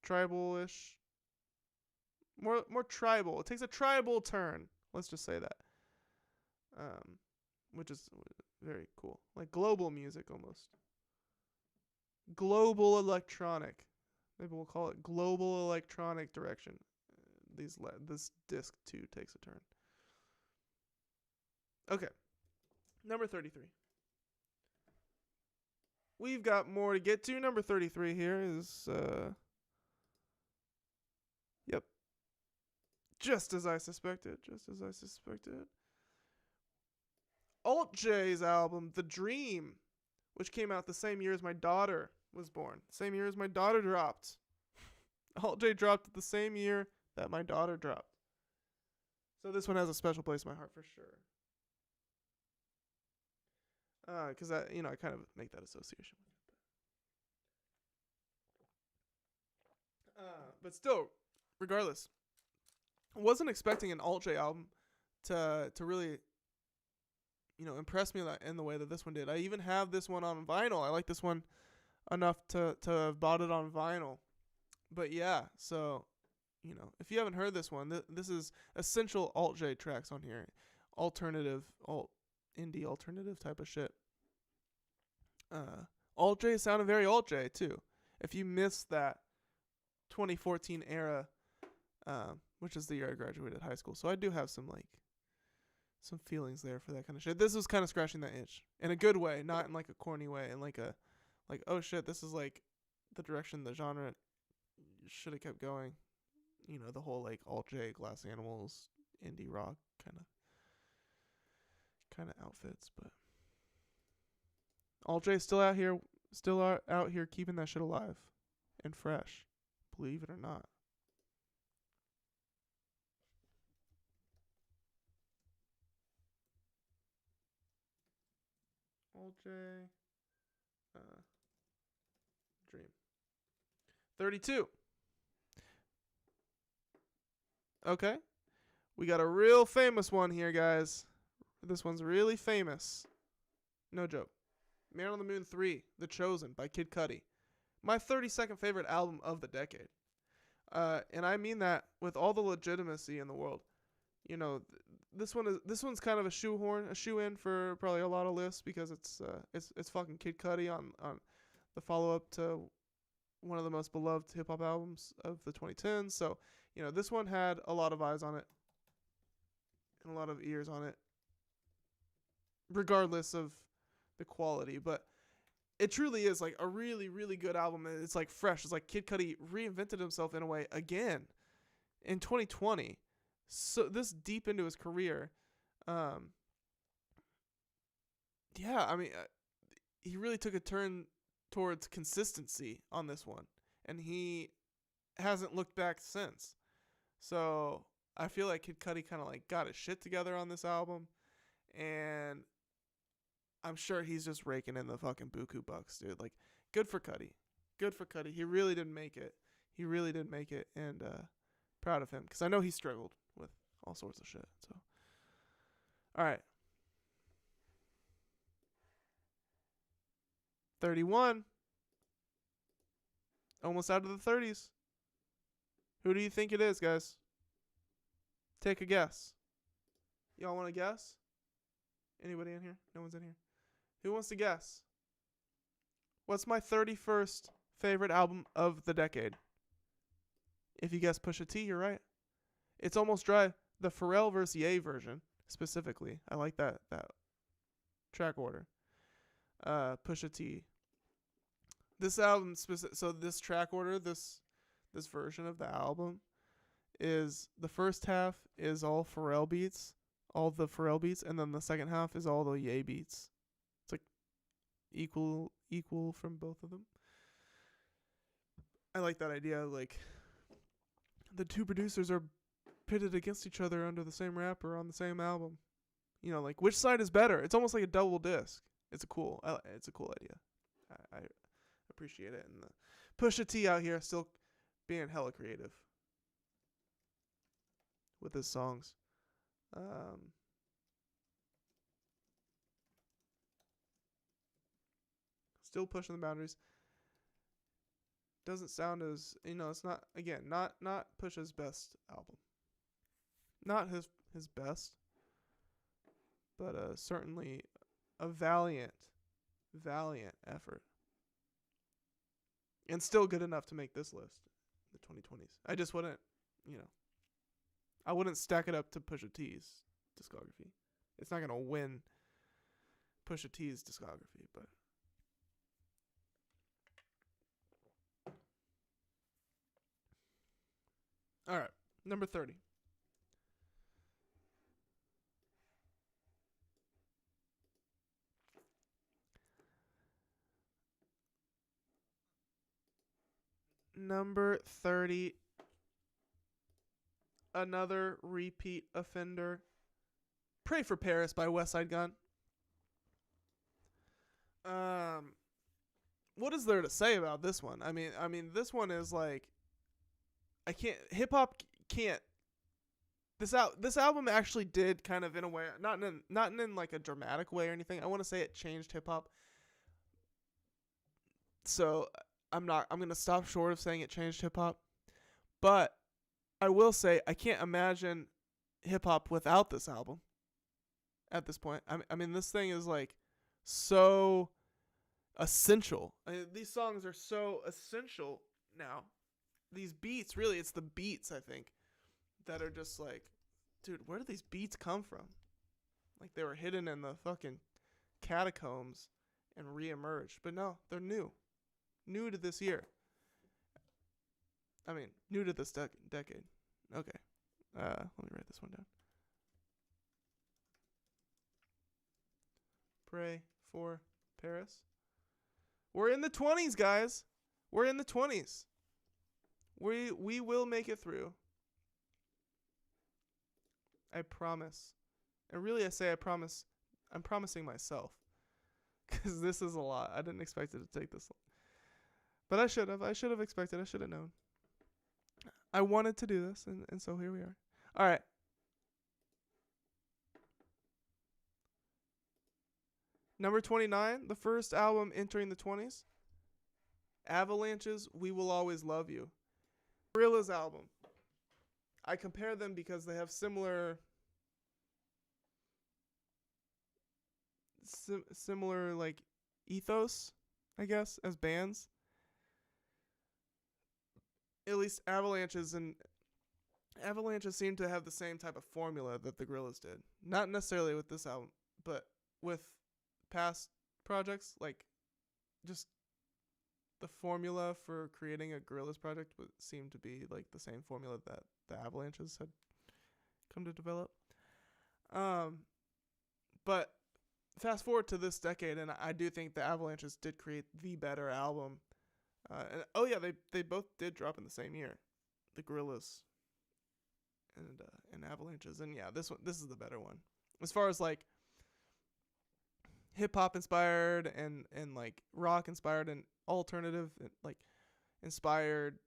tribal-ish. More tribal. It takes a tribal turn. Let's just say that. Which is very cool. Like global music almost. Global electronic. Maybe we'll call it global electronic direction. This disc 2 takes a turn. Okay. Number 33. we've got more to get to. Number 33 here is, yep, just as I suspected. Alt J's album, The Dream, which came out the same year as my daughter was born. Same year as my daughter dropped. Alt J dropped the same year that my daughter dropped. So this one has a special place in my heart for sure. Because I kind of make that association with it. But still, regardless, I wasn't expecting an Alt J album to really, impress me in the way that this one did. I even have this one on vinyl. I like this one enough to have bought it on vinyl. But yeah, so, if you haven't heard this one, this is essential Alt J tracks on here. Indie alternative type of shit. Alt J sounded very Alt J too. If you missed that 2014 era, which is the year I graduated high school, so I do have some feelings there for that kind of shit. This was kind of scratching that itch in a good way, not in like a corny way, and like oh shit, this is like the direction the genre should have kept going. The whole like Alt J, Glass Animals, indie rock kind of outfits, but Alt J still out here keeping that shit alive and fresh, believe it or not. Alt J, Dream. 32. Okay. We got a real famous one here, guys. This one's really famous. No joke. Man on the Moon 3, The Chosen by Kid Cudi. My 32nd favorite album of the decade. And I mean that with all the legitimacy in the world. This one's kind of a shoe-in for probably a lot of lists because it's fucking Kid Cudi on the follow-up to one of the most beloved hip-hop albums of the 2010s. So, this one had a lot of eyes on it and a lot of ears on it, regardless of the quality. But it truly is like a really, really good album. It's like fresh. It's like Kid Cudi reinvented himself in a way again in 2020. So this deep into his career. He really took a turn towards consistency on this one, and he hasn't looked back since. So I feel like Kid Cudi kind of like got his shit together on this album, and I'm sure he's just raking in the fucking buku bucks, dude. Like, good for Cudi. He really did make it. And proud of him, because I know he struggled with all sorts of shit. So, all right. 31. Almost out of the 30s. Who do you think it is, guys? Take a guess. Y'all want to guess? Anybody in here? No one's in here. Who wants to guess? What's my 31st favorite album of the decade? If you guess Pusha T, you're right. It's Almost Dry, the Pharrell vs. Ye version, specifically. I like that track order. Pusha T. This album, so this track order, this version of the album, is the first half is all Pharrell beats, and then the second half is all the Ye beats. It's like equal from both of them. I like that idea. Like, the two producers are pitted against each other under the same rapper on the same album. Like, which side is better? It's almost like a double disc. It's a cool idea. I appreciate it. And the Pusha T out here still being hella creative with his songs. Still pushing the boundaries. Doesn't sound as, it's not, again, not Pusha's best album. Not his best, but certainly a valiant effort. And still good enough to make this list in the 2020s. I just wouldn't, I wouldn't stack it up to Pusha T's discography. It's not going to win Pusha T's discography, but All right, number 30. Number 30. Another repeat offender. Pray for Paris by West Side Gun. What is there to say about this one? I mean, this one is like, hip hop can't. This album actually did kind of in a way, not in like a dramatic way or anything. I want to say it changed hip hop. So I'm gonna stop short of saying it changed hip hop, but I will say I can't imagine hip hop without this album. At this point, I mean, this thing is like so essential. These songs are so essential now. These beats, really, it's the beats, I think, that are just like, dude, where do these beats come from? Like they were hidden in the fucking catacombs and reemerged. But no, they're new. New to this year. I mean, new to this decade. Okay. Let me write this one down. Pray for Paris. We're in the 20s, guys. We're in the 20s. We will make it through. I promise. And really, I say I promise. I'm promising myself. Because this is a lot. I didn't expect it to take this long. But I should have. I should have expected. I should have known. I wanted to do this, and so here we are. All right. Number 29, the first album entering the 20s. Avalanche's We Will Always Love You. Gorillaz album. I compare them because they have similar like ethos, I guess, as bands. At least Avalanches seem to have the same type of formula that the Gorillaz did. Not necessarily with this album, but with past projects, like just the formula for creating a Gorillaz project seemed to be like the same formula that the Avalanches had come to develop. But fast forward to this decade, and I do think the Avalanches did create the better album. And oh yeah, they both did drop in the same year, the Gorillaz and Avalanches, and yeah, this is the better one as far as like hip hop inspired and like rock inspired and alternative and like inspired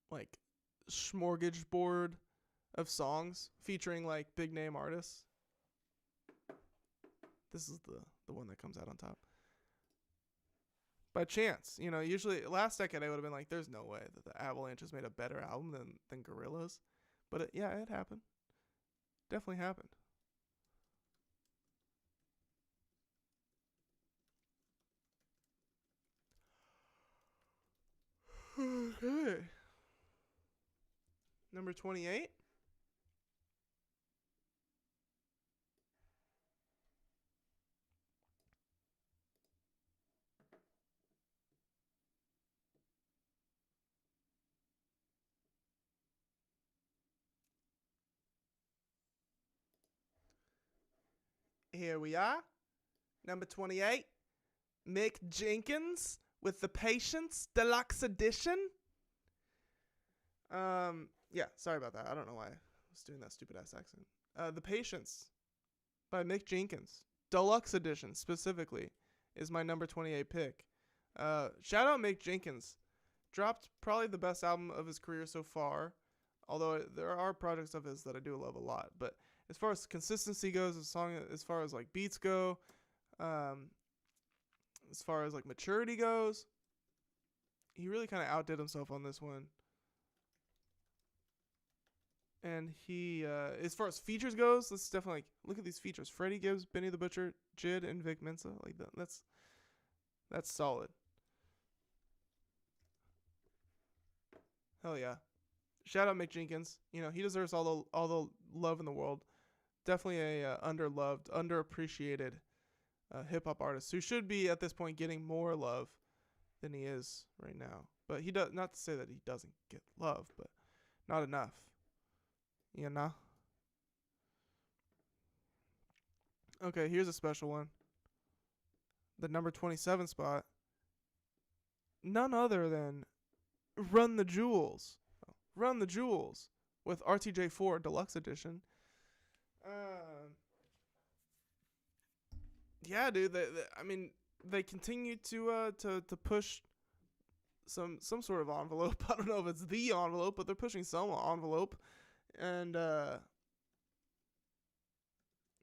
like smorgasbord of songs featuring like big name artists. This is the one that comes out on top. By chance, usually last decade I would have been like, there's no way that the Avalanches made a better album than Gorillaz. But it happened. Definitely happened. Okay. Number 28. Here we are. Number 28. Mick Jenkins with The Patience Deluxe Edition. Yeah, sorry about that. I don't know why I was doing that stupid ass accent. The Patience by Mick Jenkins. Deluxe Edition specifically is my number 28 pick. Shout out Mick Jenkins. Dropped probably the best album of his career so far. Although there are projects of his that I do love a lot. But as far as consistency goes, as far as like beats go, as far as like maturity goes, he really kind of outdid himself on this one. And he, as far as features goes, let's definitely look at these features. Freddie Gibbs, Benny the Butcher, Jid, and Vic Mensa. Like that's solid. Hell yeah. Shout out Mick Jenkins. He deserves all the love in the world. Definitely a underloved, underappreciated hip hop artist who should be at this point getting more love than he is right now. But he does, not to say that he doesn't get love, but not enough. You know? Okay, here's a special one. The number 27 spot. None other than Run the Jewels. Run the Jewels with RTJ4 Deluxe Edition. Yeah, dude. I mean, they continue to push some sort of envelope. I don't know if it's the envelope, but they're pushing some envelope, and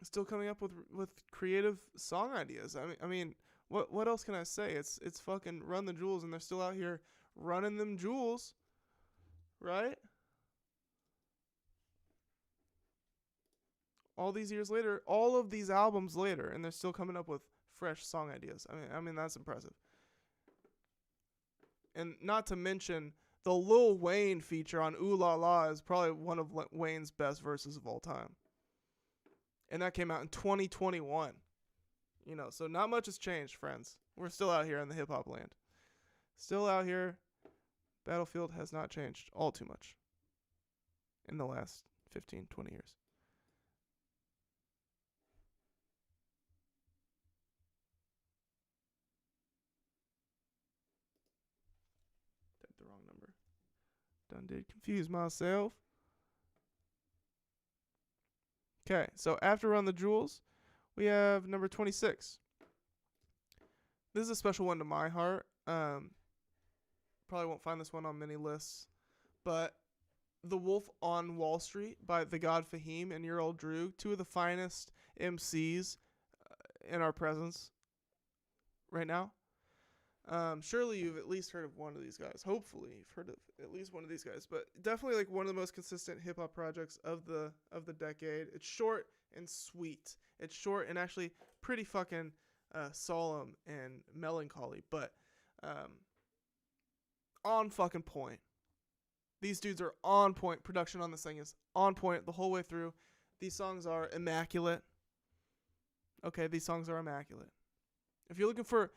still coming up with creative song ideas. I mean, what else can I say? It's fucking Run the Jewels, and they're still out here running them jewels, right? All these years later, all of these albums later, and they're still coming up with fresh song ideas. I mean that's impressive. And not to mention the Lil Wayne feature on Ooh La La is probably one of Wayne's best verses of all time. And that came out in 2021. You know, so not much has changed, friends. We're still out here in the hip hop land. Still out here. Battlefield has not changed all too much in the last 15, 20 years. Typed the wrong number. Done did confuse myself. Okay, so after Run the Jewels, we have number 26. This is a special one to my heart. Probably won't find this one on many lists, but The Wolf on Wall Street by The God Fahim and Your Old Drew, two of the finest MCs in our presence right now. Surely you've at least heard of one of these guys. Hopefully you've heard of at least one of these guys, but definitely like one of the most consistent hip hop projects of the decade. It's short and sweet. It's short and actually pretty fucking solemn and melancholy, but on fucking point. These dudes are on point. Production on this thing is on point the whole way through. These songs are immaculate. Okay, these songs are immaculate. If you're looking for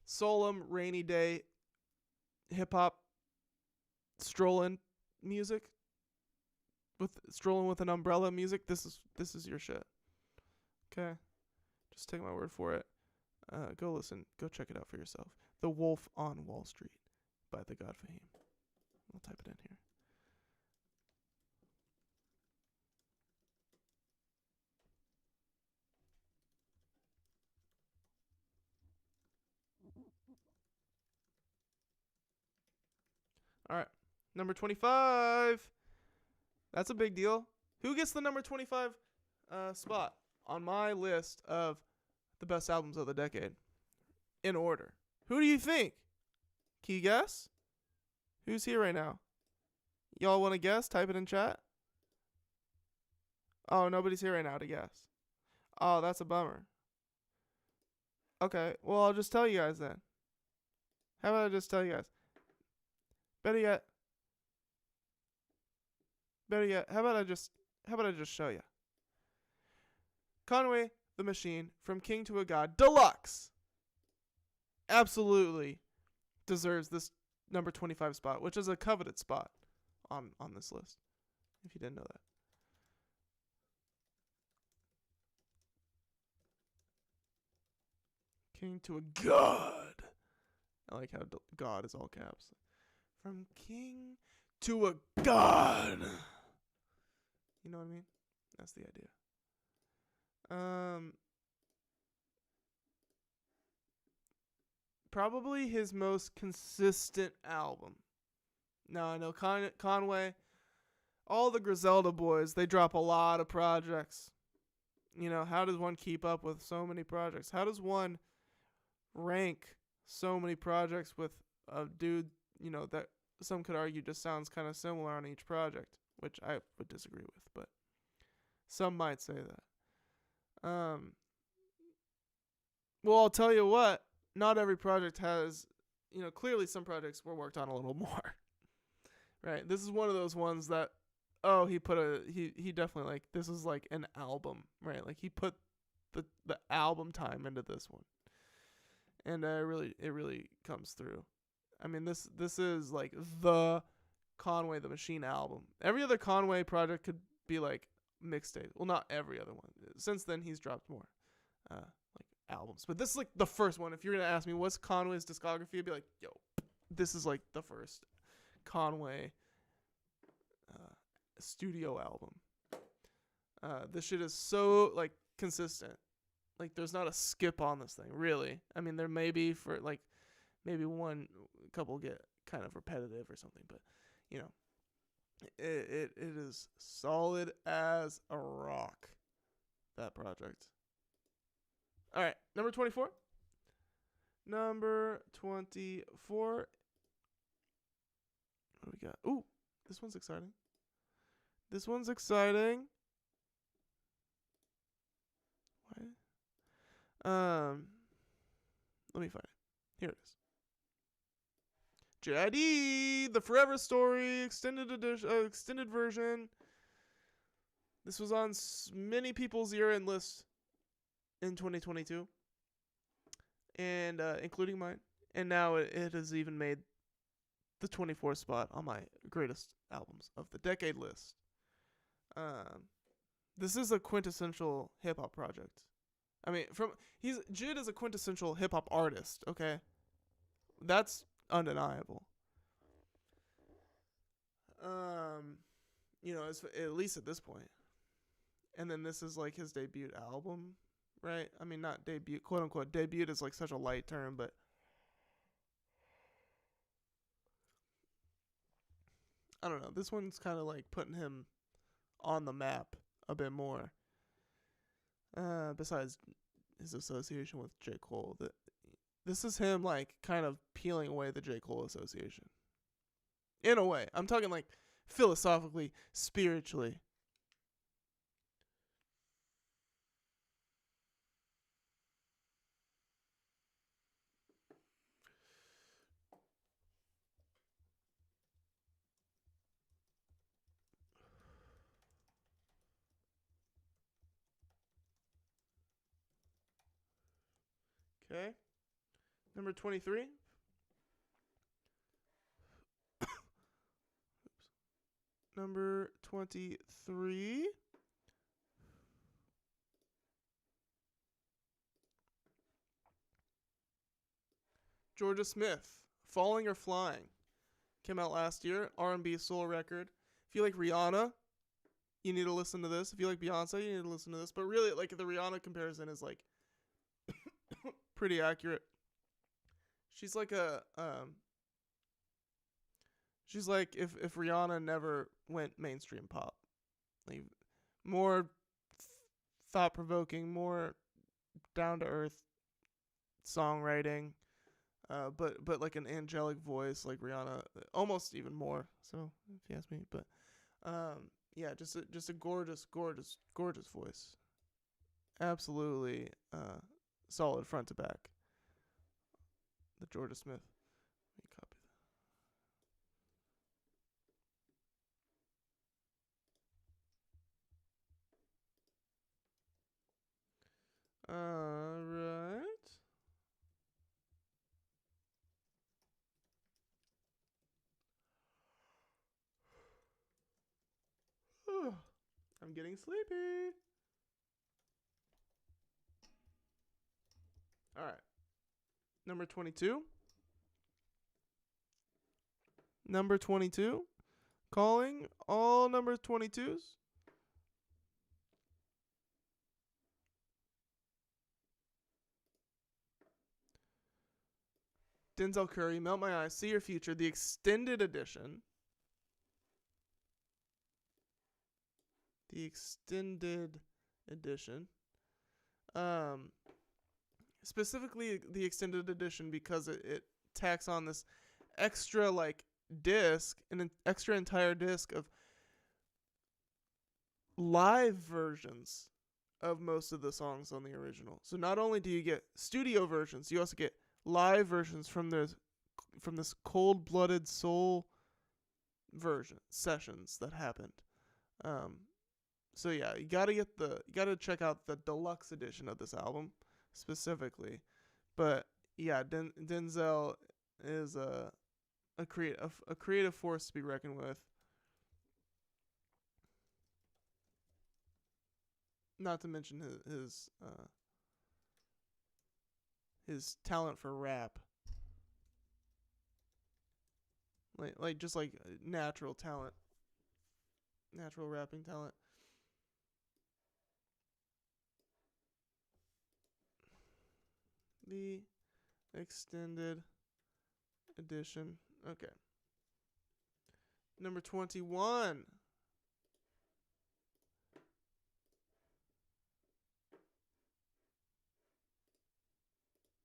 solemn, rainy day, hip-hop, strolling music, strolling with an umbrella music, this is your shit. Okay? Just take my word for it. Go listen. Go check it out for yourself. The Wolf on Wall Street by The God Fahim. I'll type it in here. All right. Number 25. That's a big deal. Who gets the number 25 spot on my list of the best albums of the decade? In order. Who do you think? Can you guess? Who's here right now? Y'all want to guess? Type it in chat. Oh, nobody's here right now to guess. Oh, that's a bummer. Okay, well, I'll just tell you guys then. How about I just tell you guys? Better yet, how about I just show you? Conway the Machine, From King to a God Deluxe, absolutely deserves this number 25 spot, which is a coveted spot on this list, if you didn't know that. King to a God. I like how God is all caps. From king to a God. You know what I mean? That's the idea. Probably his most consistent album. Now, I know Conway, all the Griselda boys, they drop a lot of projects. You know, how does one keep up with so many projects? How does one rank so many projects with a dude, you know, that some could argue just sounds kind of similar on each project, which I would disagree with, but some might say that. Well, I'll tell you what, not every project has, you know, clearly some projects were worked on a little more. Right? This is one of those ones that, oh, he definitely, like, this is like an album, right? Like, he put the album time into this one. And it really comes through. I mean, this is like the Conway the Machine album. Every other Conway project could be like mixtape. Well, not every other one. Since then, he's dropped more like albums. But this is like the first one. If you're gonna ask me what's Conway's discography, I'd be like, yo, this is like the first Conway studio album. This shit is so like consistent. Like there's not a skip on this thing, really. I mean, there may be for like maybe one couple get kind of repetitive or something, but you know, it is solid as a rock. That project. All right, number 24. Number 24. What do we got? Ooh, this one's exciting. This one's exciting. What? Let me find it. Here it is. JID, The Forever Story, extended edition, extended version. This was on many people's year-end list in 2022, and including mine. And now it has even made the 24th spot on my greatest albums of the decade list. This is a quintessential hip hop project. I mean, Jid is a quintessential hip hop artist. Okay, that's undeniable. You know, at least at this point. And then this is like his debut album, right? I mean, not debut, quote unquote. Debut is like such a light term, but I don't know. This one's kind of like putting him on the map a bit more. Besides his association with J. Cole, this is him like kind of peeling away the J. Cole association. In a way. I'm talking like philosophically, spiritually. Okay. Number 23. Number 23. Georgia Smith, Falling or Flying. Came out last year. R&B soul record. If you like Rihanna, you need to listen to this. If you like Beyonce, you need to listen to this. But really, like, the Rihanna comparison is, like, pretty accurate. She's like she's like if Rihanna never went mainstream pop. Like, more thought-provoking, more down-to-earth songwriting. But like an angelic voice like Rihanna, almost even more so if you ask me. But yeah, just a gorgeous voice. Absolutely solid front to back. The Georgia Smith. Let me copy that. All right. I'm getting sleepy. All right. Number 22. Number 22. Calling all number 22s. Denzel Curry, Melt My Eyes, See Your Future, the extended edition. The extended edition. Specifically the extended edition because it tacks on this extra like disc, an extra entire disc of live versions of most of the songs on the original. So not only do you get studio versions, you also get live versions from this cold-blooded soul version sessions that happened. So yeah, you gotta check out the deluxe edition of this album specifically. But yeah, Denzel is a creative force to be reckoned with. Not to mention his talent for rap. Like just like natural talent. Natural rapping talent. The extended edition. Okay. Number 21.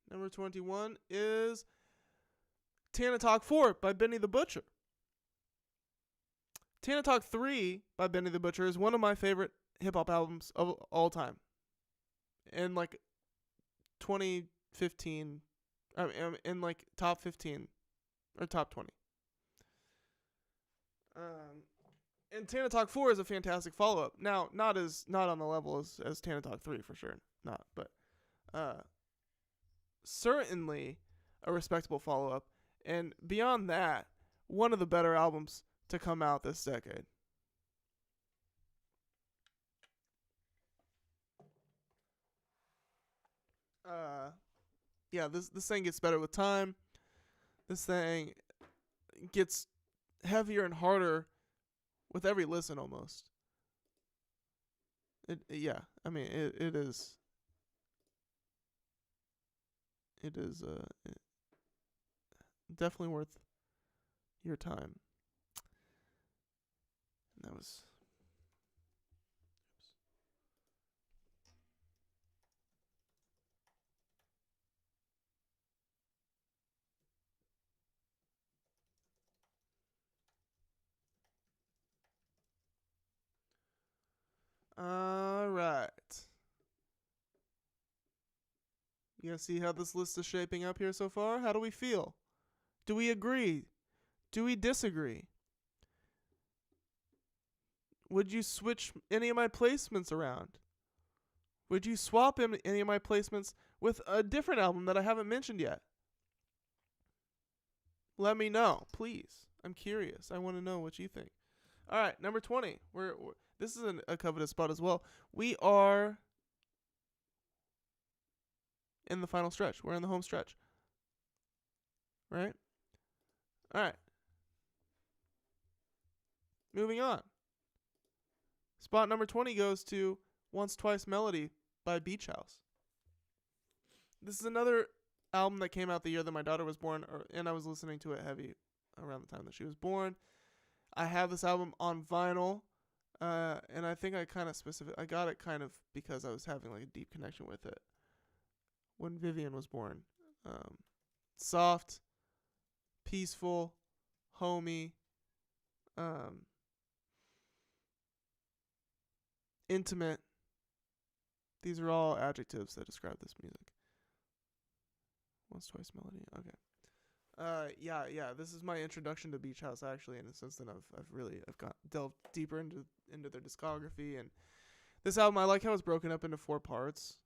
Number 21 is Tana Talk 4 by Benny the Butcher. Tana Talk 3 by Benny the Butcher is one of my favorite hip-hop albums of all time. In like 2015, in like top 15 or top 20. And Tana Talk 4 is a fantastic follow-up. Now, not on the level as Tana Talk 3 for sure. Not, but certainly a respectable follow-up. And beyond that, one of the better albums to come out this decade. Yeah, this thing gets better with time. This thing gets heavier and harder with every listen almost. It is definitely worth your time. And that was all right. You guys see how this list is shaping up here so far? How do we feel? Do we agree? Do we disagree? Would you switch any of my placements around? Would you swap any of my placements with a different album that I haven't mentioned yet? Let me know, please. I'm curious. I want to know what you think. All right, number 20. This is a covetous spot as well. We are in the final stretch. We're in the home stretch. Right? All right. Moving on. Spot number 20 goes to Once Twice Melody by Beach House. This is another album that came out the year that my daughter was born, and I was listening to it heavy around the time that she was born. I have this album on vinyl, and I think I got it kind of because I was having like a deep connection with it when Vivian was born. Soft, peaceful, homey, intimate. These are all adjectives that describe this music. Once Twice Melody. Okay. Yeah. This is my introduction to Beach House, actually, and since then I've delved deeper into their discography. And this album, I like how it's broken up into 4 parts.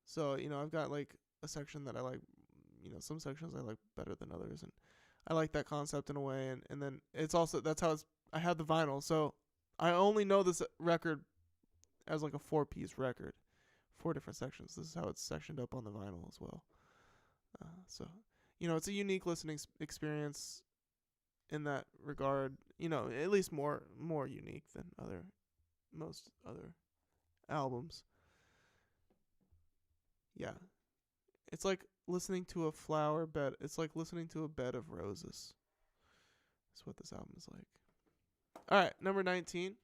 So I've got like a section that I like. Some sections I like better than others, and I like that concept in a way. And then it's also I have the vinyl, so I only know this record as like a 4-piece record, 4 different sections. This is how it's sectioned up on the vinyl as well. So it's a unique listening experience in that regard. At least more unique than most other albums. Yeah, it's like listening to a flower bed. It's like listening to a bed of roses. That's what this album is like. All right, number 19.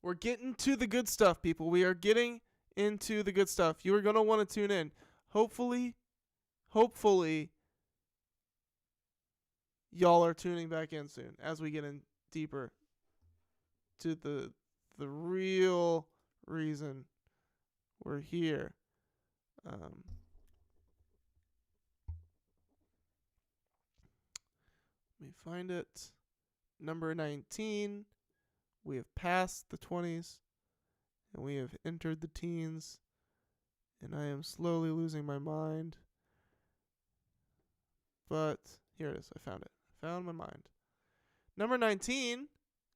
We're getting to the good stuff, people. We are getting into the good stuff. You are going to want to tune in. Hopefully, y'all are tuning back in soon as we get in deeper to the real reason we're here. Let me find it. Number 19. We have passed the 20s, and we have entered the teens, and I am slowly losing my mind. but here it is. I found it. I found my mind. Number 19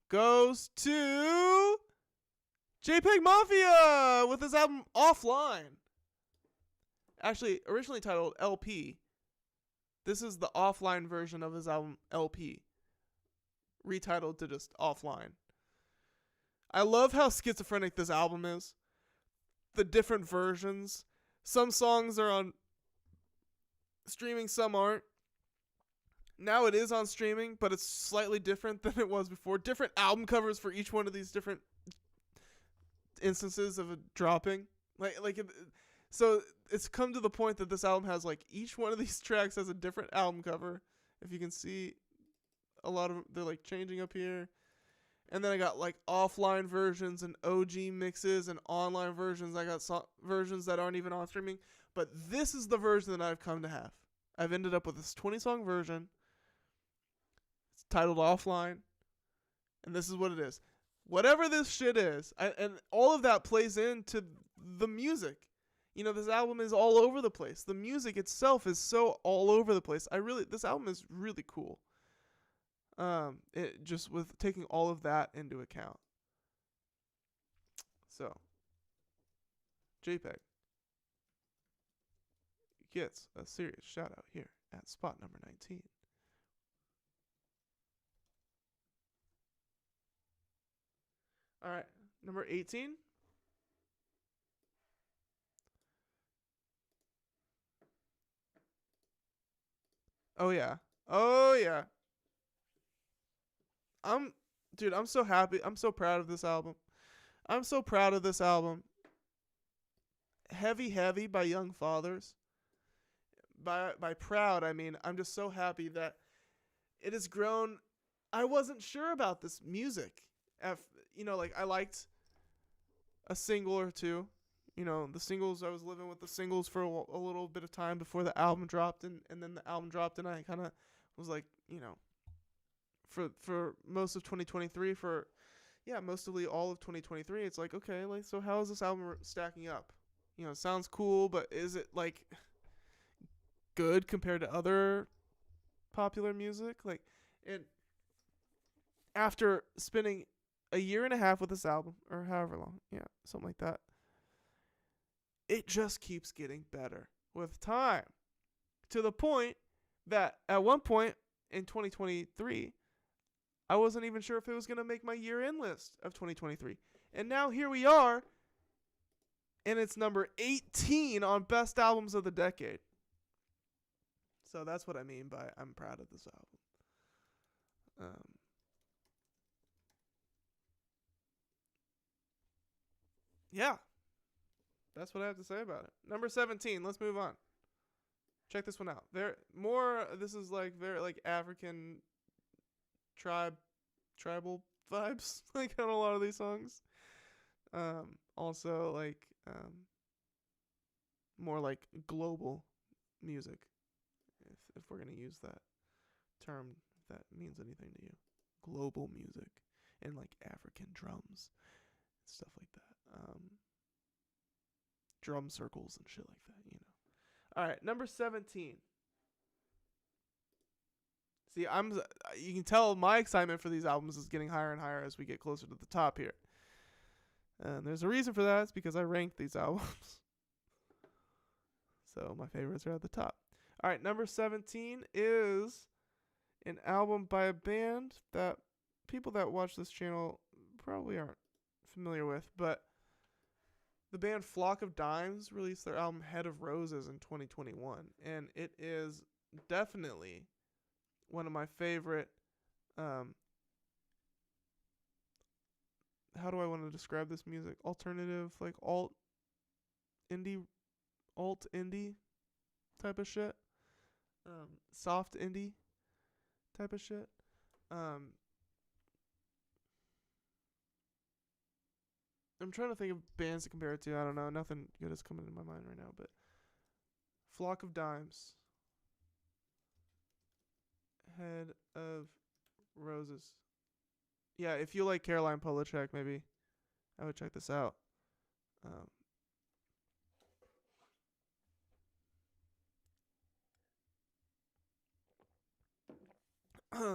goes to JPEG Mafia with his album Offline. Actually, originally titled LP. This is the offline version of his album LP, retitled to just Offline. I love how schizophrenic this album is. The different versions. Some songs are on streaming, some aren't. Now it is on streaming, but it's slightly different than it was before. Different album covers for each one of these different instances of it dropping. So it's come to the point that this album has like each one of these tracks has a different album cover. If you can see, a lot of them, they're like changing up here. And then I got like offline versions and OG mixes and online versions. I got versions that aren't even on streaming. But this is the version that I've come to have. I've ended up with this 20-song version. It's titled Offline. And this is what it is. Whatever this shit is, and all of that plays into the music. You know, this album is all over the place. The music itself is so all over the place. This album is really cool. It just with taking all of that into account. So, JPEG gets a serious shout out here at spot number 19. All right, number 18. Oh yeah. I'm so happy. I'm so proud of this album. Heavy by Young Fathers. By proud, I mean I'm just so happy that it has grown. I wasn't sure about this music. I liked a single or two. You know, the singles, I was living with the singles for a little bit of time before the album dropped, and then the album dropped, and I kind of was like, for most of 2023, mostly all of 2023, it's like, okay, like, so how is this album stacking up? You know, it sounds cool, but is it, like, good compared to other popular music? Like, and after spending a year and a half with this album, or however long, something like that, it just keeps getting better with time, to the point that at one point in 2023, I wasn't even sure if it was going to make my year-end list of 2023. And now here we are, and it's number 18 on best albums of the decade. So that's what I mean by I'm proud of this album. Yeah. That's what I have to say about it. Number 17. Let's move on. Check this one out. This is like very like African tribal vibes like on a lot of these songs. Also like more like global music, if we're gonna use that term, if that means anything to you. Global music and like African drums, stuff like that. Drum circles and shit like that, you know. All right, number 17. See, you can tell my excitement for these albums is getting higher and higher as we get closer to the top here. And there's a reason for that. It's because I ranked these albums. So my favorites are at the top. All right, number 17 is an album by a band that people that watch this channel probably aren't familiar with, but the band Flock of Dimes released their album Head of Roses in 2021, and it is definitely one of my favorite, how do I want to describe this music? Alternative, like alt-indie type of shit. Soft indie type of shit. I'm trying to think of bands to compare it to. I don't know. Nothing good is coming to my mind right now, but Flock of Dimes. Head of Roses. Yeah, if you like Caroline Polachek, maybe I would check this out.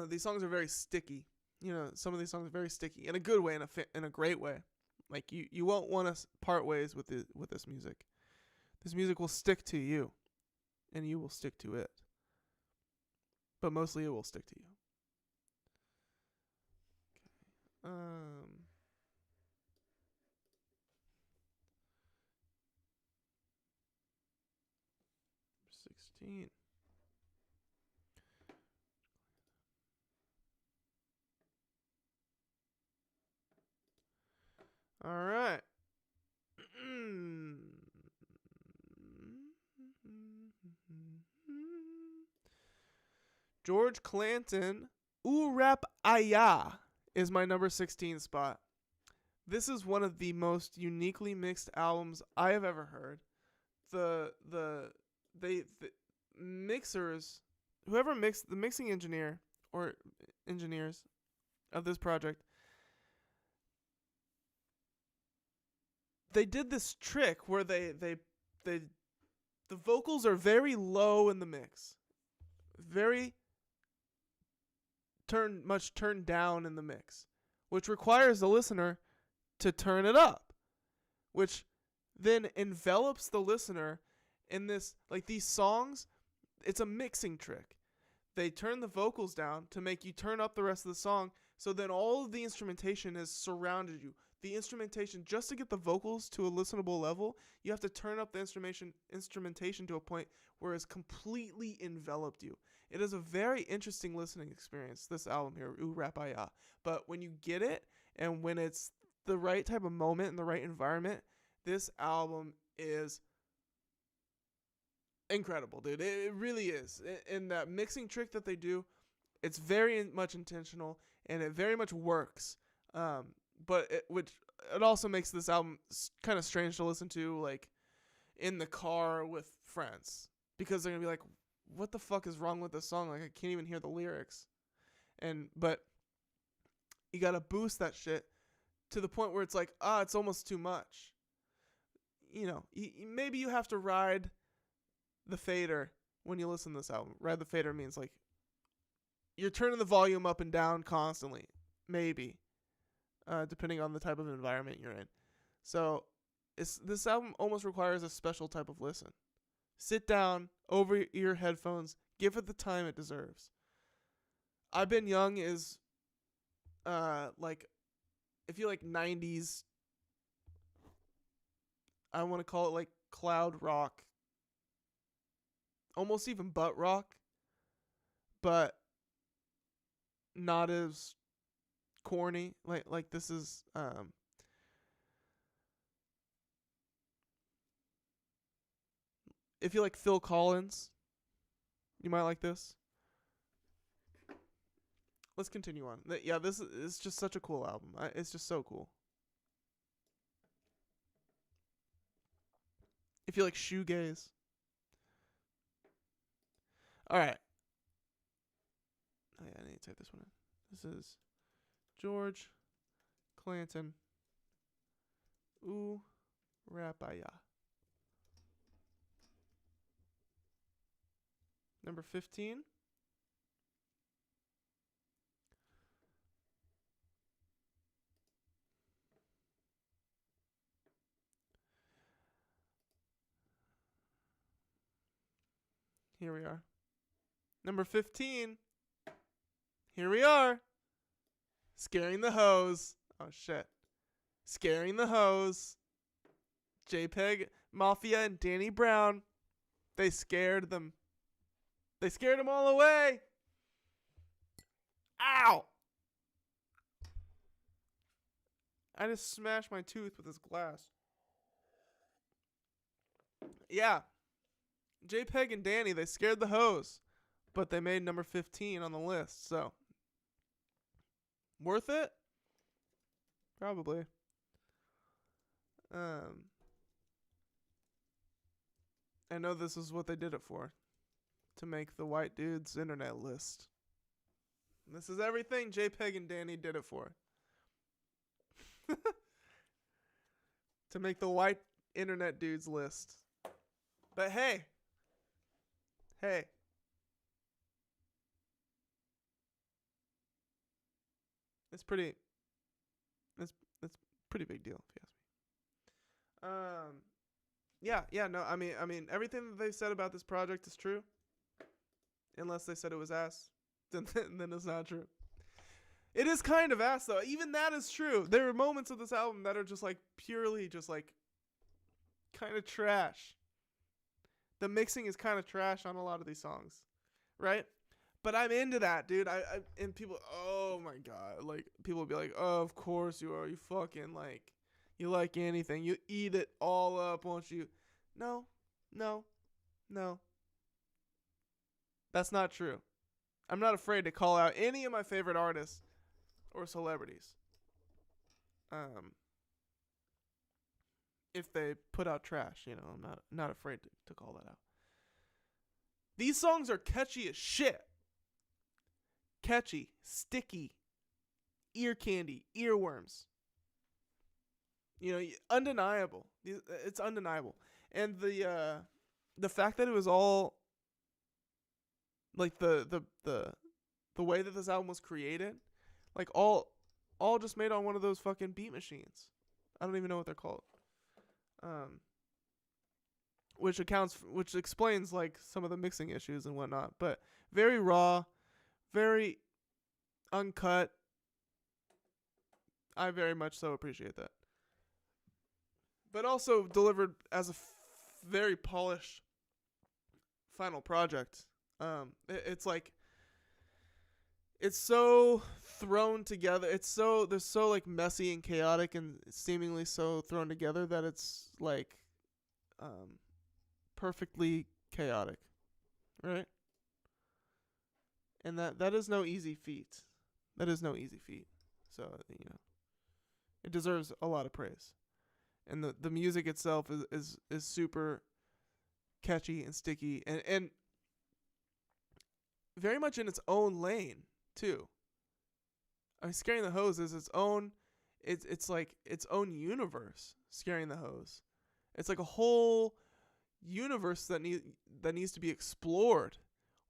these songs are very sticky. You know, some of these songs are very sticky in a good way, in a great way. Like you won't want to part ways with this music. This music will stick to you, and you will stick to it. But mostly it will stick to you. Okay. 16. All right. George Clanton, Ooh Rap Aya is my number 16 spot. This is one of the most uniquely mixed albums I have ever heard. The mixers, whoever mixed, the mixing engineer or engineers of this project, they did this trick where the vocals are very low in the mix, very turned down in the mix, which requires the listener to turn it up, which then envelops the listener in this, like these songs. It's a mixing trick. They turn the vocals down to make you turn up the rest of the song, so then all of the instrumentation has surrounded you. The instrumentation, just to get the vocals to a listenable level, you have to turn up the instrumentation to a point where it's completely enveloped you. It is a very interesting listening experience, this album here, Ooh Rap Aya. But when you get it, and when it's the right type of moment and the right environment, this album is incredible, dude. It really is. And that mixing trick that they do, it's very much intentional, and it very much works. But it also makes this album kind of strange to listen to, like, in the car with friends, because they're gonna be like, what the fuck is wrong with this song? Like, I can't even hear the lyrics. But you gotta boost that shit to the point where it's like, it's almost too much. You know, maybe you have to ride the fader when you listen to this album. Ride the fader means, like, you're turning the volume up and down constantly, maybe, depending on the type of environment you're in. So this album almost requires a special type of listen. Sit down over your headphones, give it the time it deserves. I've Been Young is like, if you like 90s, I want to call it like cloud rock, almost even butt rock, but not as corny. Like this is if you like Phil Collins, you might like this. Let's continue on. Yeah, this is just such a cool album. It's just so cool. If you like shoegaze. All right. Oh, yeah, I need to type this one in. This is George Clanton, Ooh Rap Aya. Number 15. Here we are. Number 15. Here we are. Scaring the Hoes. Oh, shit. Scaring the Hoes. JPEG Mafia and Danny Brown. They scared them. They scared them all away. Ow! I just smashed my tooth with this glass. Yeah. JPEG and Danny, they scared the hoes. But they made number 15 on the list, so. Worth it? Probably. I know this is what they did it for. To make the white dude's internet list. This is everything JPEG and Danny did it for. To make the white internet dude's list. But hey. Hey. It's pretty. It's pretty big deal if you ask me. Yeah. No, I mean, everything that they said about this project is true, unless they said it was ass. Then it's not true. It is kind of ass though. Even that is true. There are moments of this album that are just like purely just like kind of trash. The mixing is kind of trash on a lot of these songs, right? But I'm into that, dude. And people, oh my god, like people will be like, oh, of course you are. You fucking like, you like anything. You eat it all up, won't you? No. That's not true. I'm not afraid to call out any of my favorite artists or celebrities. If they put out trash, I'm not afraid to call that out. These songs are catchy as shit. Catchy, sticky, ear candy, earworms. Undeniable. It's undeniable. And the fact that it was all like the way that this album was created, like all just made on one of those fucking beat machines. I don't even know what they're called. Which explains like some of the mixing issues and whatnot, but very raw, very uncut. I very much so appreciate that. But also delivered as a very polished final project. It's like, it's so thrown together. They're so like messy and chaotic and seemingly so thrown together that it's like, perfectly chaotic, right? And that is no easy feat. So, it deserves a lot of praise. And the music itself is super catchy and sticky and very much in its own lane too. I mean, Scaring the Hose is its own. It's like its own universe. Scaring the Hose. It's like a whole universe that needs to be explored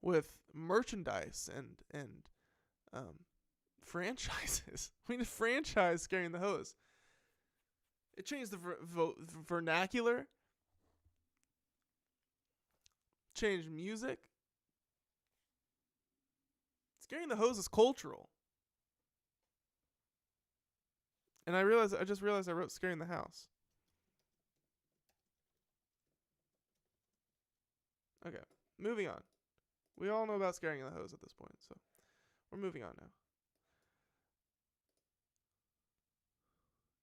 with merchandise and franchises. We need to franchise Scaring the Hose. It changed the vernacular, changed music. Scaring the Hose is cultural. And I just realized I wrote Scaring the House. Okay, moving on. We all know about Scaring the Hose at this point, so we're moving on now.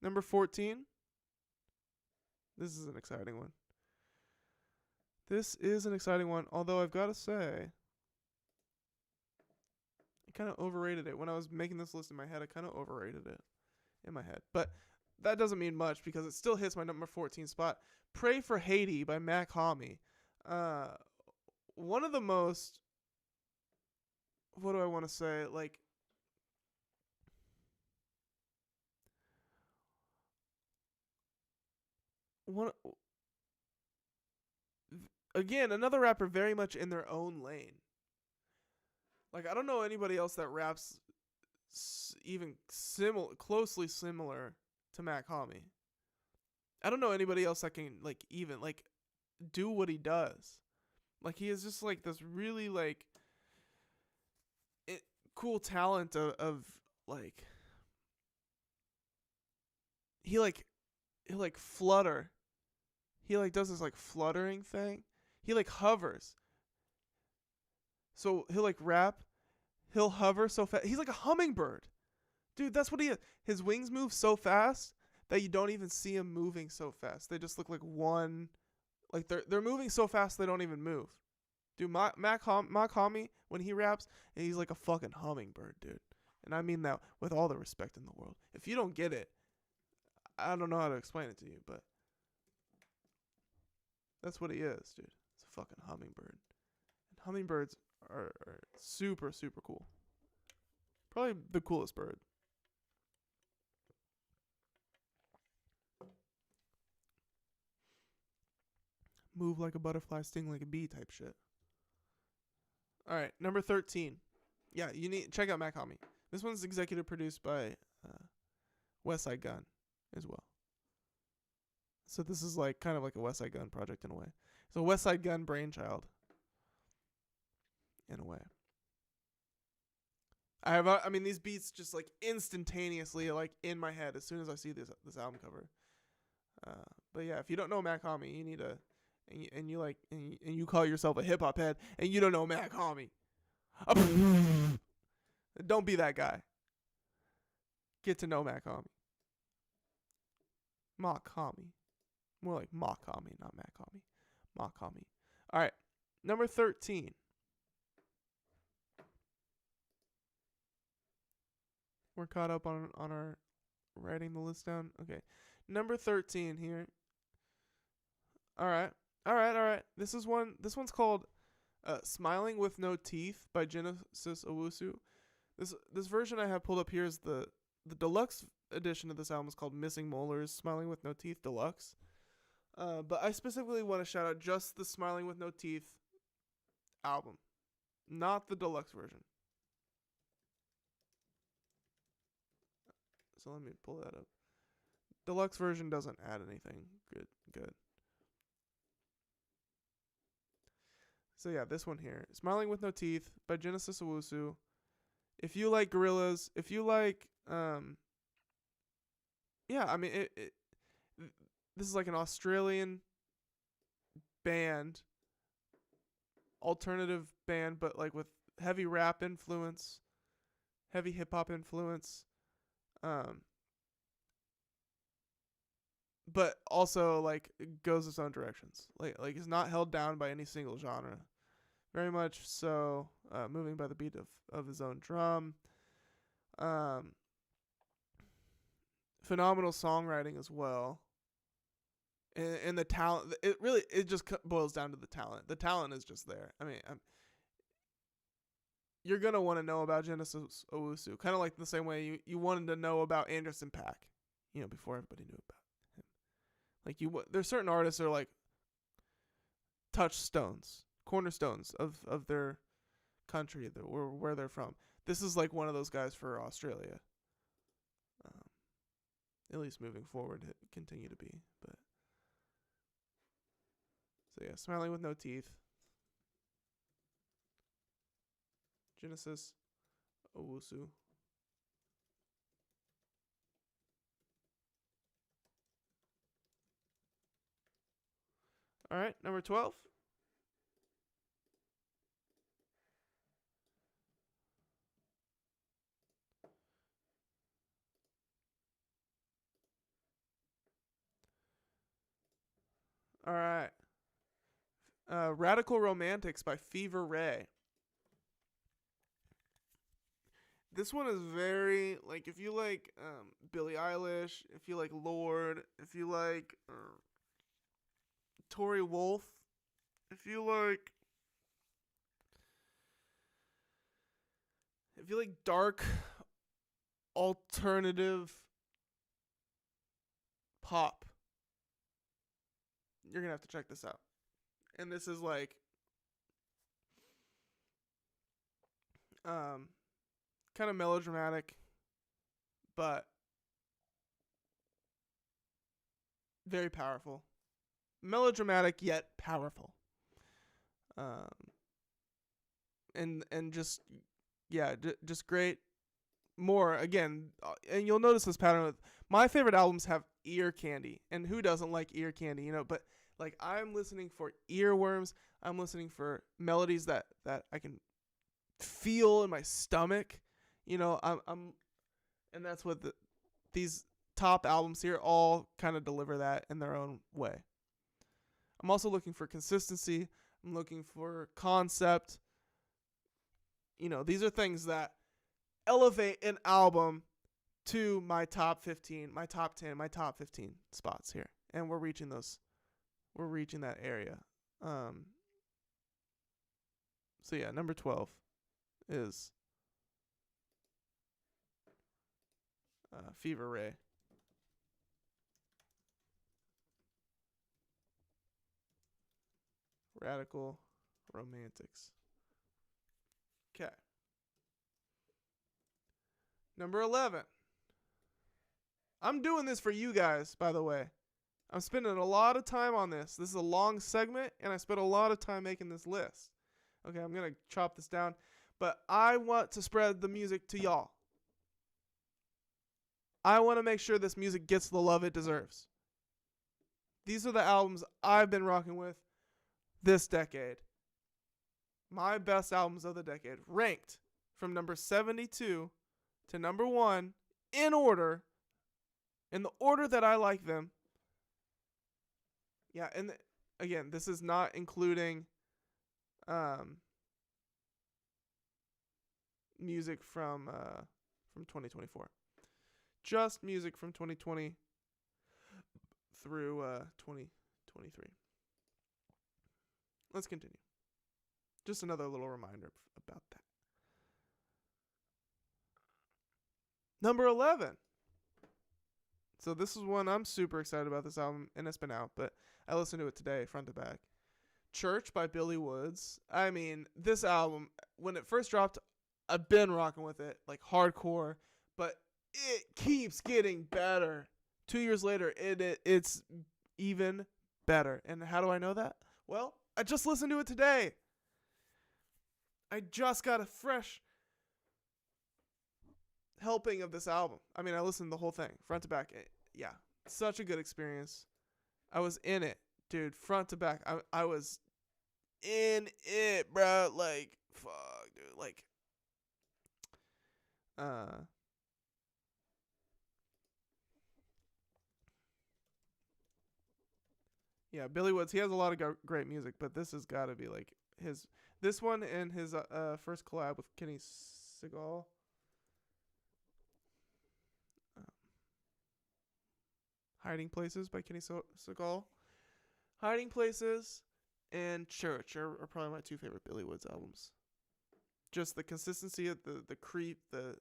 Number 14. This is an exciting one. Although I've got to say, I kind of overrated it. When I was making this list in my head, I kind of overrated it in my head. But that doesn't mean much because it still hits my number 14 spot. Pray for Haiti by Mac Homie. One of the most, what do I want to say? Like, again, another rapper very much in their own lane. Like, I don't know anybody else that raps even closely similar to Mac Homie. I don't know anybody else that can like even like do what he does. Like, he is just like this really like cool talent of like he'll flutter. He like does this like fluttering thing. He like hovers. So he'll like rap, he'll hover so fast. He's like a hummingbird. Dude, that's what he is. His wings move so fast that you don't even see him moving so fast. They just look like one, like they're moving so fast they don't even move. Dude, Mac Homie, when he raps, he's like a fucking hummingbird, dude. And I mean that with all the respect in the world. If you don't get it, I don't know how to explain it to you, but that's what he is, dude. It's a fucking hummingbird. And hummingbirds are super, super cool. Probably the coolest bird. Move like a butterfly, sting like a bee type shit. All right, number 13. Yeah, you need check out Mac Homie. This one's executive produced by West Side Gun as well. So this is like kind of like a West Side Gun project in a way. It's a West Side Gun brainchild in a way. I mean, these beats just like instantaneously like in my head as soon as I see this album cover. But yeah, if you don't know Mac Homie, you need to, and you call yourself a hip hop head, and you don't know Mac Homie. Don't be that guy. Get to know Mac Homie. Mock Homie. More like Mock Homie, not Mac Homie. Mock Homie. All right, number 13. We're caught up on our writing the list down. Okay, number 13 here. All right. This one's called "Smiling with No Teeth" by Genesis Owusu. This version I have pulled up here is the deluxe edition of this album is called "Missing Molars: Smiling with No Teeth Deluxe." But I specifically want to shout out just the "Smiling with No Teeth" album, not the deluxe version. So let me pull that up. Deluxe version doesn't add anything. Good. So yeah, this one here, "Smiling with No Teeth" by Genesis Owusu. If you like Gorillaz, if you like, yeah, I mean, this is like an Australian band, alternative band, but like with heavy rap influence, heavy hip hop influence, but also like it goes its own directions. Like it's not held down by any single genre. Very much so, moving by the beat of his own drum. Phenomenal songwriting as well. And the talent, it just boils down to the talent. The talent is just there. I mean, you're going to want to know about Genesis Owusu, kind of like the same way you wanted to know about Anderson .Paak, before everybody knew about him. Like there's certain artists that are like touchstones, cornerstones of their country or where they're from. This is like one of those guys for Australia. At least moving forward, it continue to be. But so yeah, "Smiling with No Teeth." Genesis Owusu. All right, number 12. All right. "Radical Romantics" by Fever Ray. This one is very, like, if you like Billie Eilish, if you like Lorde, if you like Tori Wolf, if you like dark alternative pop, you're gonna have to check this out. And this is like kind of melodramatic, but very powerful. Melodramatic yet powerful. And just just great. More again, and you'll notice this pattern with my favorite albums have ear candy, and who doesn't like ear candy, But like I'm listening for earworms. I'm listening for melodies that I can feel in my stomach. I'm and that's what these top albums here all kind of deliver that in their own way. I'm also looking for consistency. I'm looking for concept. These are things that elevate an album to my top 15, my top 10, my top 15 spots here. And we're reaching that area. So yeah, number 12 is Fever Ray. Radical Romantics. Okay. Number 11. I'm doing this for you guys, by the way. I'm spending a lot of time on this. This is a long segment, and I spent a lot of time making this list. Okay, I'm going to chop this down. But I want to spread the music to y'all. I want to make sure this music gets the love it deserves. These are the albums I've been rocking with this decade. My best albums of the decade, ranked from number 72 to number 1 in order, in the order that I like them. Yeah, and again, this is not including music from 2024. Just music from 2020 through 2023. Let's continue. Just another little reminder about that. Number 11. So this is one I'm super excited about, this album, and it's been out, but I listened to it today, front to back. Church by Billy Woods. I mean, this album, when it first dropped, I've been rocking with it, like hardcore, but it keeps getting better. 2 years later, it's even better. And how do I know that? Well, I just listened to it today. I just got a fresh helping of this album. I mean, I listened to the whole thing, front to back. Yeah, such a good experience. I was in it, dude, front to back. I was in it, bro. Like, fuck, dude. Like, yeah, Billy Woods, he has a lot of great music, but this has got to be like this one and his first collab with Kenny Segal. Hiding Places by Kenny Segal. Hiding Places and Church are probably my two favorite Billy Woods albums. Just the consistency of the creep, the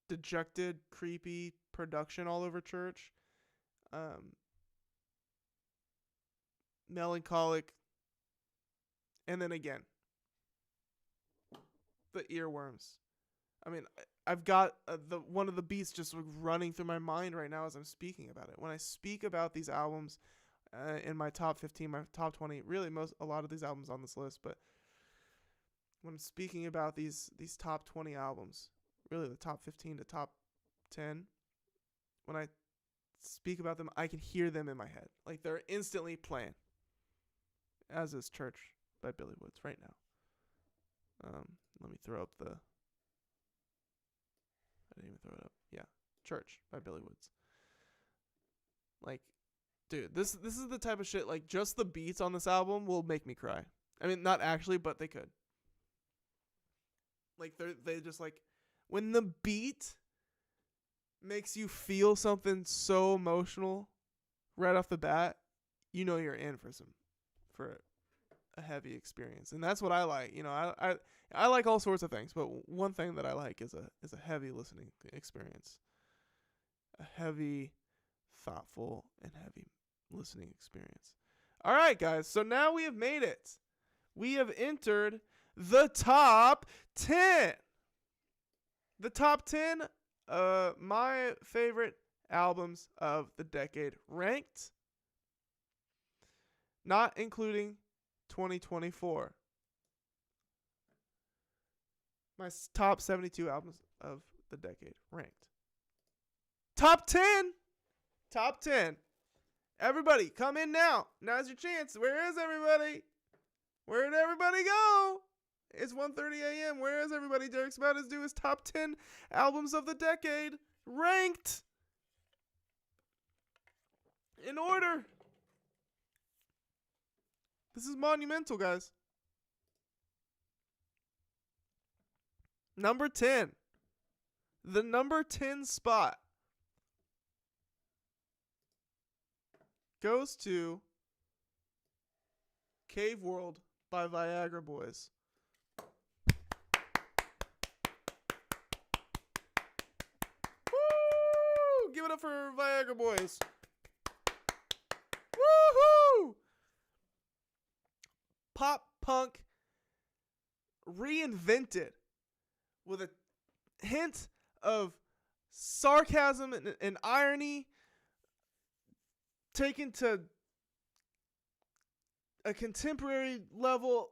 dejected, creepy production all over Church. Melancholic. And then again, the earworms. I mean, I've got one of the beats just running through my mind right now as I'm speaking about it. When I speak about these albums in my top 15, my top 20, really a lot of these albums on this list, but when I'm speaking about these top 20 albums, really the top 15 to top 10, when I speak about them, I can hear them in my head. Like they're instantly playing. As is Church by Billy Woods right now. Let me throw up the... I didn't even throw it up. Yeah. Church by Billy Woods. Like, dude, this is the type of shit, like, just the beats on this album will make me cry. I mean, not actually, but they could. Like, they just, like, when the beat makes you feel something so emotional right off the bat, you know you're in for a heavy experience. And that's what I like. You know, I like all sorts of things, but one thing that I like is a heavy listening experience. A heavy, thoughtful, and heavy listening experience. All right, guys. So now we have made it. We have entered the top 10. The top 10 my favorite albums of the decade ranked, not including 2024. My top 72 albums of the decade ranked. Top 10. Top 10. Everybody, come in now. Now's your chance. Where is everybody? Where did everybody go? It's 1:30 a.m. Where is everybody? Derek's about to do his top 10 albums of the decade ranked in order. This is monumental, guys. Number 10. The number 10 spot goes to Cave World by Viagra Boys. Woo! Give it up for Viagra Boys. Woohoo! Pop punk reinvented with a hint of sarcasm and irony taken to a contemporary level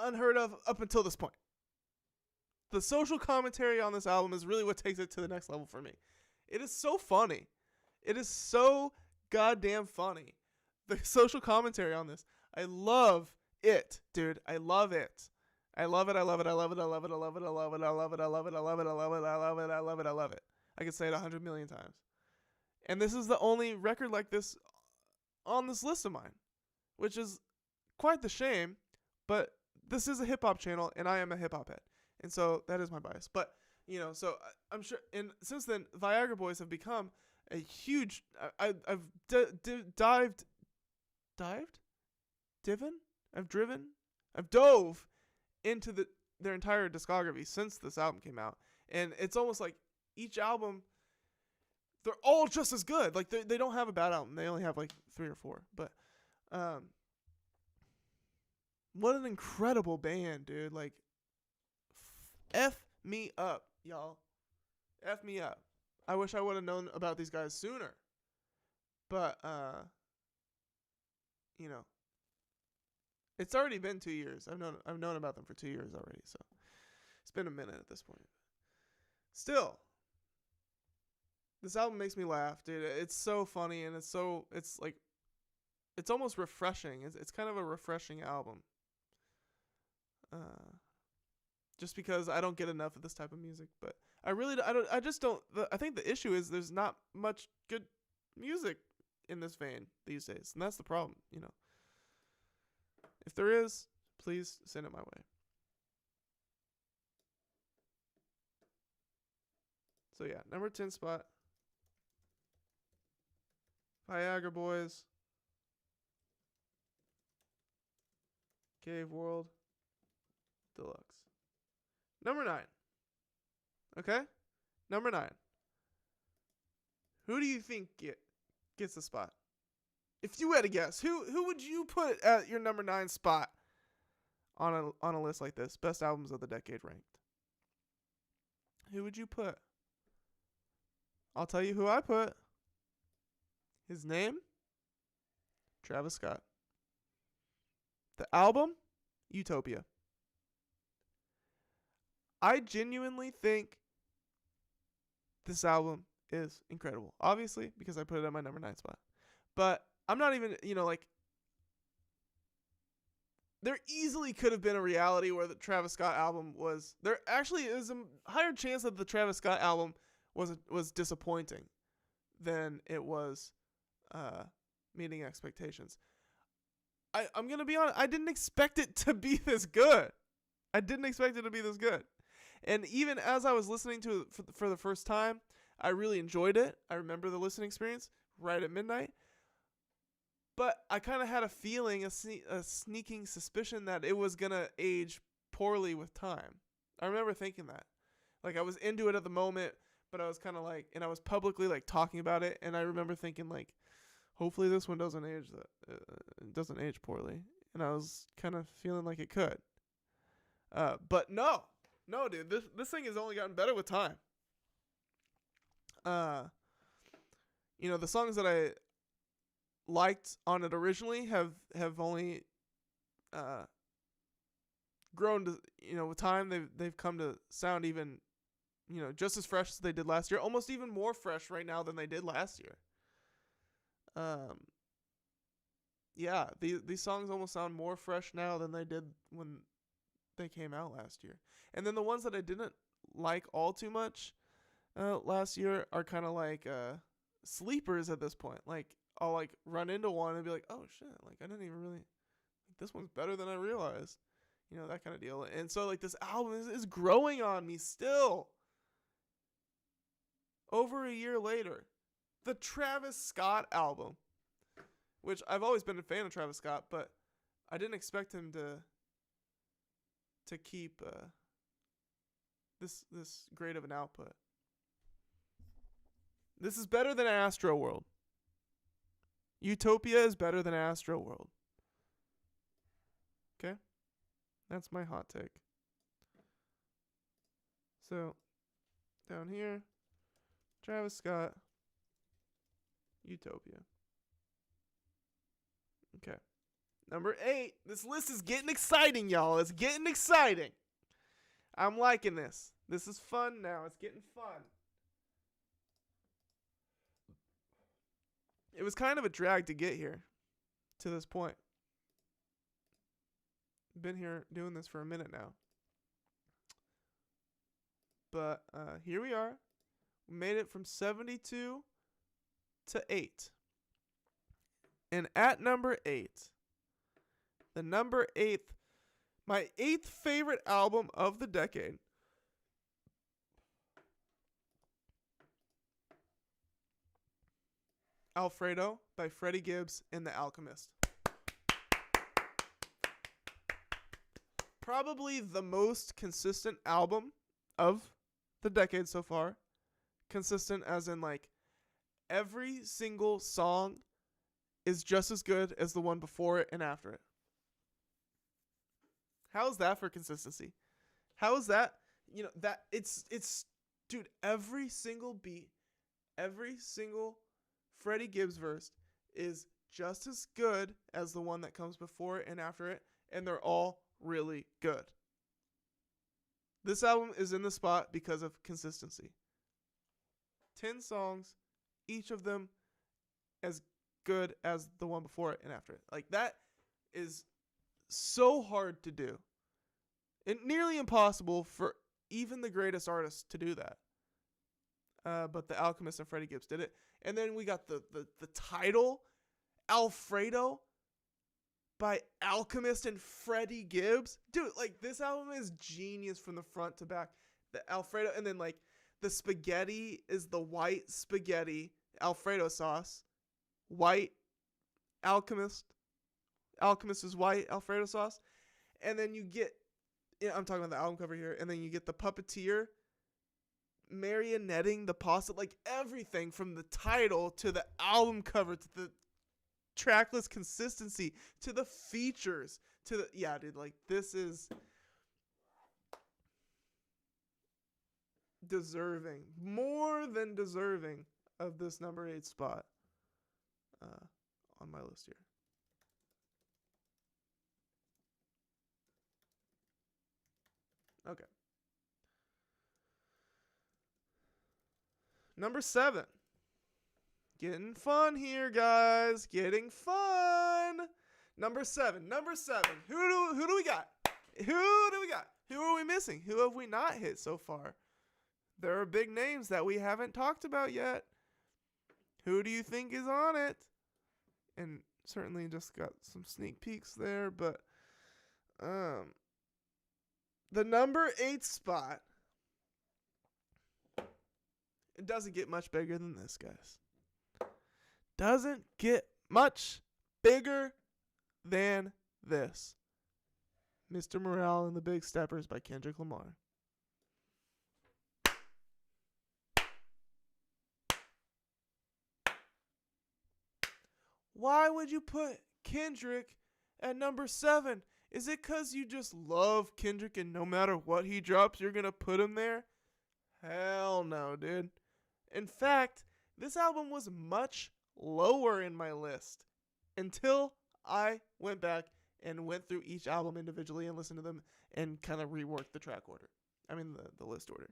unheard of up until this point. The social commentary on this album is really what takes it to the next level for me. It is so funny. It is so goddamn funny. The social commentary on this. I love it, dude. I love it. I love it. I love it. I love it. I love it. I love it. I love it. I love it. I love it. I love it. I love it. I love it. I love it. I love it. I could say it 100 million times. And this is the only record like this on this list of mine, which is quite the shame, but this is a hip-hop channel, and I am a hip-hop head. And so that is my bias. But, you know, so I'm sure, and since then, Viagra Boys have become a huge, I've dove into their entire discography since this album came out. And it's almost like each album, they're all just as good. Like, they don't have a bad album. They only have, like, 3 or 4. But, what an incredible band, dude. Like, F me up, y'all. F me up. I wish I would have known about these guys sooner. But, you know, it's already been 2 years. I've known about them for 2 years already, so it's been a minute at this point. Still, this album makes me laugh, dude. It's so funny, and it's almost refreshing. It's kind of a refreshing album. Just because I don't get enough of this type of music, but I think the issue is there's not much good music in this vein these days, and that's the problem, you know. If there is, please send it my way. So yeah, number 10 spot, Viagra Boys, Cave World Deluxe. Number 9. Okay? Number 9. Who do you think gets the spot? If you had to guess, who would you put at your number 9 spot on a list like this? Best albums of the decade ranked. Who would you put? I'll tell you who I put. His name? Travis Scott. The album? Utopia. I genuinely think this album is incredible. Obviously, because I put it at my number 9 spot. But I'm not even, you know, like, there easily could have been a reality where the Travis Scott album was, there actually is a higher chance that the Travis Scott album was disappointing than it was meeting expectations. I'm going to be honest, I didn't expect it to be this good. And even as I was listening to it for the first time, I really enjoyed it. I remember the listening experience right at midnight. But I kind of had a feeling, a sneaking suspicion that it was going to age poorly with time. I remember thinking that. Like, I was into it at the moment, but I was kind of like, and I was publicly, like, talking about it, and I remember thinking, like, hopefully this one doesn't age poorly. And I was kind of feeling like it could. But no, dude, this thing has only gotten better with time. You know, the songs that I liked on it originally have only grown to, you know, with time they've come to sound even, you know, just as fresh as they did last year, almost even more fresh right now than they did last year. Yeah, these songs almost sound more fresh now than they did when they came out last year. And then the ones that I didn't like all too much last year are kind of like sleepers at this point. Like, I'll like run into one and be like, oh shit, like I didn't even really, like, this one's better than I realized, you know, that kind of deal. And so like this album is growing on me still. Over a year later, the Travis Scott album, which I've always been a fan of Travis Scott, but I didn't expect him to keep this great of an output. This is better than Astro World. Utopia is better than Astro World. Okay? That's my hot take. So down here, Travis Scott, Utopia. Okay. Number 8. This list is getting exciting, y'all. It's getting exciting. I'm liking this. This is fun now. It's getting fun. It was kind of a drag to get here to this point. Been here doing this for a minute now. But here we are. We made it from 72 to 8. And at number 8, the number 8th, my 8th favorite album of the decade. Alfredo by Freddie Gibbs and The Alchemist. Probably the most consistent album of the decade so far. Consistent as in like every single song is just as good as the one before it and after it. How is that for consistency? How is that? You know, that it's dude, every single beat, every single Freddie Gibbs verse is just as good as the one that comes before it and after it, and they're all really good. This album is in the spot because of consistency. 10 songs, each of them as good as the one before it and after it. Like, that is so hard to do. And nearly impossible for even the greatest artists to do that. But The Alchemist and Freddie Gibbs did it. And then we got the title, Alfredo, by Alchemist and Freddie Gibbs. Dude, like, this album is genius from the front to back. The Alfredo, and then, like, the spaghetti is the white spaghetti Alfredo sauce. White Alchemist. Alchemist is white Alfredo sauce. And then you get, I'm talking about the album cover here, and then you get the puppeteer marionetting the pasta, like everything from the title to the album cover to the tracklist consistency to the features to the, yeah, dude, like, this is deserving, more than deserving of this number 8 spot on my list here. Okay. Number 7. Getting fun here, guys. Getting fun. Number 7. Who do we got? Who are we missing? Who have we not hit so far? There are big names that we haven't talked about yet. Who do you think is on it? And certainly just got some sneak peeks there, but the number 8 spot, it doesn't get much bigger than this, guys. Doesn't get much bigger than this. Mr. Morale and the Big Steppers by Kendrick Lamar. Why would you put Kendrick at number 7? Is it because you just love Kendrick and no matter what he drops, you're going to put him there? Hell no, dude. In fact, this album was much lower in my list until I went back and went through each album individually and listened to them and kind of reworked the track order. I mean, the list order.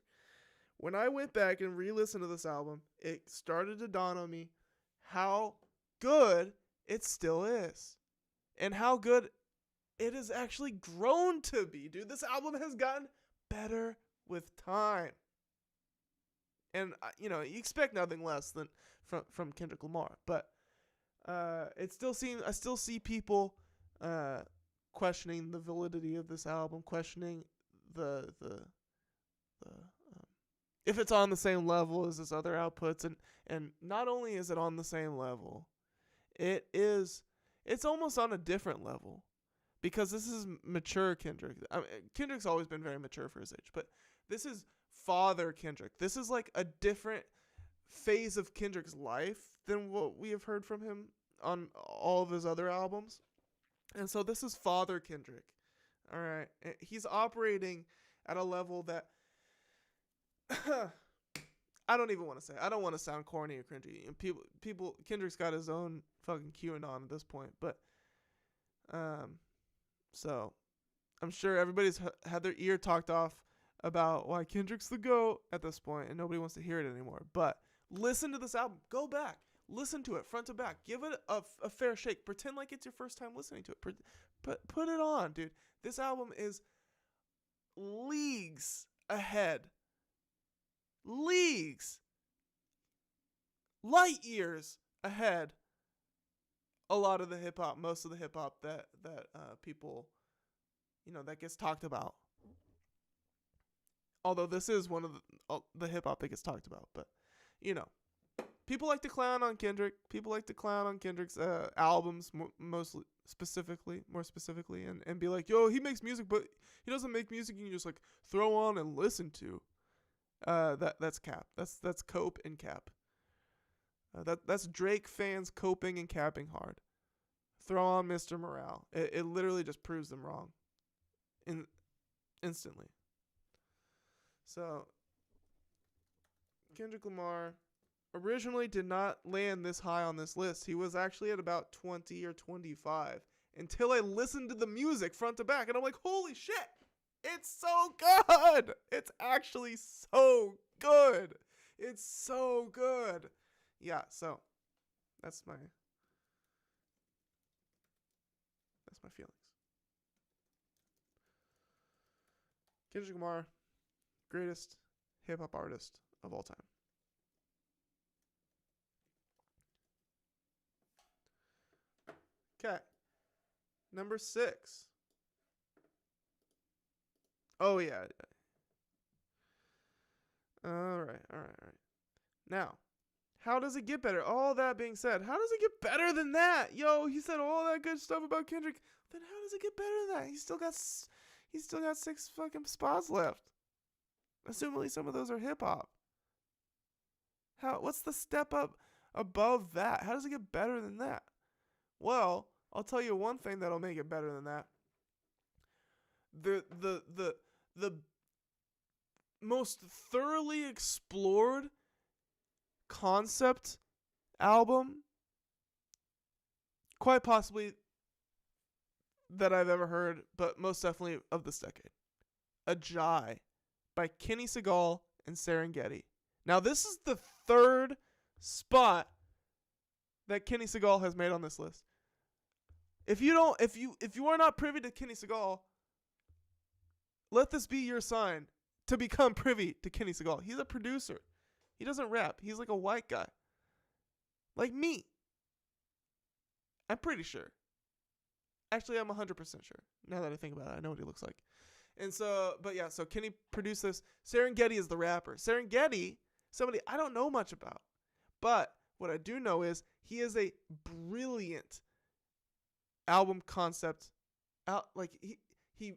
When I went back and re-listened to this album, it started to dawn on me how good it still is. And how good it has actually grown to be, dude. This album has gotten better with time. And, you know, you expect nothing less than from Kendrick Lamar. But I still see people questioning the validity of this album, questioning the if it's on the same level as his other outputs. And not only is it on the same level, it's almost on a different level. Because this is mature Kendrick. I mean, Kendrick's always been very mature for his age, but this is father Kendrick. This is like a different phase of Kendrick's life than what we have heard from him on all of his other albums. And so this is father Kendrick. All right. He's operating at a level that I don't even want to say. I don't want to sound corny or cringy. And people. Kendrick's got his own fucking QAnon at this point, but so I'm sure everybody's had their ear talked off about why Kendrick's the GOAT at this point, and nobody wants to hear it anymore. But listen to this album. Go back. Listen to it front to back. Give it a fair shake. Pretend like it's your first time listening to it. Put it on, dude. This album is leagues ahead. Leagues. Light years ahead. A lot of the hip hop, most of the hip hop that people, that gets talked about. Although this is one of the hip hop that gets talked about, but people like to clown on Kendrick. People like to clown on Kendrick's albums, more specifically, and be like, "Yo, he makes music, but he doesn't make music you can just like throw on and listen to." That's cap. That's cope and cap. That's Drake fans coping and capping hard. Throw on Mr. Morale. It literally just proves them wrong. Instantly. So, Kendrick Lamar originally did not land this high on this list. He was actually at about 20 or 25 until I listened to the music front to back, and I'm like, holy shit, it's so good. It's actually so good. It's so good. Yeah, so that's my feelings. Kendrick Lamar, greatest hip-hop artist of all time. Okay. Number 6. Oh, yeah. All right. Now, how does it get better? All that being said, how does it get better than that? Yo, he said all that good stuff about Kendrick. Then how does it get better than that? He's still got 6 fucking spots left. Assumingly some of those are hip hop. What's the step up above that? How does it get better than that? Well, I'll tell you one thing that'll make it better than that. The most thoroughly explored concept album, quite possibly that I've ever heard, but most definitely of this decade. Ajay by Kenny Segal and Serengeti. Now this is the 3rd spot that Kenny Segal has made on this list. If you are not privy to Kenny Segal, let this be your sign to become privy to Kenny Segal. He's a producer. He doesn't rap. He's like a white guy. Like me. I'm pretty sure. Actually, I'm 100% sure. Now that I think about it, I know what he looks like. And so, but yeah, so Kenny produced this. Serengeti is the rapper. Serengeti, somebody I don't know much about. But what I do know is he is a brilliant album concept. He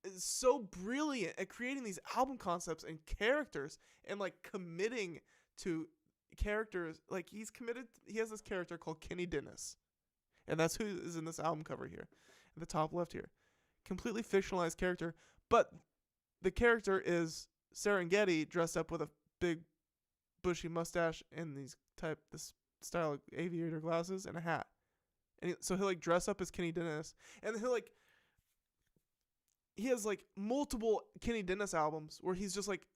is so brilliant at creating these album concepts and characters and like committing to characters. Like he has this character called Kenny Dennis. And that's who is in this album cover here. At the top left here. Completely fictionalized character. But the character is Serengeti dressed up with a big bushy mustache and this style of aviator glasses and a hat. And so he'll like dress up as Kenny Dennis. And he has like multiple Kenny Dennis albums where he's just like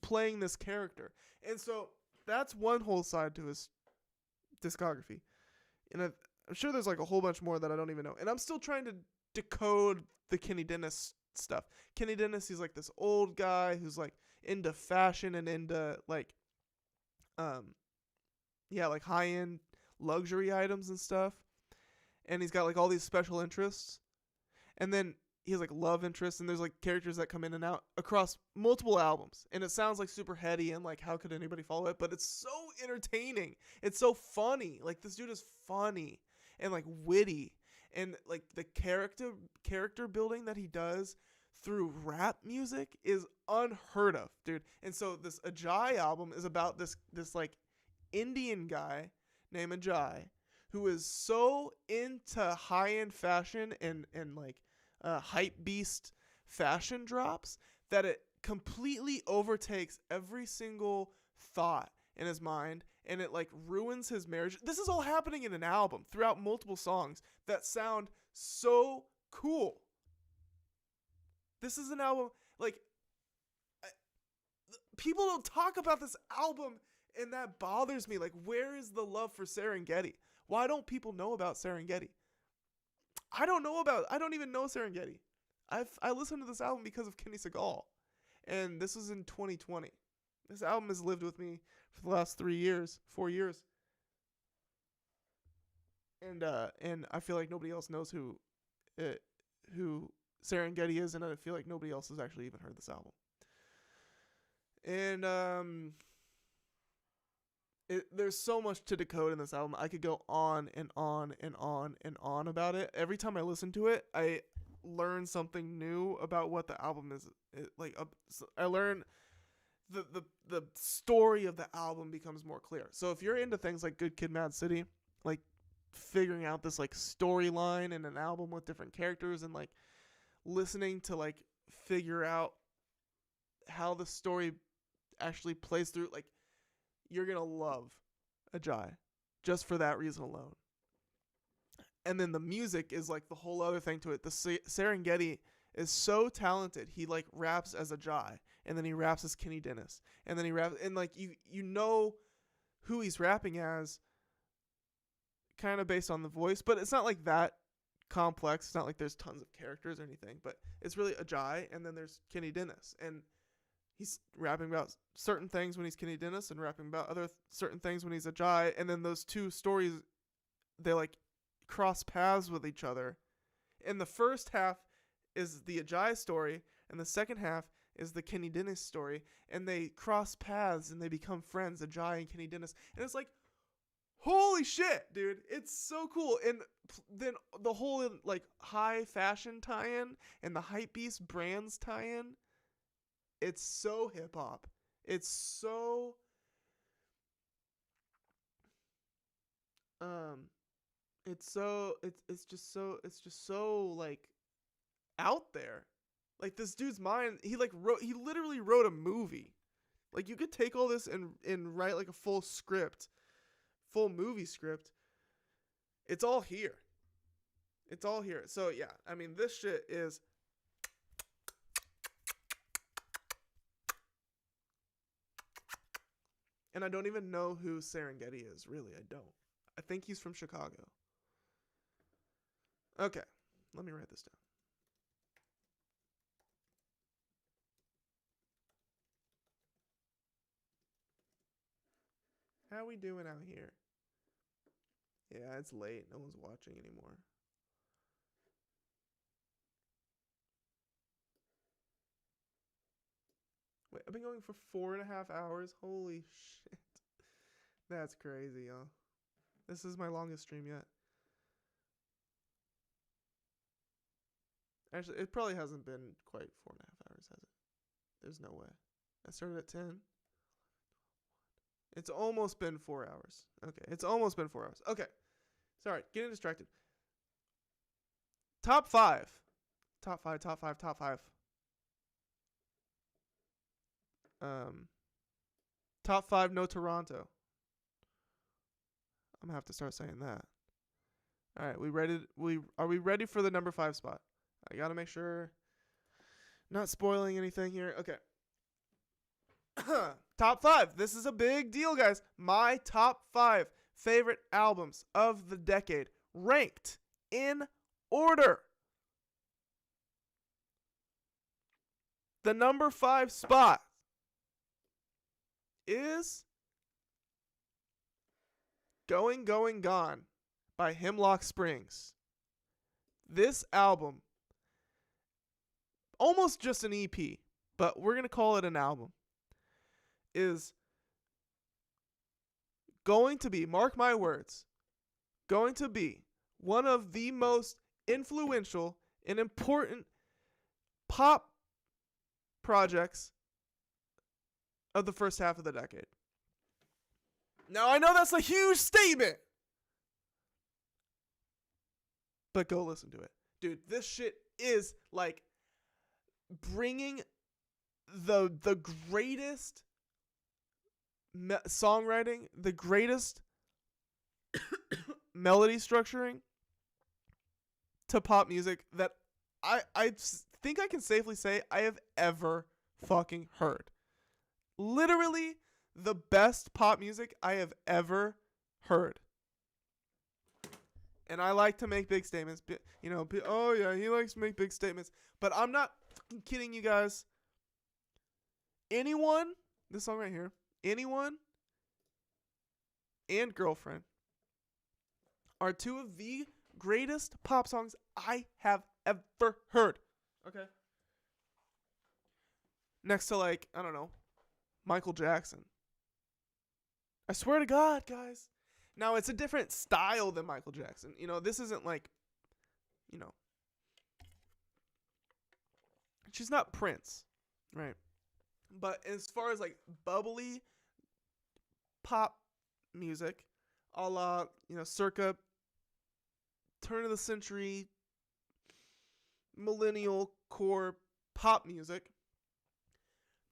playing this character. And so that's one whole side to his discography. And I'm sure there's like a whole bunch more that I don't even know. And I'm still trying to decode the Kenny Dennis stuff. Kenny Dennis, he's like this old guy who's like into fashion and into like like high-end luxury items and stuff. And he's got like all these special interests. And then he has like love interests, and there's like characters that come in and out across multiple albums. And it sounds like super heady and like how could anybody follow it? But it's so entertaining. It's so funny. Like this dude is funny and like witty. And like the character building that he does through rap music is unheard of, dude. And so this Ajay album is about this like Indian guy named Ajay who is so into high-end fashion and like hype beast fashion drops that it completely overtakes every single thought in his mind, and it like ruins his marriage. This is all happening in an album throughout multiple songs that sound so cool. This is an album, like, people don't talk about this album, and that bothers me. Like, where is the love for Serengeti? Why don't people know about Serengeti? I don't even know Serengeti. I listened to this album because of Kenny Segal, and this was in 2020. This album has lived with me for the last 4 years, and I feel like nobody else knows who Serengeti is, and I feel like nobody else has actually even heard this album. And there's so much to decode in this album. I could go on and on and on and on about it. Every time I listen to it, I learn something new about what the album is. I learn the story of the album becomes more clear. So if you're into things like Good Kid, Mad City, like figuring out this like storyline in an album with different characters and like listening to like figure out how the story actually plays through, like, you're gonna love Ajay just for that reason alone. And then the music is like the whole other thing to it. The Serengeti is so talented. He like raps as Ajay, and then he raps as Kenny Dennis, and then he raps, and like you know who he's rapping as, kind of based on the voice, but it's not like that complex. It's not like there's tons of characters or anything, but it's really Ajay, and then there's Kenny Dennis, and he's rapping about certain things when he's Kenny Dennis and rapping about other certain things when he's Ajay, and then those two stories, they like cross paths with each other. And the first half is the Ajay story, and the second half is the Kenny Dennis story, and they cross paths and they become friends, Ajay and Kenny Dennis. And it's like, holy shit, dude, it's so cool. And then the whole like high fashion tie-in and the Hypebeast brands tie-in, it's so hip hop. It's so it's just so like out there. Like, this dude's mind, he literally wrote a movie. Like, you could take all this and write like a full movie script. It's all here. So yeah, I mean, this shit is And I don't even know who Serengeti is, really. I don't. I think he's from Chicago. Okay, let me write this down. How we doing out here? Yeah, it's late. No one's watching anymore. Wait, I've been going for 4.5 hours? Holy shit. That's crazy, y'all. This is my longest stream yet. Actually, it probably hasn't been quite 4.5 hours, has it? There's no way. I started at 10. It's almost been 4 hours. Okay, it's almost been 4 hours. Okay. Sorry, getting distracted. Top 5. Top 5. Top 5, no Toronto. I'm gonna have to start saying that. All right, are we ready for the number 5 spot? I gotta make sure, not spoiling anything here. Okay. Top 5. This is a big deal, guys. My top 5 favorite albums of the decade, ranked in order. The number 5 spot is Going, Going, Gone by Hemlock Springs. This album, almost just an EP, but we're going to call it an album, is going to be, mark my words, going to be one of the most influential and important pop projects of the first half of the decade. Now, I know that's a huge statement, but go listen to it. Dude, this shit is like bringing the greatest songwriting, the greatest melody structuring to pop music that I think I can safely say I have ever fucking heard. Literally the best pop music I have ever heard. And I like to make big statements. Oh yeah, he likes to make big statements. But I'm not fucking kidding you guys. Anyone, this song right here, Anyone and Girlfriend are two of the greatest pop songs I have ever heard. Okay. Next to, like, I don't know, Michael Jackson. I swear to God, guys. Now, it's a different style than Michael Jackson. This isn't like, she's not Prince, right? But as far as, like, bubbly pop music, a la, circa turn of the century, millennial core pop music,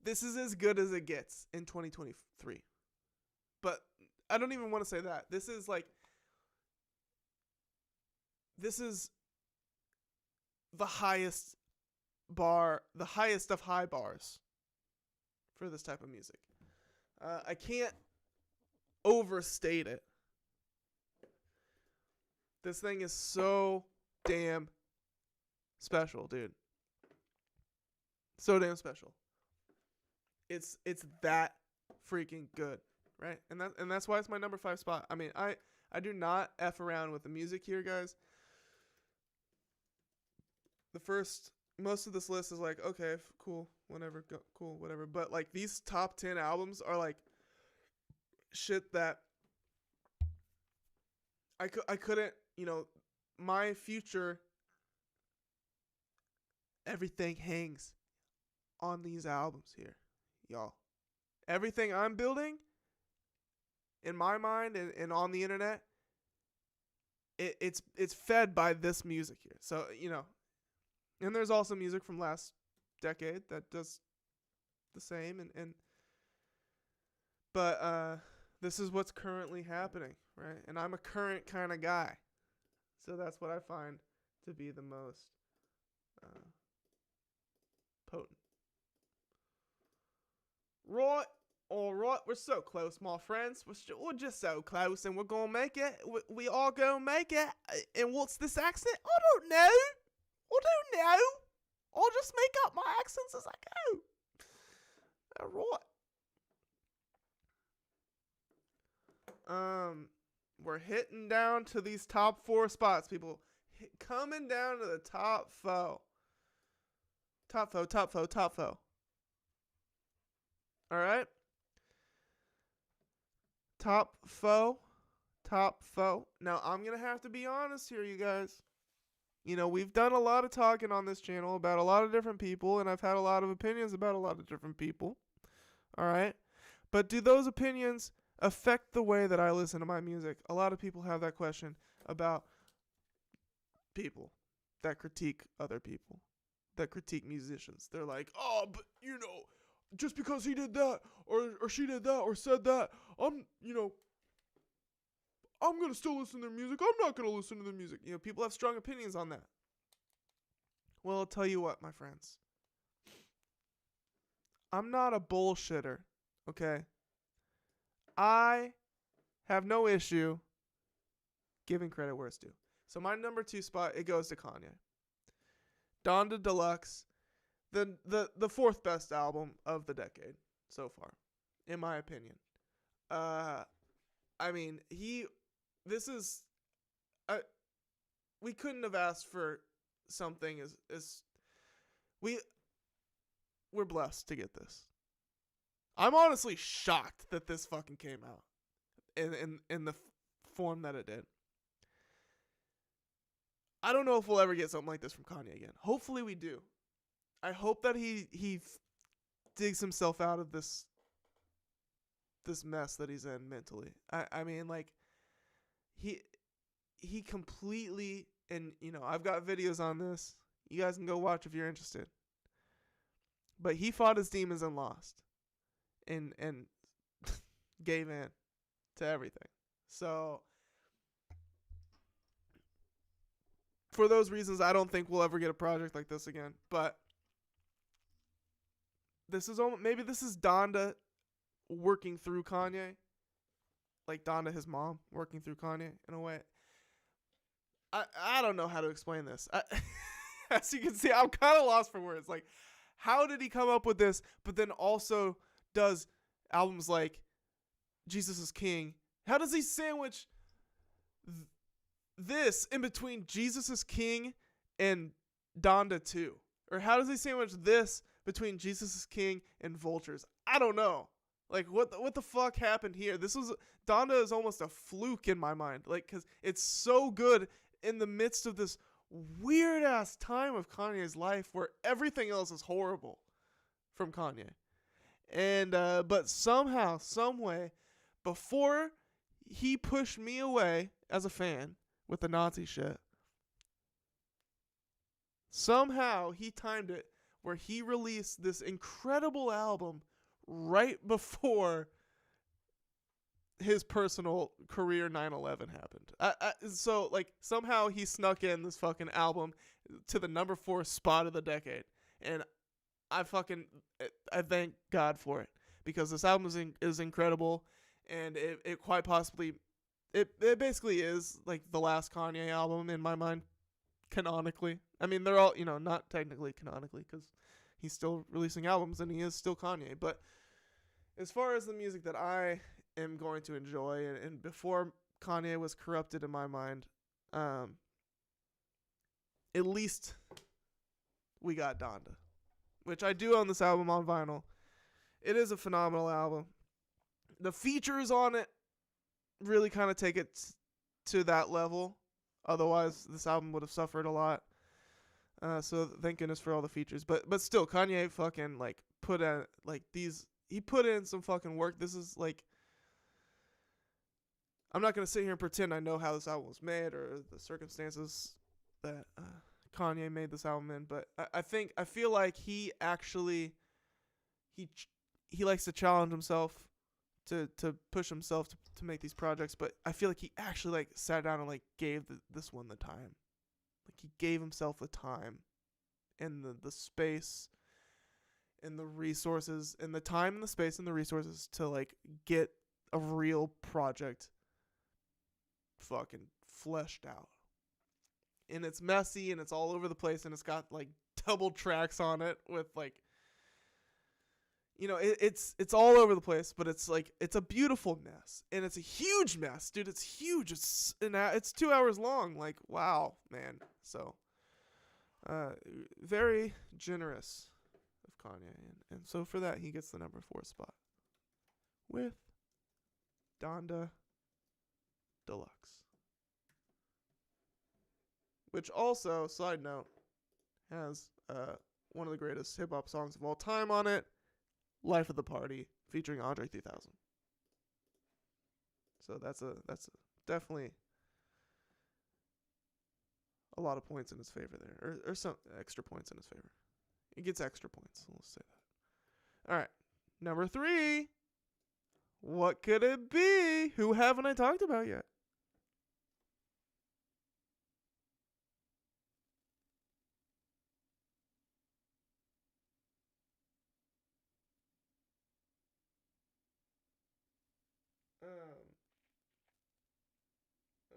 this is as good as it gets in 2023. But I don't even want to say that. This is the highest of high bars for this type of music. I can't overstate it. This thing is so damn special, dude. So damn special. It's that freaking good, right? And that's why it's my number 5 spot. I mean, I do not F around with the music here, guys. Most of this list is like, okay, cool, whatever, cool, whatever. But like these top 10 albums are like shit that I couldn't, my future, everything hangs on these albums here, y'all. Everything I'm building in my mind and on the internet, it's fed by this music here. So, and there's also music from last decade that does the same, but this is what's currently happening, right? And I'm a current kind of guy, so that's what I find to be the most potent. Right, all right, we're so close, my friends. We're just so close, and we're gonna make it. We are gonna make it. And what's this accent? I don't know. I'll just make up my accents as I go. All right. We're hitting down to these top 4 spots, people. Coming down to the top 4. Top 4. All right. Top 4. Now, I'm going to have to be honest here, you guys. We've done a lot of talking on this channel about a lot of different people, and I've had a lot of opinions about a lot of different people. All right? But do those opinions affect the way that I listen to my music? A lot of people have that question about people that critique other people, that critique musicians. They're like, oh, but, just because he did that or she did that or said that, I'm going to still listen to their music. I'm not going to listen to their music. People have strong opinions on that. Well, I'll tell you what, my friends. I'm not a bullshitter, okay? I have no issue giving credit where it's due. So my number 2 spot, it goes to Kanye. Donda Deluxe, the 4th best album of the decade so far, in my opinion. We couldn't have asked for something as we're blessed to get this. I'm honestly shocked that this fucking came out in the form that it did. I don't know if we'll ever get something like this from Kanye again. Hopefully we do. I hope that he digs himself out of this mess that he's in mentally. I mean, like, he completely, and I've got videos on this. You guys can go watch if you're interested. But he fought his demons and lost. And gave in to everything. So for those reasons, I don't think we'll ever get a project like this again. But maybe this is Donda working through Kanye. Like Donda, his mom, working through Kanye in a way. I don't know how to explain this. As you can see, I'm kind of lost for words. Like, how did he come up with this, but then also does albums like Jesus is King? How does he sandwich this in between Jesus is King and Donda 2? Or how does he sandwich this between Jesus is King and Vultures? I don't know. Like, what the fuck happened here? Donda is almost a fluke in my mind. Like, because it's so good in the midst of this weird-ass time of Kanye's life where everything else is horrible from Kanye. And, but somehow, some way, before he pushed me away as a fan with the Nazi shit, somehow he timed it where he released this incredible album right before his personal career 9/11 happened. So, like, somehow he snuck in this fucking album to the number 4 spot of the decade. And I thank God for it, because this album is incredible, and it quite possibly, it basically is like the last Kanye album in my mind, canonically. I mean, they're all, not technically canonically, because he's still releasing albums and he is still Kanye. But as far as the music that I am going to enjoy, and before Kanye was corrupted in my mind, at least we got Donda, which I do own this album on vinyl. It is a phenomenal album. The features on it really kind of take it to that level. Otherwise, this album would have suffered a lot. So thank goodness for all the features. But still, Kanye fucking he put in some fucking work. This is like, I'm not gonna sit here and pretend I know how this album was made or the circumstances that Kanye made this album in, but I feel like he actually he likes to challenge himself, to push himself to make these projects, but I feel like he actually like sat down and like gave this one the time. Like, he gave himself the time and the space and the resources, and the time and the space and the resources to like get a real project fucking fleshed out. And it's messy and it's all over the place, and it's got like double tracks on it with like, it's all over the place, but it's like, it's a beautiful mess, and it's a huge mess, dude. It's huge. It's 2 hours long. Like, wow, man. So, very generous of Kanye, and so for that, he gets the number 4 spot with Donda Deluxe, which also, side note, has one of the greatest hip hop songs of all time on it, "Life of the Party," featuring Andre 3000. So that's definitely a lot of points in his favor there, or some extra points in his favor. He gets extra points. Let's say that. All right, number 3. What could it be? Who haven't I talked about yet?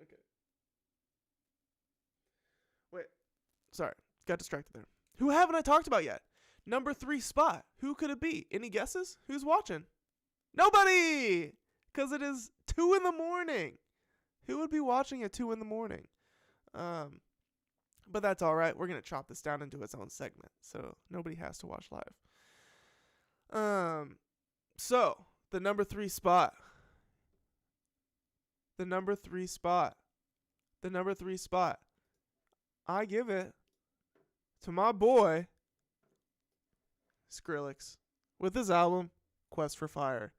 Okay. Wait. Sorry. Got distracted there. Who haven't I talked about yet? Number 3 spot. Who could it be? Any guesses? Who's watching? Nobody! Because it is 2 in the morning. Who would be watching at 2 in the morning? But that's all right. We're going to chop this down into its own segment, so nobody has to watch live. So, the number 3 spot. The number 3 spot. The number 3 spot. I give it to my boy, Skrillex, with his album, Quest for Fire.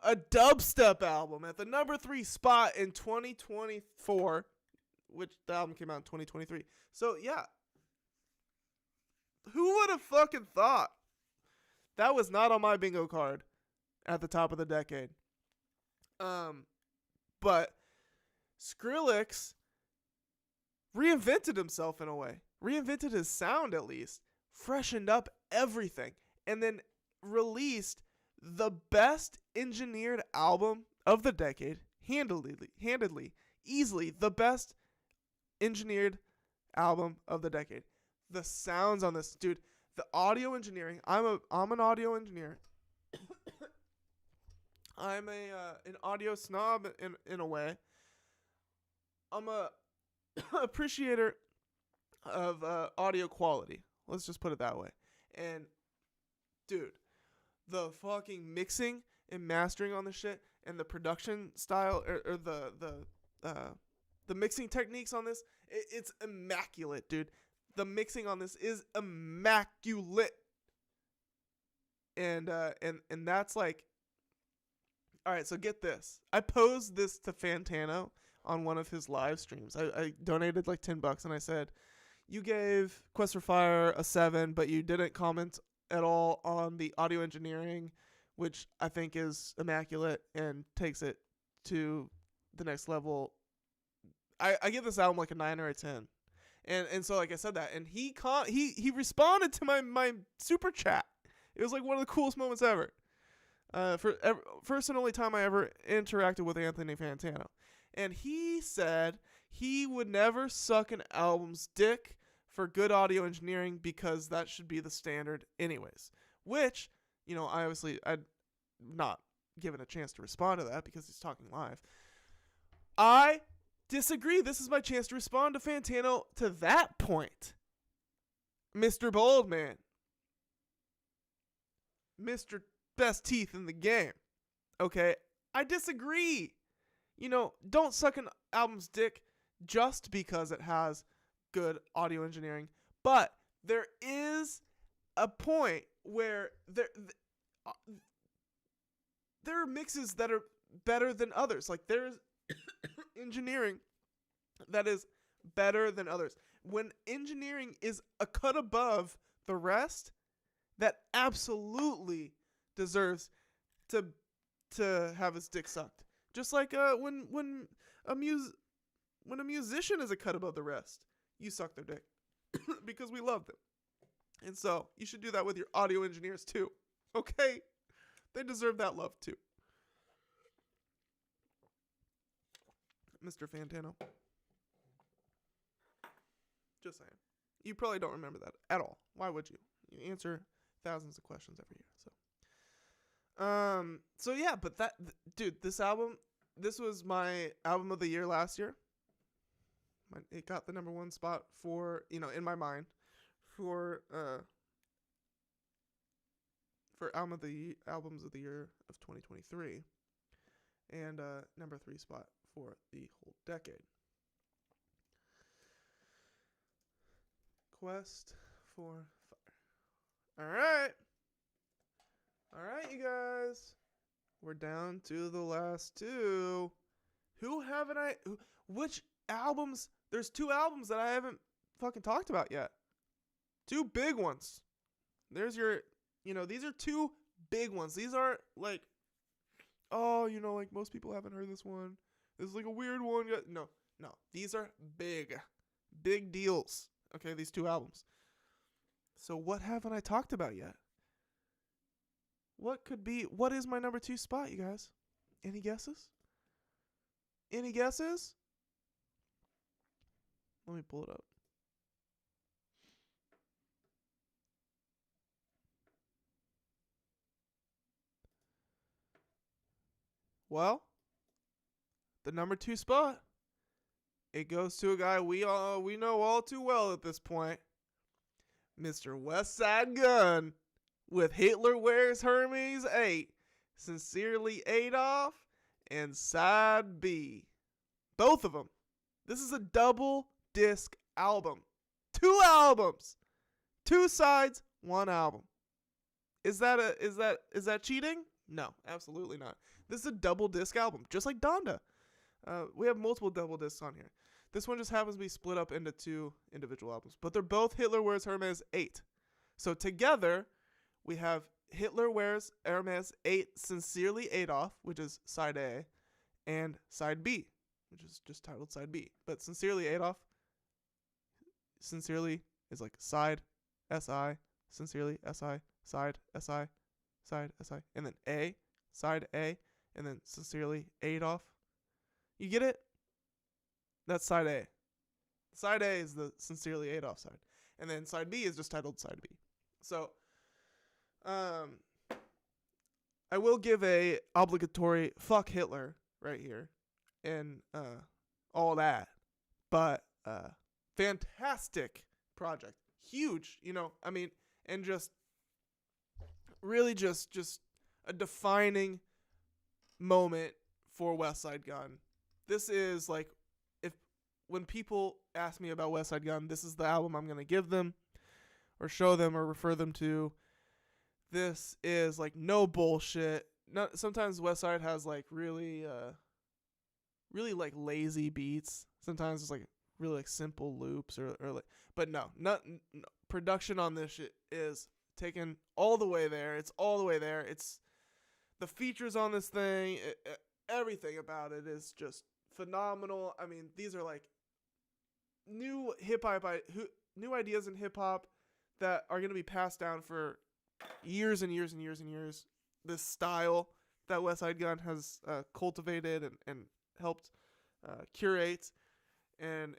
A dubstep album at the number 3 spot in 2024, which the album came out in 2023. So, yeah. Who would have fucking thought That was not on my bingo card at the top of the decade. But Skrillex reinvented himself in a way. Reinvented his sound at least. Freshened up everything. And then released the best engineered album of the decade. Handedly. Easily the best engineered album of the decade. The sounds on this, dude, the audio engineering. I'm an audio engineer. I'm an audio snob in a way. I'm a appreciator of audio quality. Let's just put it that way. And dude, the fucking mixing and mastering on this shit, and the production style, or the mixing techniques on this, it's immaculate, dude. The mixing on this is immaculate. And that's like, all right, so get this. I posed this to Fantano on one of his live streams. I donated like $10 and I said, you gave Quest for Fire a 7, but you didn't comment at all on the audio engineering, which I think is immaculate and takes it to the next level. I give this album like a 9 or a 10. And so like I said that, and he responded to my super chat. It was like one of the coolest moments ever. First and only time I ever interacted with Anthony Fantano. And he said he would never suck an album's dick for good audio engineering because that should be the standard anyways. Which, you know, I'd not given a chance to respond to that because he's talking live. I disagree. This is my chance to respond to Fantano to that point. Mr. Boldman. Mr. Best teeth in the game. Okay? I disagree. You know, don't suck an album's dick just because it has good audio engineering. But there is a point where there are mixes that are better than others. Like there's engineering that is better than others. When engineering is a cut above the rest, that absolutely deserves to have his dick sucked. Just like when a musician is a cut above the rest, you suck their dick because we love them. And so you should do that with your audio engineers too. Okay? They deserve that love too. Mr. Fantano. Just saying. You probably don't remember that at all. Why would you? You answer thousands of questions every year. So yeah, but dude, this album, this was my album of the year last year. It got the number 1 spot for, you know, in my mind, for albums of the year of 2023, and number 3 spot for the whole decade. Quest for Fire. All right, you guys. We're down to the last 2. Which albums? There's 2 albums that I haven't fucking talked about yet. 2 big ones. There's your, you know, these are 2 big ones. These aren't like, oh, you know, like most people haven't heard this one. This is like a weird one. No. These are big deals. Okay, these 2 albums. So what haven't I talked about yet? What is my number 2 spot, you guys? Any guesses? Any guesses? Let me pull it up. Well, the number 2 spot, it goes to a guy we know all too well at this point, Mr. Westside Gunn, with Hitler Wears Hermes 8, Sincerely Adolf, and Side B. Both of them. This is a double disc album. 2 albums. 2 sides, 1 album. Is that cheating? No, absolutely not. This is a double disc album, just like Donda. We have multiple double discs on here. This one just happens to be split up into 2 individual albums, but they're both Hitler Wears Hermes 8. So together, we have Hitler Wears Hermes 8 Sincerely Adolf, which is side A, and side B, which is just titled side B. But Sincerely Adolf, Sincerely is like side, S-I, Sincerely, S-I, side, S-I, side, S-I, and then A, side A, and then Sincerely Adolf. You get it? That's side A. Side A is the Sincerely Adolf side. And then side B is just titled side B. So, I will give a obligatory fuck Hitler right here and all that. But fantastic project. Huge, I mean, and just really just a defining moment for West Side Gun. This is like, when people ask me about West Side Gun, this is the album I'm going to give them or show them or refer them to. This is like no bullshit. Sometimes West Side has like really like lazy beats. Sometimes it's like really like simple loops or like, but no, production on this shit is taken all the way there. It's all the way there. It's the features on this thing. Everything about it is just phenomenal. I mean, these are like new new ideas in hip hop that are going to be passed down for years and years and years and years. This style that West Side Gun has cultivated and helped curate and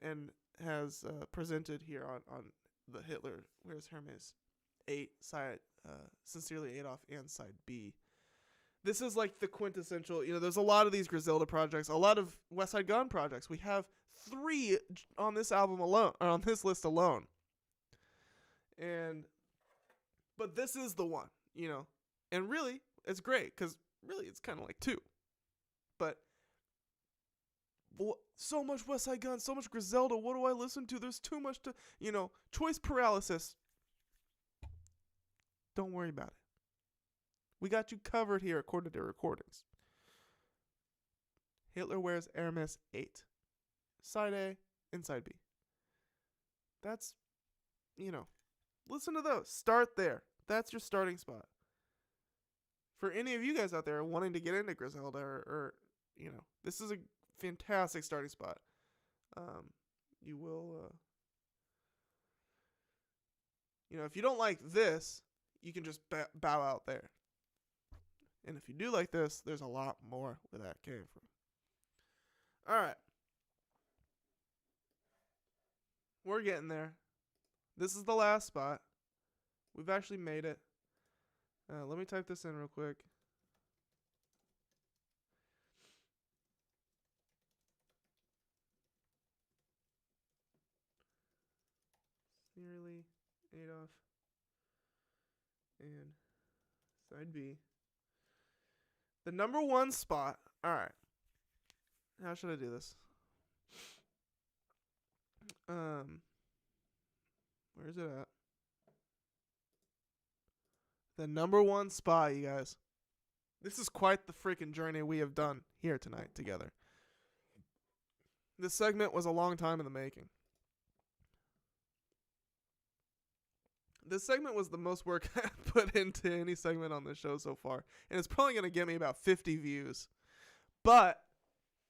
has presented here on the Hitler Wears Hermes 8 side, Sincerely Adolf, and side B. This is like the quintessential, there's a lot of these Griselda projects, a lot of West Side Gun projects. We have 3 on this album alone, or on this list alone. But this is the one, and really, it's great, because really, it's kind of like 2. But so much West Side Gun, so much Griselda, what do I listen to? There's too much to, choice paralysis. Don't worry about it. We got you covered here according to recordings. Hitler Wears Hermes 8. Side A and side B. That's, listen to those. Start there. That's your starting spot. For any of you guys out there wanting to get into Griselda or this is a fantastic starting spot. You will, if you don't like this, you can just bow out there. And if you do like this, there's a lot more where that came from. All right. We're getting there. This is the last spot. We've actually made it. Let me type this in real quick. Nearly Adolf and side B. The number 1 spot. All right. How should I do this? Where is it at? The number 1 spot, you guys. This is quite the freaking journey we have done here tonight together. This segment was a long time in the making. This segment was the most work I put into any segment on this show so far. And it's probably going to get me about 50 views. But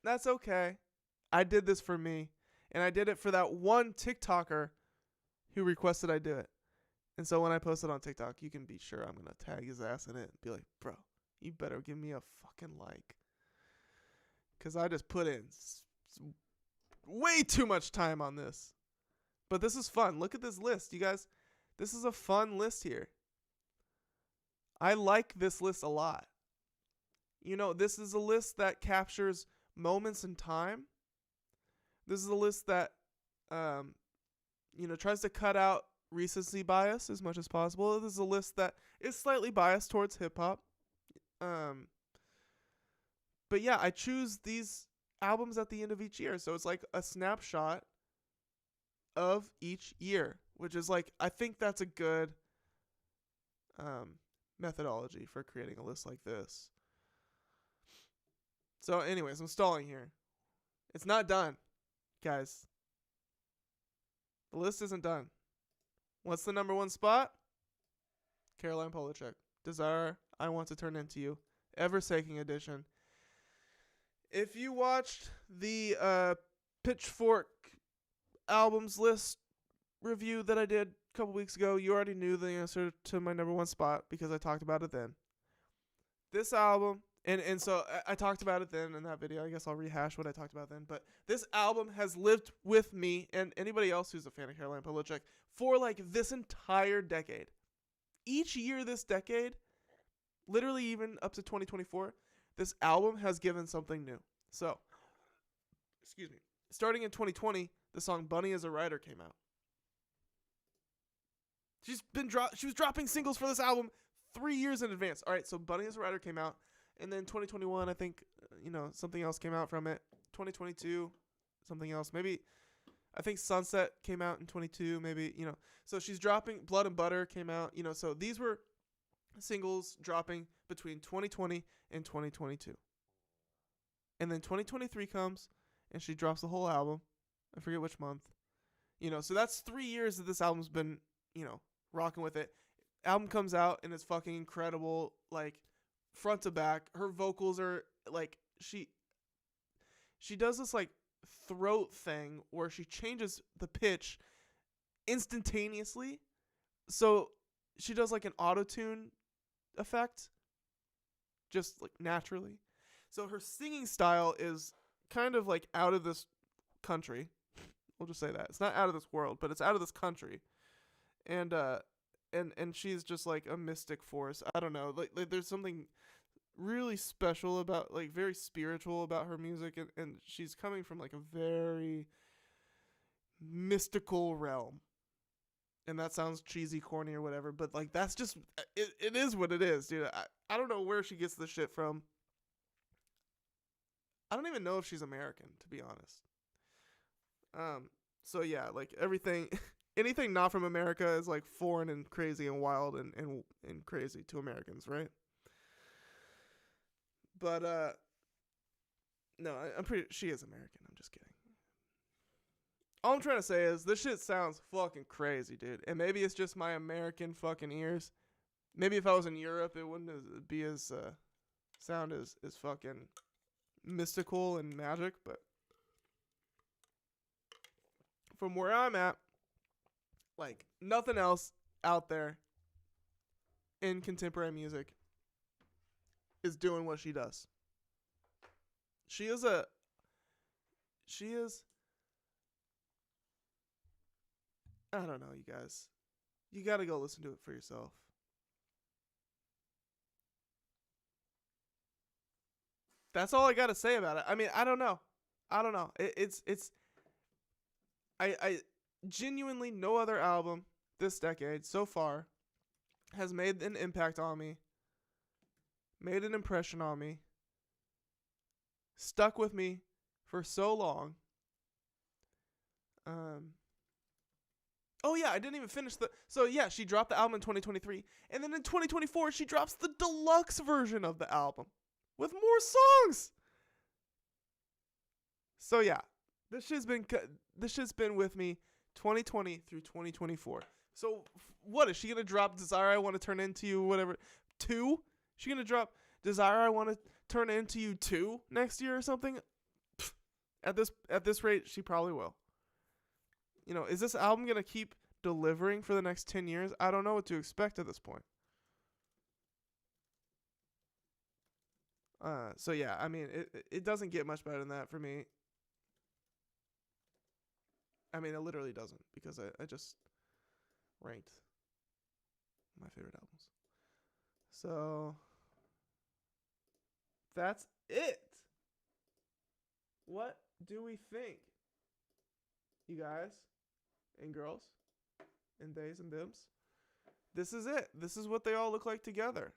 that's okay. I did this for me. And I did it for that one TikToker who requested I do it. And so when I post it on TikTok, you can be sure I'm going to tag his ass in it and be like, bro, you better give me a fucking like. Because I just put in way too much time on this. But this is fun. Look at this list, you guys. This is a fun list here. I like this list a lot. This is a list that captures moments in time. This is a list that, tries to cut out recency bias as much as possible. This is a list that is slightly biased towards hip-hop. But yeah, I choose these albums at the end of each year. So it's like a snapshot of each year, which is like, I think that's a good methodology for creating a list like this. So anyways, I'm stalling here. It's not done, guys. The list isn't done. What's the number 1 spot? Caroline Polachek. Desire I Want to Turn Into You, Ever-Saking Edition. If you watched the Pitchfork albums list review that I did a couple weeks ago, you already knew the answer to my number one spot because I talked about it then. This album, and so I talked about it then in that video. I guess I'll rehash what I talked about then. But this album has lived with me and anybody else who's a fan of Caroline Polachek for like this entire decade. Each year this decade, literally even up to 2024, this album has given something new. So, excuse me. Starting in 2020, the song Bunny is a Writer came out. She was dropping singles for this album 3 years in advance. All right, so Bunny is a Writer came out, and then 2021, I think, something else came out from it. 2022, something else. Maybe, I think Sunset came out in 22, maybe, So she's dropping, Blood and Butter came out, so these were singles dropping between 2020 and 2022. And then 2023 comes, and she drops the whole album. I forget which month. So that's 3 years that this album's been, rocking with it. Album comes out, and it's fucking incredible, like, front to back. Her vocals are, like, she does this, like, throat thing where she changes the pitch instantaneously. So she does, like, an auto-tune effect, just, like, naturally. So her singing style is kind of, like, out of this country. We'll just say that. It's not out of this world, but it's out of this country. And she's just like a mystic force. I don't know. Like there's something really special about, like, very spiritual about her music, and she's coming from like a very mystical realm. And that sounds cheesy, corny, or whatever, but like that's just it is what it is, dude. I don't know where she gets this shit from. I don't even know if she's American, to be honest. So yeah, like anything not from America is like foreign and crazy and wild and crazy to Americans, right? But no, I'm pretty. She is American. I'm just kidding. All I'm trying to say is this shit sounds fucking crazy, dude. And maybe it's just my American fucking ears. Maybe if I was in Europe, it wouldn't be as sound as fucking mystical and magic, but from where I'm at, like, nothing else out there in contemporary music is doing what she does. She is I don't know, you guys. You gotta go listen to it for yourself. That's all I gotta say about it. I mean, I don't know. I genuinely, no other album this decade so far has made an impact on me, made an impression on me, stuck with me for so long. Oh yeah, I didn't even finish so yeah, she dropped the album in 2023, and then in 2024 she drops the deluxe version of the album with more songs. So yeah, this shit's been with me 2020 through 2024. So what is she gonna drop? Desire I Want to Turn Into You, whatever, 2? She gonna drop Desire I Want to Turn Into You 2 next year or something? Pfft, at this rate, she probably will. Is this album gonna keep delivering for the next 10 years? I don't know what to expect at this point. So yeah, I mean, it doesn't get much better than that for me. I mean, it literally doesn't, because I just ranked my favorite albums. So that's it. What do we think, you guys and girls and theys and thems? This is it. This is what they all look like together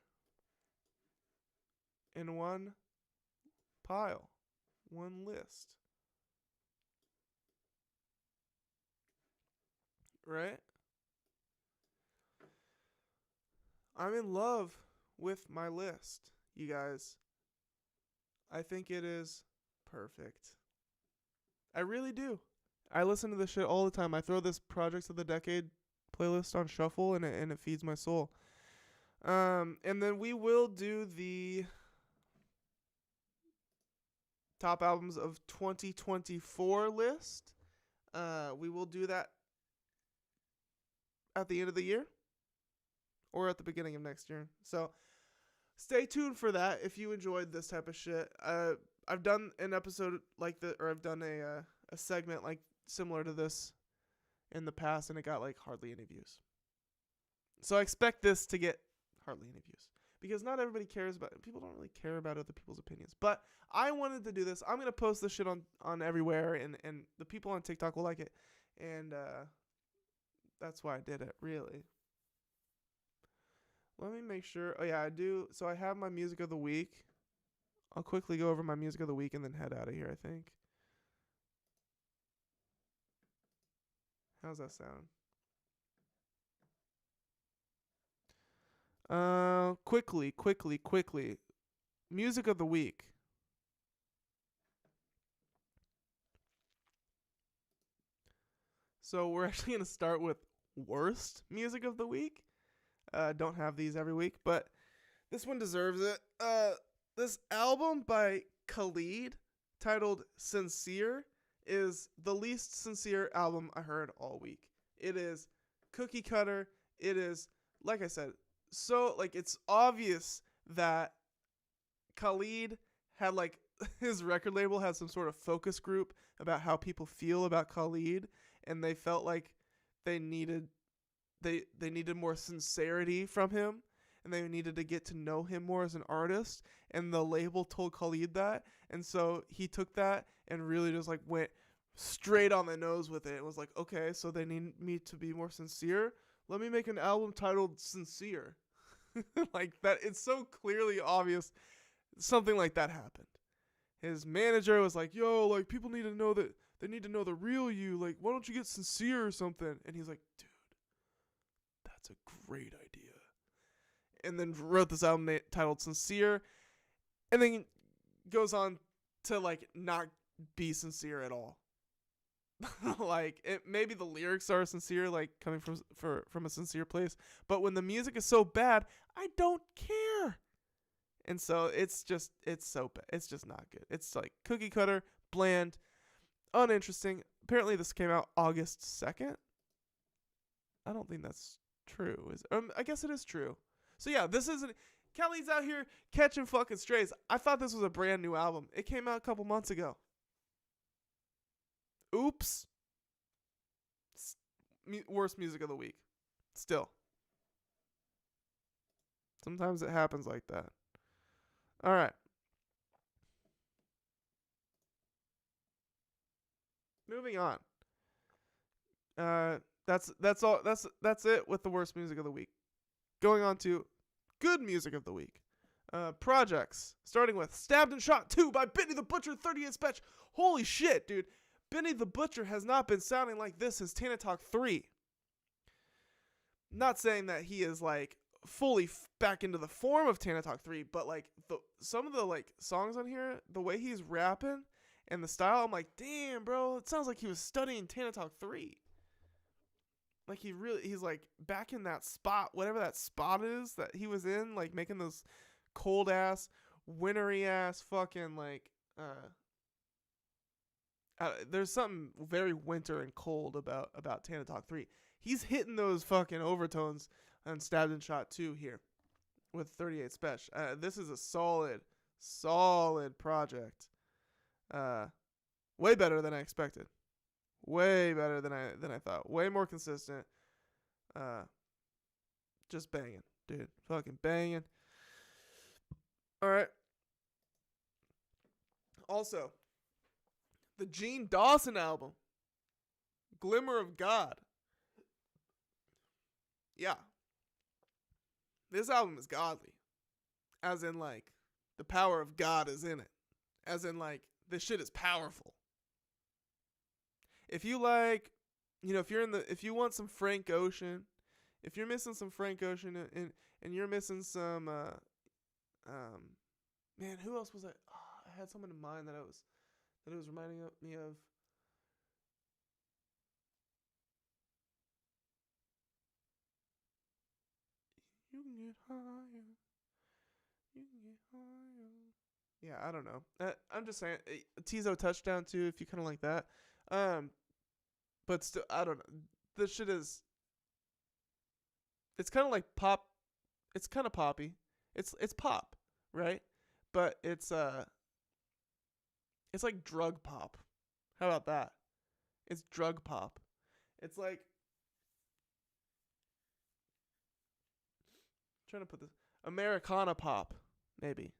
in one pile, one list. Right? I'm in love with my list, you guys. I think it is perfect. I really do. I listen to this shit all the time. I throw this Projects of the Decade playlist on shuffle, and it feeds my soul. And then we will do the top albums of 2024 list. We will do that at the end of the year or at the beginning of next year. So stay tuned for that if you enjoyed this type of shit. I've done an episode like that, or I've done a segment like similar to this in the past, and it got like hardly any views. So I expect this to get hardly any views because not everybody cares about it. People don't really care about other people's opinions. But I wanted to do this. I'm going to post this shit on everywhere, and the people on TikTok will like it. And that's why I did it, really. Let me make sure. Oh, yeah, I do. So I have my music of the week. I'll quickly go over my music of the week and then head out of here, I think. How's that sound? Quickly. Music of the week. So we're actually going to start with worst music of the week. Don't have these every week, but this one deserves it. This album by Khalid titled Sincere is the least sincere album I heard all week. It is cookie cutter. It is, like I said, so like it's obvious that Khalid had like his record label had some sort of focus group about how people feel about Khalid, and they felt like they needed more sincerity from him, and they needed to get to know him more as an artist, and the label told Khalid that, and so he took that and really just like went straight on the nose with it. It was like, okay, so they need me to be more sincere. Let me make an album titled Sincere. Like that, it's so clearly obvious something like that happened. His manager was like, yo, like people need to know that they need to know the real you. Like, why don't you get sincere or something? And he's like, dude, that's a great idea. And then wrote this album titled Sincere, and then goes on to like not be sincere at all. Like maybe the lyrics are sincere, like coming from a sincere place, but when the music is so bad, I don't care. And so it's just not good. It's like cookie cutter, bland, uninteresting. Apparently this came out August 2nd. I don't think that's true. I guess it is true. So yeah, this isn't. Kelly's out here catching fucking strays. I thought this was a brand new album. It came out a couple months ago. Oops. Worst music of the week. Still. Sometimes it happens like that. All right. Moving on. That's all. That's it with the worst music of the week. Going on to good music of the week. Projects. Starting with Stabbed and Shot 2 by Benny the Butcher 38 Special. Holy shit, dude. Benny the Butcher has not been sounding like this since Tana Talk 3. Not saying that he is like fully back into the form of Tana Talk 3, but like some of the like songs on here, the way he's rapping and the style, I'm like, damn, bro, it sounds like he was studying Tana Talk 3. Like he's like back in that spot, whatever that spot is that he was in, like making those cold ass, wintry ass fucking like there's something very winter and cold about Tana Talk 3. He's hitting those fucking overtones on Stabbed and Shot 2 here with 38 Special. This is a solid project. Way better than I expected. Way better than I thought. Way more consistent. Just banging, dude. Fucking banging. All right. Also, the Gene Dawson album, Glimmer of God. Yeah. This album is godly. As in, like, the power of God is in it. As in, like, this shit is powerful. If you like, you know, if you want some Frank Ocean, if you're missing some Frank Ocean and you're missing some, man, who else was I? Oh, I had someone in mind that it was reminding me of. You can get higher. You can get higher. Yeah, I don't know. I'm just saying, Tizo touchdown too, if you kind of like that. But still, I don't know. This shit is. It's kind of like pop. It's kind of poppy. It's pop, right? But it's like drug pop. How about that? It's drug pop. It's like, I'm trying to put this, Americana pop, maybe.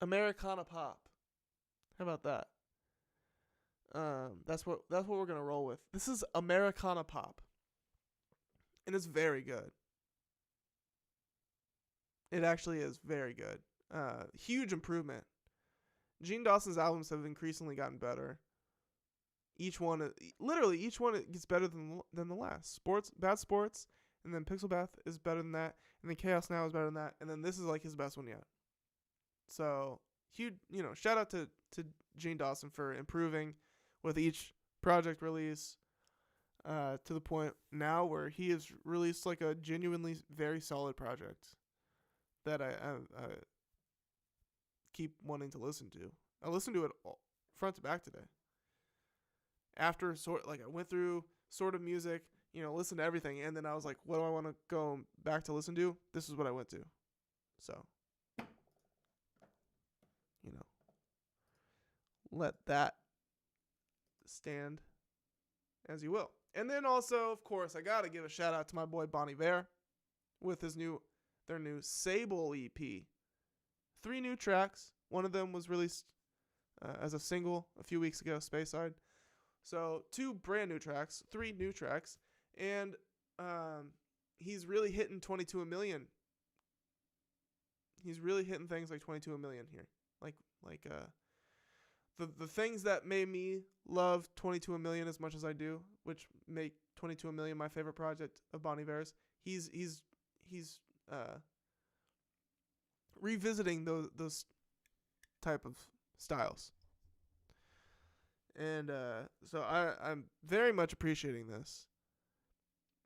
Americana pop. How about that? That's what we're gonna roll with. This is Americana pop, and it's very good. It actually is very good. Huge improvement. Gene Dawson's albums have increasingly gotten better. Each one gets better than the last. Bad Sports, and then Pixel Bath is better than that, and then Chaos Now is better than that, and then this is like his best one yet. So huge, shout out to Gene Dawson for improving with each project release, to the point now where he has released like a genuinely very solid project that I keep wanting to listen to. I listened to it all, front to back today. After I went through sort of music, listened to everything, and then I was like, what do I want to go back to listen to? This is what I went to. So, let that stand as you will. And then also, of course, I gotta give a shout out to my boy Bon Iver with their new Sable EP. 3 new tracks. One of them was released as a single a few weeks ago, Speyside. So 2 brand new tracks, 3 new tracks, and he's really hitting 22 a million. He's really hitting things like 22 a million here. Like the things that made me love 22 a million as much as I do, which make 22 a million my favorite project of Bon Iver's. He's revisiting those type of styles. And so I'm very much appreciating this.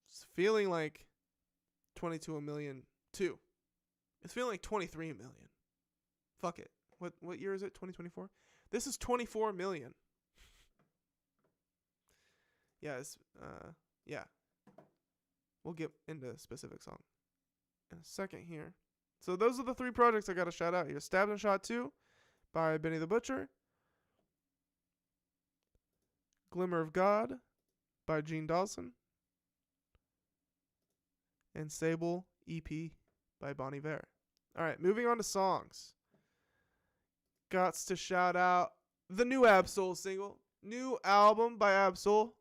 It's feeling like 22 a million too. It's feeling like 23 million. Fuck it. What year is it? 2024? This is 24 million. Yeah. We'll get into a specific song in a second here. So those are the 3 projects I got to shout out here. Stabbed and Shot 2 by Benny the Butcher. Glimmer of God by Gene Dawson. And Sable EP by Bon Iver. All right, moving on to songs. Gots to shout out the new Ab-Soul single. New album by Ab-Soul.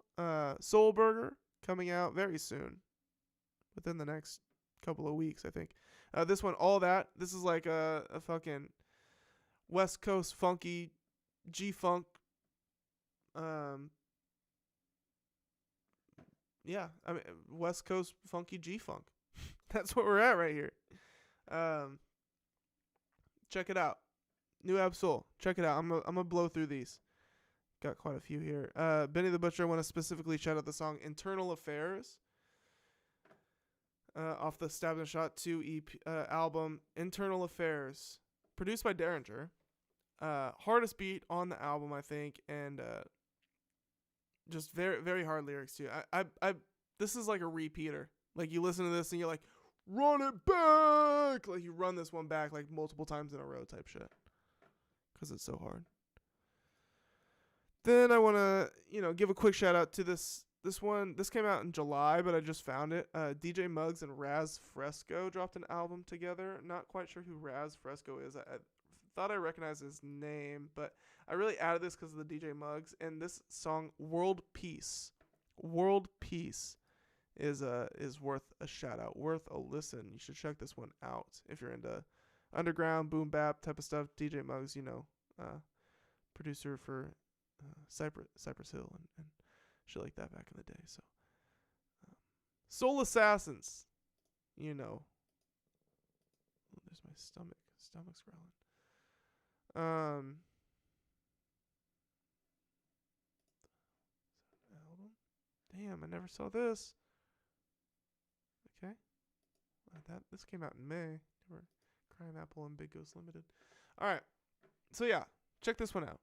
Soul Burger, coming out very soon. Within the next couple of weeks, I think. This one, All That. This is like a fucking West Coast funky G-Funk. Yeah, I mean, West Coast funky G-Funk. That's what we're at right here. Check it out. New Ab-Soul. Check it out. I'm gonna blow through these. Got quite a few here. Benny the Butcher, I want to specifically shout out the song Internal Affairs. Off the Stabbed and Shot 2 EP album, Internal Affairs. Produced by Derringer. Hardest beat on the album, I think, and just very, very hard lyrics too. This is like a repeater. Like you listen to this and you're like, run it back! Like you run this one back like multiple times in a row type shit. Because it's so hard. Then I want to, give a quick shout out to this one. This came out in July, but I just found it. DJ Muggs and Raz Fresco dropped an album together. Not quite sure who Raz Fresco is. I thought I recognized his name, but I really added this because of the DJ Muggs. And this song, World Peace. World Peace is worth a shout out, worth a listen. You should check this one out if you're into underground boom bap type of stuff. DJ Muggs, producer for Cypress Hill and shit like that back in the day. So Soul Assassins, there's my stomach's growling. Album. Damn, I never saw this. Okay. This came out in May. Crime Apple and Big Ghost Limited. All right. So yeah, check this one out.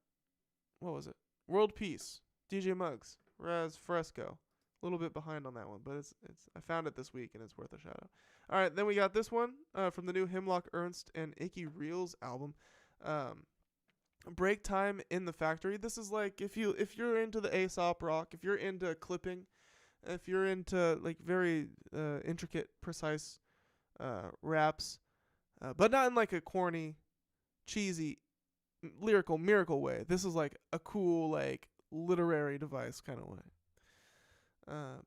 What was it? World Peace. DJ Muggs. Raz Fresco. A little bit behind on that one, but it's I found it this week and it's worth a shout out. All right, then we got this one from the new Hemlock Ernst and Icky Reels album. Break Time in the Factory. This is like if you're into the Aesop rock, if you're into clipping, if you're into like very intricate, precise raps, but not in like a corny, cheesy, lyrical miracle way. This is like a cool like literary device kind of way.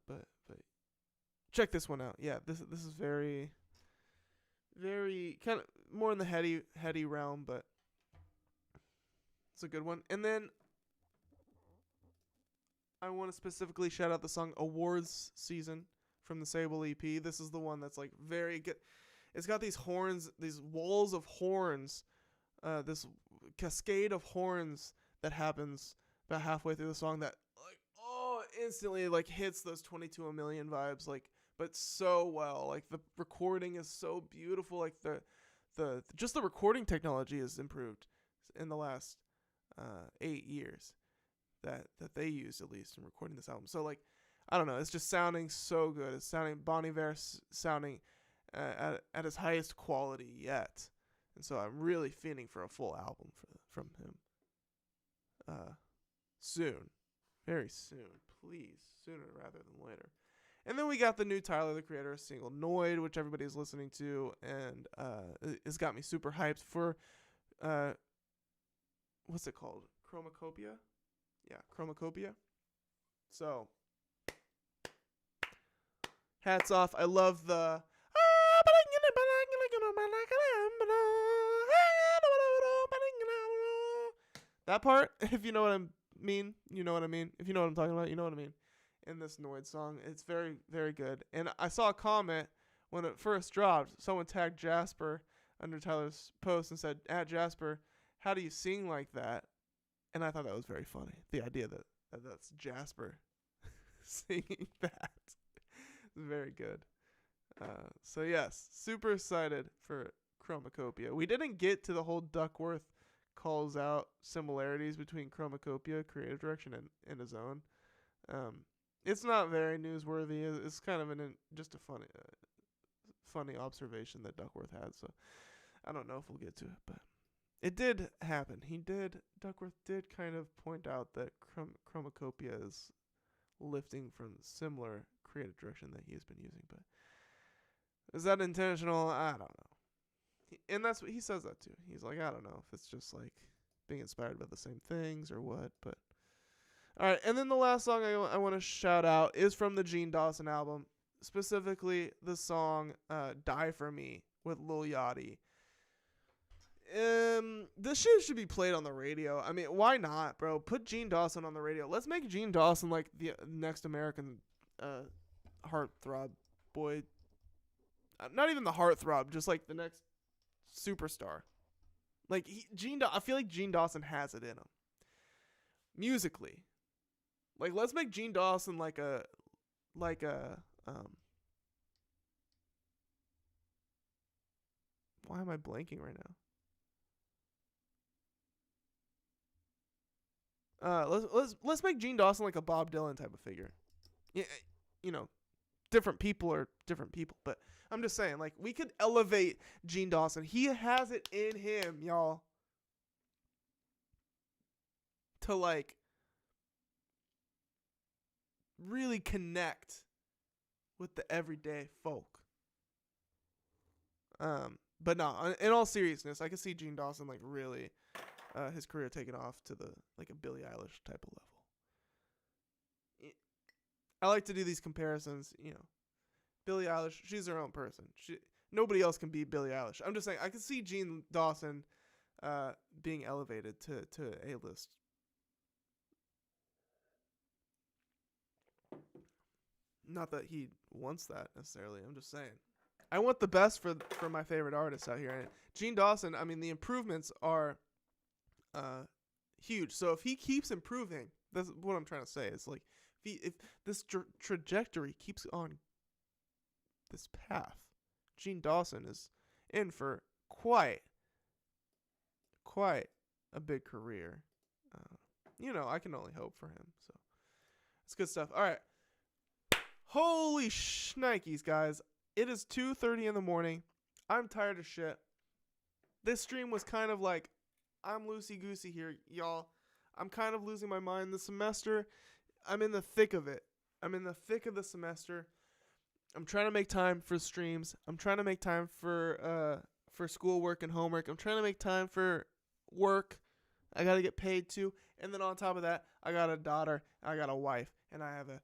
But check this one out. Yeah, this is very kind of more in the heady realm, but it's a good one. And then I want to specifically shout out the song Awards Season from the Sable EP. This is the one that's like very good. It's got these horns, these walls of horns, this cascade of horns that happens about halfway through the song that like instantly like hits those 22 a million vibes, like, but so well. Like the recording is so beautiful. Like the just the recording technology has improved in the last 8 years that they used at least in recording this album. So like I don't know, it's just sounding so good. It's sounding Bon Iver sounding at his highest quality yet. And so I'm really feeling for a full album from him. Soon. Very soon. Please. Sooner rather than later. And then we got the new Tyler, the Creator single, Noid, which everybody's listening to. And it's got me super hyped for, what's it called? Chromacopia? Yeah, Chromacopia. So, hats off. I love the... that part, if you know what I mean, you know what I mean. If you know what I'm talking about, you know what I mean. In this Noid song, it's very, very good. And I saw a comment when it first dropped. Someone tagged Jasper under Tyler's post and said, "Jasper, how do you sing like that?" And I thought that was very funny. The idea that that's Jasper singing that is very good. So yes, super excited for Chromacopia. We didn't get to the whole Duckworth calls out similarities between Chromacopia, creative direction, and his own. It's not very newsworthy. It's kind of just a funny observation that Duckworth had. So I don't know if we'll get to it, but it did happen. Duckworth did kind of point out that Chromacopia is lifting from similar creative direction that he has been using, but is that intentional? I don't know. And that's what he says that too. He's like, I don't know if it's just like being inspired by the same things or what, but all right. And then the last song I want to shout out is from the Gene Dawson album, specifically the song Die For Me with Lil Yachty. This shit should be played on the radio. I mean, why not, bro? Put Gene Dawson on the radio. Let's make Gene Dawson like the next American heartthrob boy. Not even the heartthrob, just like the next superstar. Like I feel like Gene Dawson has it in him. Musically. Like let's make Gene Dawson like a why am I blanking right now? Let's make Gene Dawson like a Bob Dylan type of figure. Yeah, you know, different people are different people, but I'm just saying, like, we could elevate Gene Dawson. He has it in him, y'all, to like really connect with the everyday folk. But no, in all seriousness, I could see Gene Dawson like really his career taking off to the like a Billie Eilish type of level. I like to do these comparisons, you know. Billie Eilish, she's her own person. Nobody else can beat Billie Eilish. I'm just saying, I can see Gene Dawson being elevated to A-list. Not that he wants that necessarily. I'm just saying. I want the best for my favorite artists out here. And Gene Dawson, I mean, the improvements are huge. So if he keeps improving, that's what I'm trying to say. It's like if this trajectory keeps on this path, Gene Dawson is in for quite a big career. I can only hope for him. So it's good stuff. All right. Holy shnikes, guys. It is 2:30 in the morning. I'm tired of shit. This stream was kind of like, I'm loosey-goosey here, y'all. I'm kind of losing my mind this semester. I'm in the thick of it. I'm in the thick of the semester. I'm trying to make time for streams. I'm trying to make time for schoolwork and homework. I'm trying to make time for work. I got to get paid too. And then on top of that, I got a daughter, I got a wife, and I have a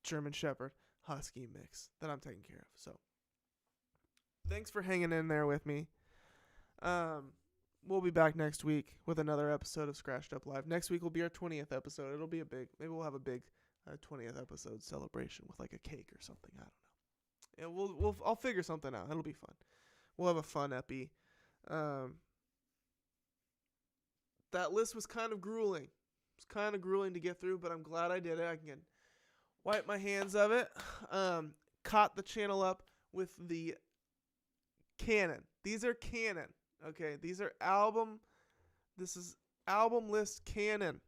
German Shepherd Husky mix that I'm taking care of. So thanks for hanging in there with me. We'll be back next week with another episode of Scratched Up Live. Next week will be our 20th episode. It'll be maybe we'll have a big 20th episode celebration with like a cake or something. I don't know. And I'll figure something out. It'll be fun. We'll have a fun epi. That list was kind of grueling. It's kind of grueling to get through, but I'm glad I did it. I can wipe my hands of it. Caught the channel up with the canon. These are canon. Okay, these are this is album list canon,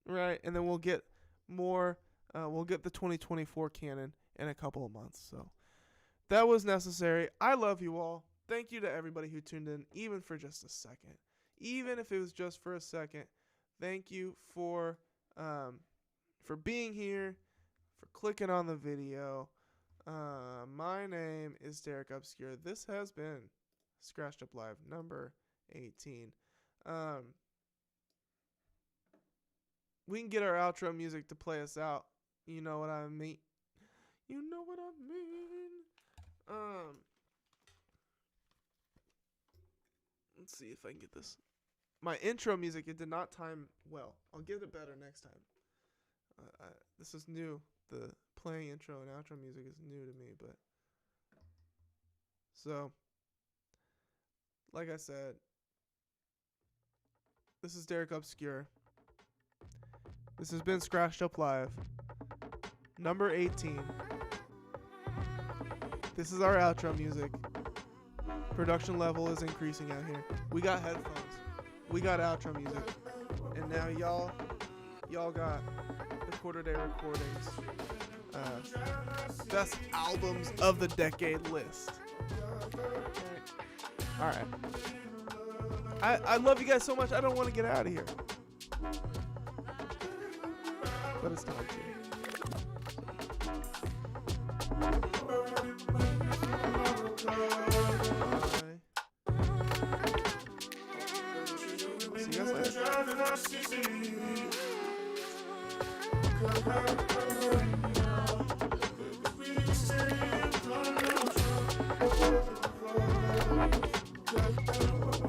right? And then we'll get more, we'll get the 2024 canon in a couple of months. So that was necessary. I love you all. Thank you to everybody who tuned in, even for just a second. Even if it was just for a second. Thank you for being here, for clicking on the video. My name is Derek Obscure. This has been Scratched Up Live number 18. We can get our outro music to play us out. You know what I mean? You know what I mean? Let's see if I can get this. My intro music, it did not time well. I'll get it better next time. This is new. The playing intro and outro music is new to me, but so like I said, this is Derek Obscure. This has been Scratched Up Live, number 18. This is our outro music. Production level is increasing out here. We got headphones. We got outro music. And now y'all got the quarter day recordings. Best albums of the decade list. Alright. I love you guys so much. I don't want to get out of here. But it's time to. See you guys later.